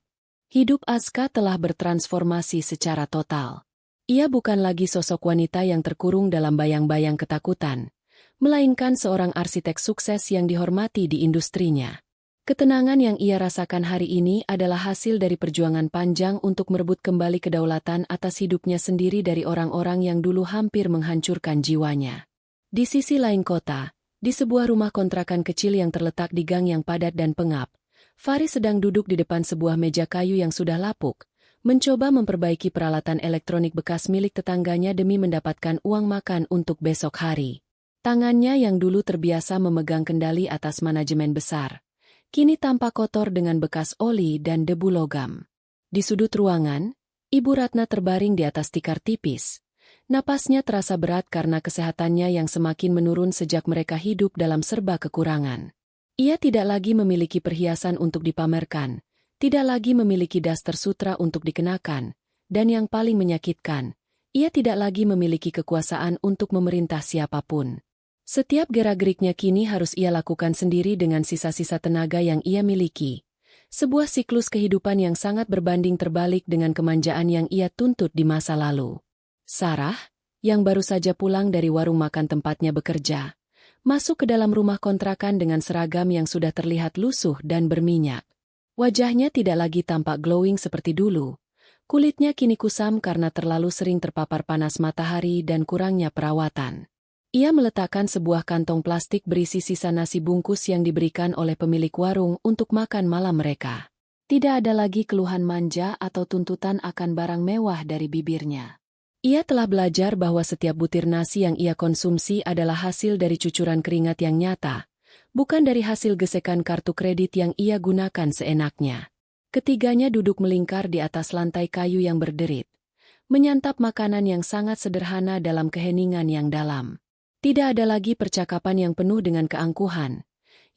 Hidup Aska telah bertransformasi secara total. Ia bukan lagi sosok wanita yang terkurung dalam bayang-bayang ketakutan, melainkan seorang arsitek sukses yang dihormati di industrinya. Ketenangan yang ia rasakan hari ini adalah hasil dari perjuangan panjang untuk merebut kembali kedaulatan atas hidupnya sendiri dari orang-orang yang dulu hampir menghancurkan jiwanya. Di sisi lain kota, di sebuah rumah kontrakan kecil yang terletak di gang yang padat dan pengap, Faris sedang duduk di depan sebuah meja kayu yang sudah lapuk, mencoba memperbaiki peralatan elektronik bekas milik tetangganya demi mendapatkan uang makan untuk besok hari. Tangannya yang dulu terbiasa memegang kendali atas manajemen besar, kini tampak kotor dengan bekas oli dan debu logam. Di sudut ruangan, Ibu Ratna terbaring di atas tikar tipis. Napasnya terasa berat karena kesehatannya yang semakin menurun sejak mereka hidup dalam serba kekurangan. Ia tidak lagi memiliki perhiasan untuk dipamerkan, tidak lagi memiliki daster sutra untuk dikenakan, dan yang paling menyakitkan, ia tidak lagi memiliki kekuasaan untuk memerintah siapapun. Setiap gerak-geriknya kini harus ia lakukan sendiri dengan sisa-sisa tenaga yang ia miliki. Sebuah siklus kehidupan yang sangat berbanding terbalik dengan kemanjaan yang ia tuntut di masa lalu. Sarah, yang baru saja pulang dari warung makan tempatnya bekerja, masuk ke dalam rumah kontrakan dengan seragam yang sudah terlihat lusuh dan berminyak. Wajahnya tidak lagi tampak glowing seperti dulu. Kulitnya kini kusam karena terlalu sering terpapar panas matahari dan kurangnya perawatan. Ia meletakkan sebuah kantong plastik berisi sisa nasi bungkus yang diberikan oleh pemilik warung untuk makan malam mereka. Tidak ada lagi keluhan manja atau tuntutan akan barang mewah dari bibirnya. Ia telah belajar bahwa setiap butir nasi yang ia konsumsi adalah hasil dari cucuran keringat yang nyata, bukan dari hasil gesekan kartu kredit yang ia gunakan seenaknya. Ketiganya duduk melingkar di atas lantai kayu yang berderit, menyantap makanan yang sangat sederhana dalam keheningan yang dalam. Tidak ada lagi percakapan yang penuh dengan keangkuhan.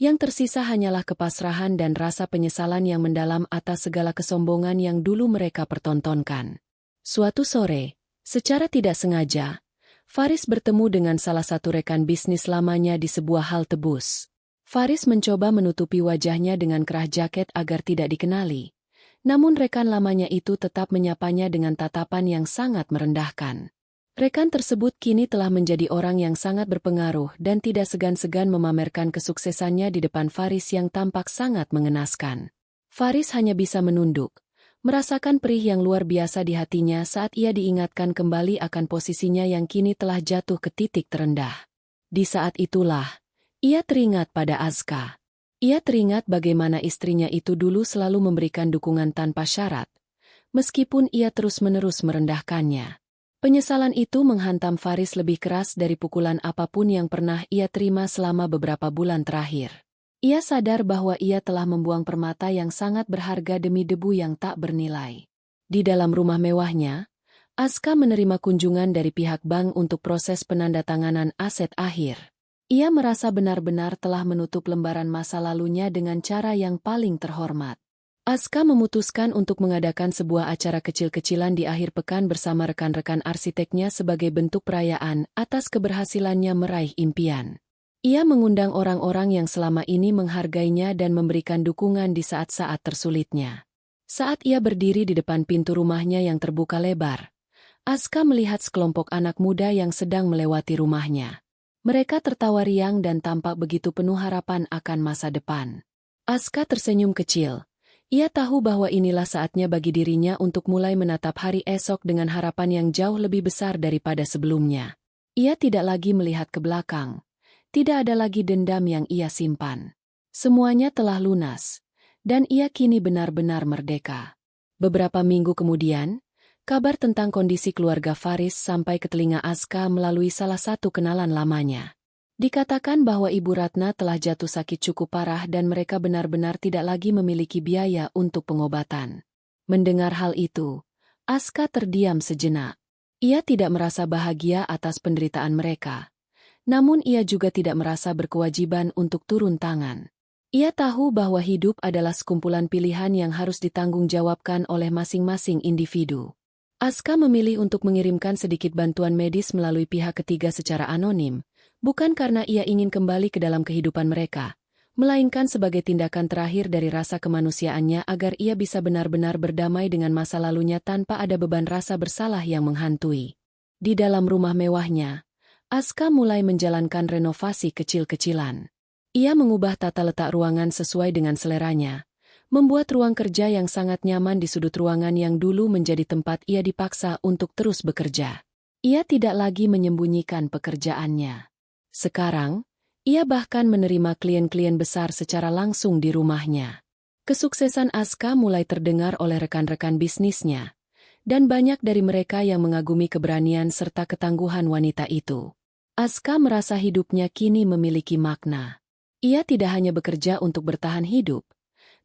Yang tersisa hanyalah kepasrahan dan rasa penyesalan yang mendalam atas segala kesombongan yang dulu mereka pertontonkan. Suatu sore, secara tidak sengaja, Faris bertemu dengan salah satu rekan bisnis lamanya di sebuah halte bus. Faris mencoba menutupi wajahnya dengan kerah jaket agar tidak dikenali. Namun rekan lamanya itu tetap menyapanya dengan tatapan yang sangat merendahkan. Rekan tersebut kini telah menjadi orang yang sangat berpengaruh dan tidak segan-segan memamerkan kesuksesannya di depan Faris yang tampak sangat mengenaskan. Faris hanya bisa menunduk, merasakan perih yang luar biasa di hatinya saat ia diingatkan kembali akan posisinya yang kini telah jatuh ke titik terendah. Di saat itulah, ia teringat pada Azka. Ia teringat bagaimana istrinya itu dulu selalu memberikan dukungan tanpa syarat, meskipun ia terus-menerus merendahkannya. Penyesalan itu menghantam Faris lebih keras dari pukulan apapun yang pernah ia terima selama beberapa bulan terakhir. Ia sadar bahwa ia telah membuang permata yang sangat berharga demi debu yang tak bernilai. Di dalam rumah mewahnya, Azka menerima kunjungan dari pihak bank untuk proses penandatanganan aset akhir. Ia merasa benar-benar telah menutup lembaran masa lalunya dengan cara yang paling terhormat. Azka memutuskan untuk mengadakan sebuah acara kecil-kecilan di akhir pekan bersama rekan-rekan arsiteknya sebagai bentuk perayaan atas keberhasilannya meraih impian. Ia mengundang orang-orang yang selama ini menghargainya dan memberikan dukungan di saat-saat tersulitnya. Saat ia berdiri di depan pintu rumahnya yang terbuka lebar, Azka melihat sekelompok anak muda yang sedang melewati rumahnya. Mereka tertawa riang dan tampak begitu penuh harapan akan masa depan. Azka tersenyum kecil. Ia tahu bahwa inilah saatnya bagi dirinya untuk mulai menatap hari esok dengan harapan yang jauh lebih besar daripada sebelumnya. Ia tidak lagi melihat ke belakang. Tidak ada lagi dendam yang ia simpan. Semuanya telah lunas, dan ia kini benar-benar merdeka. Beberapa minggu kemudian, kabar tentang kondisi keluarga Faris sampai ke telinga Azka melalui salah satu kenalan lamanya. Dikatakan bahwa Ibu Ratna telah jatuh sakit cukup parah dan mereka benar-benar tidak lagi memiliki biaya untuk pengobatan. Mendengar hal itu, Azka terdiam sejenak. Ia tidak merasa bahagia atas penderitaan mereka. Namun ia juga tidak merasa berkewajiban untuk turun tangan. Ia tahu bahwa hidup adalah sekumpulan pilihan yang harus ditanggungjawabkan oleh masing-masing individu. Azka memilih untuk mengirimkan sedikit bantuan medis melalui pihak ketiga secara anonim, bukan karena ia ingin kembali ke dalam kehidupan mereka, melainkan sebagai tindakan terakhir dari rasa kemanusiaannya agar ia bisa benar-benar berdamai dengan masa lalunya tanpa ada beban rasa bersalah yang menghantui. Di dalam rumah mewahnya, Azka mulai menjalankan renovasi kecil-kecilan. Ia mengubah tata letak ruangan sesuai dengan seleranya, membuat ruang kerja yang sangat nyaman di sudut ruangan yang dulu menjadi tempat ia dipaksa untuk terus bekerja. Ia tidak lagi menyembunyikan pekerjaannya. Sekarang, ia bahkan menerima klien-klien besar secara langsung di rumahnya. Kesuksesan Azka mulai terdengar oleh rekan-rekan bisnisnya, dan banyak dari mereka yang mengagumi keberanian serta ketangguhan wanita itu. Azka merasa hidupnya kini memiliki makna. Ia tidak hanya bekerja untuk bertahan hidup,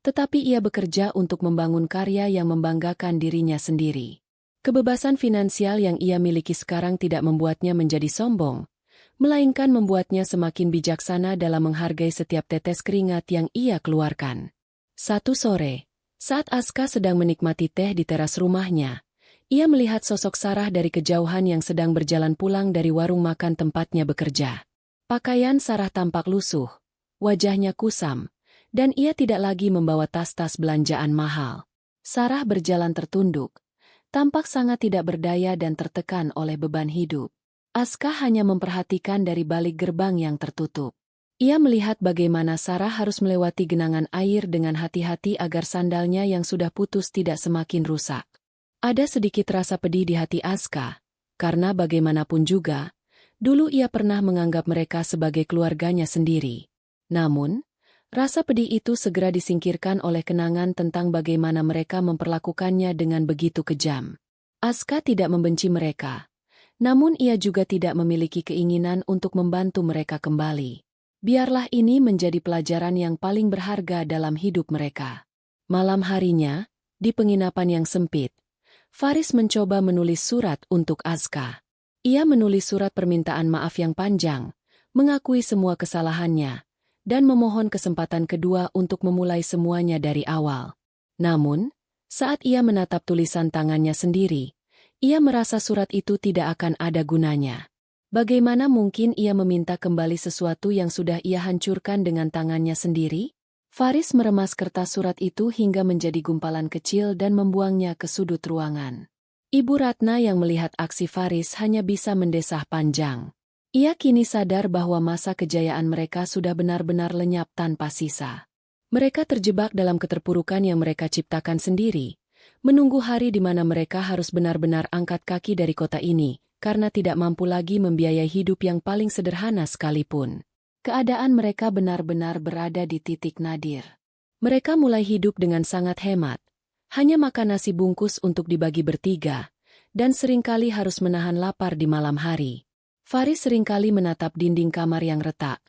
tetapi ia bekerja untuk membangun karya yang membanggakan dirinya sendiri. Kebebasan finansial yang ia miliki sekarang tidak membuatnya menjadi sombong, melainkan membuatnya semakin bijaksana dalam menghargai setiap tetes keringat yang ia keluarkan. Satu sore, saat Azka sedang menikmati teh di teras rumahnya, ia melihat sosok Sarah dari kejauhan yang sedang berjalan pulang dari warung makan tempatnya bekerja. Pakaian Sarah tampak lusuh, wajahnya kusam, dan ia tidak lagi membawa tas-tas belanjaan mahal. Sarah berjalan tertunduk, tampak sangat tidak berdaya dan tertekan oleh beban hidup. Aska hanya memperhatikan dari balik gerbang yang tertutup. Ia melihat bagaimana Sarah harus melewati genangan air dengan hati-hati agar sandalnya yang sudah putus tidak semakin rusak. Ada sedikit rasa pedih di hati Aska, karena bagaimanapun juga, dulu ia pernah menganggap mereka sebagai keluarganya sendiri. Namun, rasa pedih itu segera disingkirkan oleh kenangan tentang bagaimana mereka memperlakukannya dengan begitu kejam. Aska tidak membenci mereka, namun ia juga tidak memiliki keinginan untuk membantu mereka kembali. Biarlah ini menjadi pelajaran yang paling berharga dalam hidup mereka. Malam harinya, di penginapan yang sempit, Faris mencoba menulis surat untuk Aska. Ia menulis surat permintaan maaf yang panjang, mengakui semua kesalahannya, dan memohon kesempatan kedua untuk memulai semuanya dari awal. Namun, saat ia menatap tulisan tangannya sendiri, ia merasa surat itu tidak akan ada gunanya. Bagaimana mungkin ia meminta kembali sesuatu yang sudah ia hancurkan dengan tangannya sendiri? Faris meremas kertas surat itu hingga menjadi gumpalan kecil dan membuangnya ke sudut ruangan. Ibu Ratna yang melihat aksi Faris hanya bisa mendesah panjang. Ia kini sadar bahwa masa kejayaan mereka sudah benar-benar lenyap tanpa sisa. Mereka terjebak dalam keterpurukan yang mereka ciptakan sendiri, menunggu hari di mana mereka harus benar-benar angkat kaki dari kota ini, karena tidak mampu lagi membiayai hidup yang paling sederhana sekalipun. Keadaan mereka benar-benar berada di titik nadir. Mereka mulai hidup dengan sangat hemat, hanya makan nasi bungkus untuk dibagi bertiga, dan seringkali harus menahan lapar di malam hari. Faris seringkali menatap dinding kamar yang retak,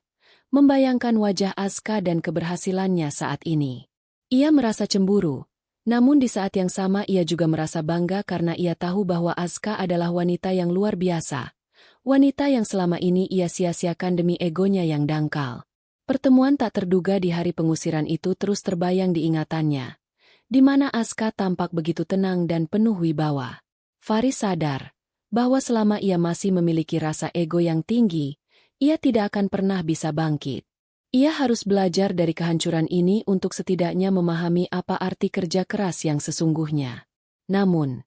membayangkan wajah Aska dan keberhasilannya saat ini. Ia merasa cemburu, namun di saat yang sama ia juga merasa bangga karena ia tahu bahwa Aska adalah wanita yang luar biasa. Wanita yang selama ini ia sia-siakan demi egonya yang dangkal. Pertemuan tak terduga di hari pengusiran itu terus terbayang di ingatannya, di mana Aska tampak begitu tenang dan penuh wibawa. Faris sadar bahwa selama ia masih memiliki rasa ego yang tinggi, ia tidak akan pernah bisa bangkit. Ia harus belajar dari kehancuran ini untuk setidaknya memahami apa arti kerja keras yang sesungguhnya. Namun,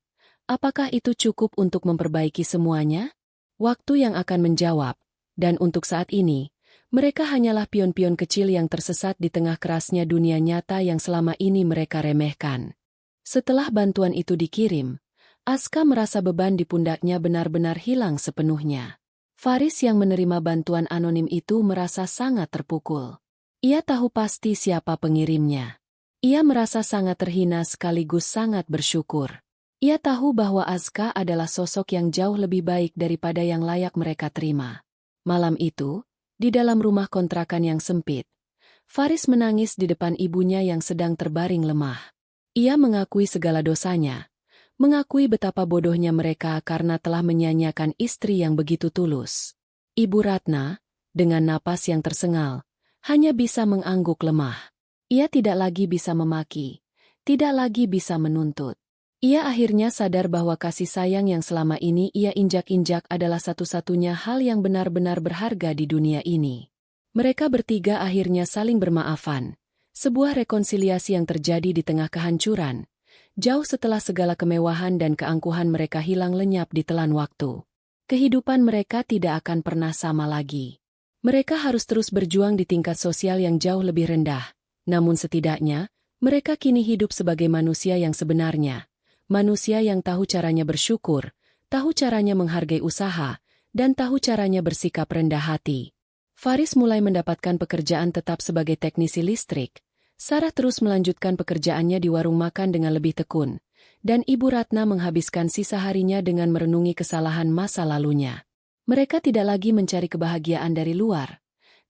apakah itu cukup untuk memperbaiki semuanya? Waktu yang akan menjawab, dan untuk saat ini, mereka hanyalah pion-pion kecil yang tersesat di tengah kerasnya dunia nyata yang selama ini mereka remehkan. Setelah bantuan itu dikirim, Aska merasa beban di pundaknya benar-benar hilang sepenuhnya. Faris yang menerima bantuan anonim itu merasa sangat terpukul. Ia tahu pasti siapa pengirimnya. Ia merasa sangat terhina sekaligus sangat bersyukur. Ia tahu bahwa Aska adalah sosok yang jauh lebih baik daripada yang layak mereka terima. Malam itu, di dalam rumah kontrakan yang sempit, Faris menangis di depan ibunya yang sedang terbaring lemah. Ia mengakui segala dosanya, mengakui betapa bodohnya mereka karena telah menyanyiakan istri yang begitu tulus. Ibu Ratna, dengan napas yang tersengal, hanya bisa mengangguk lemah. Ia tidak lagi bisa memaki, tidak lagi bisa menuntut. Ia akhirnya sadar bahwa kasih sayang yang selama ini ia injak-injak adalah satu-satunya hal yang benar-benar berharga di dunia ini. Mereka bertiga akhirnya saling bermaafan, sebuah rekonsiliasi yang terjadi di tengah kehancuran, jauh setelah segala kemewahan dan keangkuhan mereka hilang lenyap di telan waktu. Kehidupan mereka tidak akan pernah sama lagi. Mereka harus terus berjuang di tingkat sosial yang jauh lebih rendah, namun setidaknya, mereka kini hidup sebagai manusia yang sebenarnya. Manusia yang tahu caranya bersyukur, tahu caranya menghargai usaha, dan tahu caranya bersikap rendah hati. Faris mulai mendapatkan pekerjaan tetap sebagai teknisi listrik. Sarah terus melanjutkan pekerjaannya di warung makan dengan lebih tekun, dan Ibu Ratna menghabiskan sisa harinya dengan merenungi kesalahan masa lalunya. Mereka tidak lagi mencari kebahagiaan dari luar,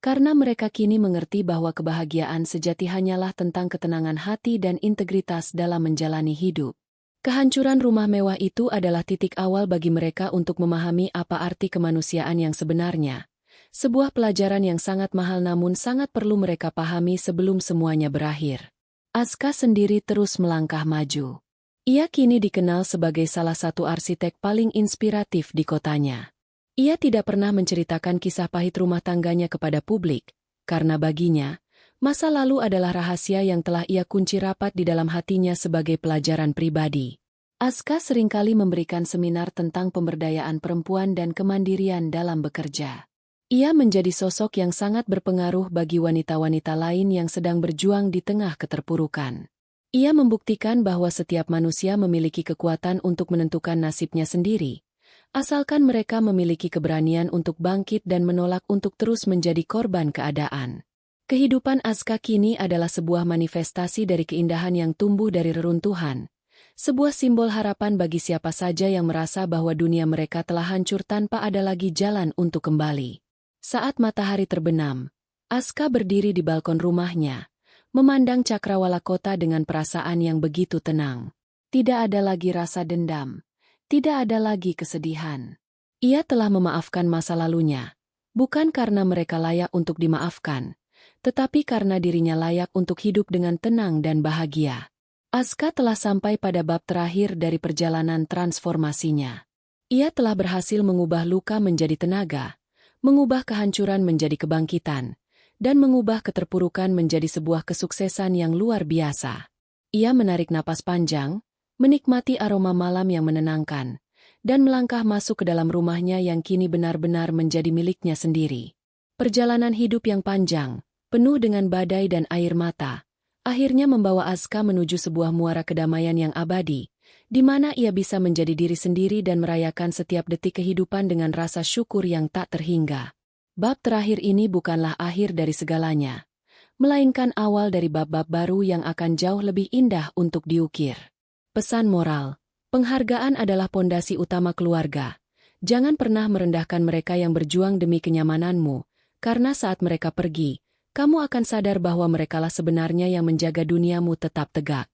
karena mereka kini mengerti bahwa kebahagiaan sejati hanyalah tentang ketenangan hati dan integritas dalam menjalani hidup. Kehancuran rumah mewah itu adalah titik awal bagi mereka untuk memahami apa arti kemanusiaan yang sebenarnya. Sebuah pelajaran yang sangat mahal namun sangat perlu mereka pahami sebelum semuanya berakhir. Aska sendiri terus melangkah maju. Ia kini dikenal sebagai salah satu arsitek paling inspiratif di kotanya. Ia tidak pernah menceritakan kisah pahit rumah tangganya kepada publik, karena baginya, masa lalu adalah rahasia yang telah ia kunci rapat di dalam hatinya sebagai pelajaran pribadi. Aska seringkali memberikan seminar tentang pemberdayaan perempuan dan kemandirian dalam bekerja. Ia menjadi sosok yang sangat berpengaruh bagi wanita-wanita lain yang sedang berjuang di tengah keterpurukan. Ia membuktikan bahwa setiap manusia memiliki kekuatan untuk menentukan nasibnya sendiri, asalkan mereka memiliki keberanian untuk bangkit dan menolak untuk terus menjadi korban keadaan. Kehidupan Aska kini adalah sebuah manifestasi dari keindahan yang tumbuh dari reruntuhan, sebuah simbol harapan bagi siapa saja yang merasa bahwa dunia mereka telah hancur tanpa ada lagi jalan untuk kembali. Saat matahari terbenam, Aska berdiri di balkon rumahnya, memandang cakrawala kota dengan perasaan yang begitu tenang. Tidak ada lagi rasa dendam, tidak ada lagi kesedihan. Ia telah memaafkan masa lalunya, bukan karena mereka layak untuk dimaafkan, tetapi karena dirinya layak untuk hidup dengan tenang dan bahagia. Aska telah sampai pada bab terakhir dari perjalanan transformasinya. Ia telah berhasil mengubah luka menjadi tenaga, mengubah kehancuran menjadi kebangkitan, dan mengubah keterpurukan menjadi sebuah kesuksesan yang luar biasa. Ia menarik napas panjang, menikmati aroma malam yang menenangkan, dan melangkah masuk ke dalam rumahnya yang kini benar-benar menjadi miliknya sendiri. Perjalanan hidup yang panjang, penuh dengan badai dan air mata, akhirnya membawa Aska menuju sebuah muara kedamaian yang abadi, di mana ia bisa menjadi diri sendiri dan merayakan setiap detik kehidupan dengan rasa syukur yang tak terhingga. Bab terakhir ini bukanlah akhir dari segalanya, melainkan awal dari bab-bab baru yang akan jauh lebih indah untuk diukir. Pesan moral, penghargaan adalah pondasi utama keluarga. Jangan pernah merendahkan mereka yang berjuang demi kenyamananmu, karena saat mereka pergi, kamu akan sadar bahwa merekalah sebenarnya yang menjaga duniamu tetap tegak.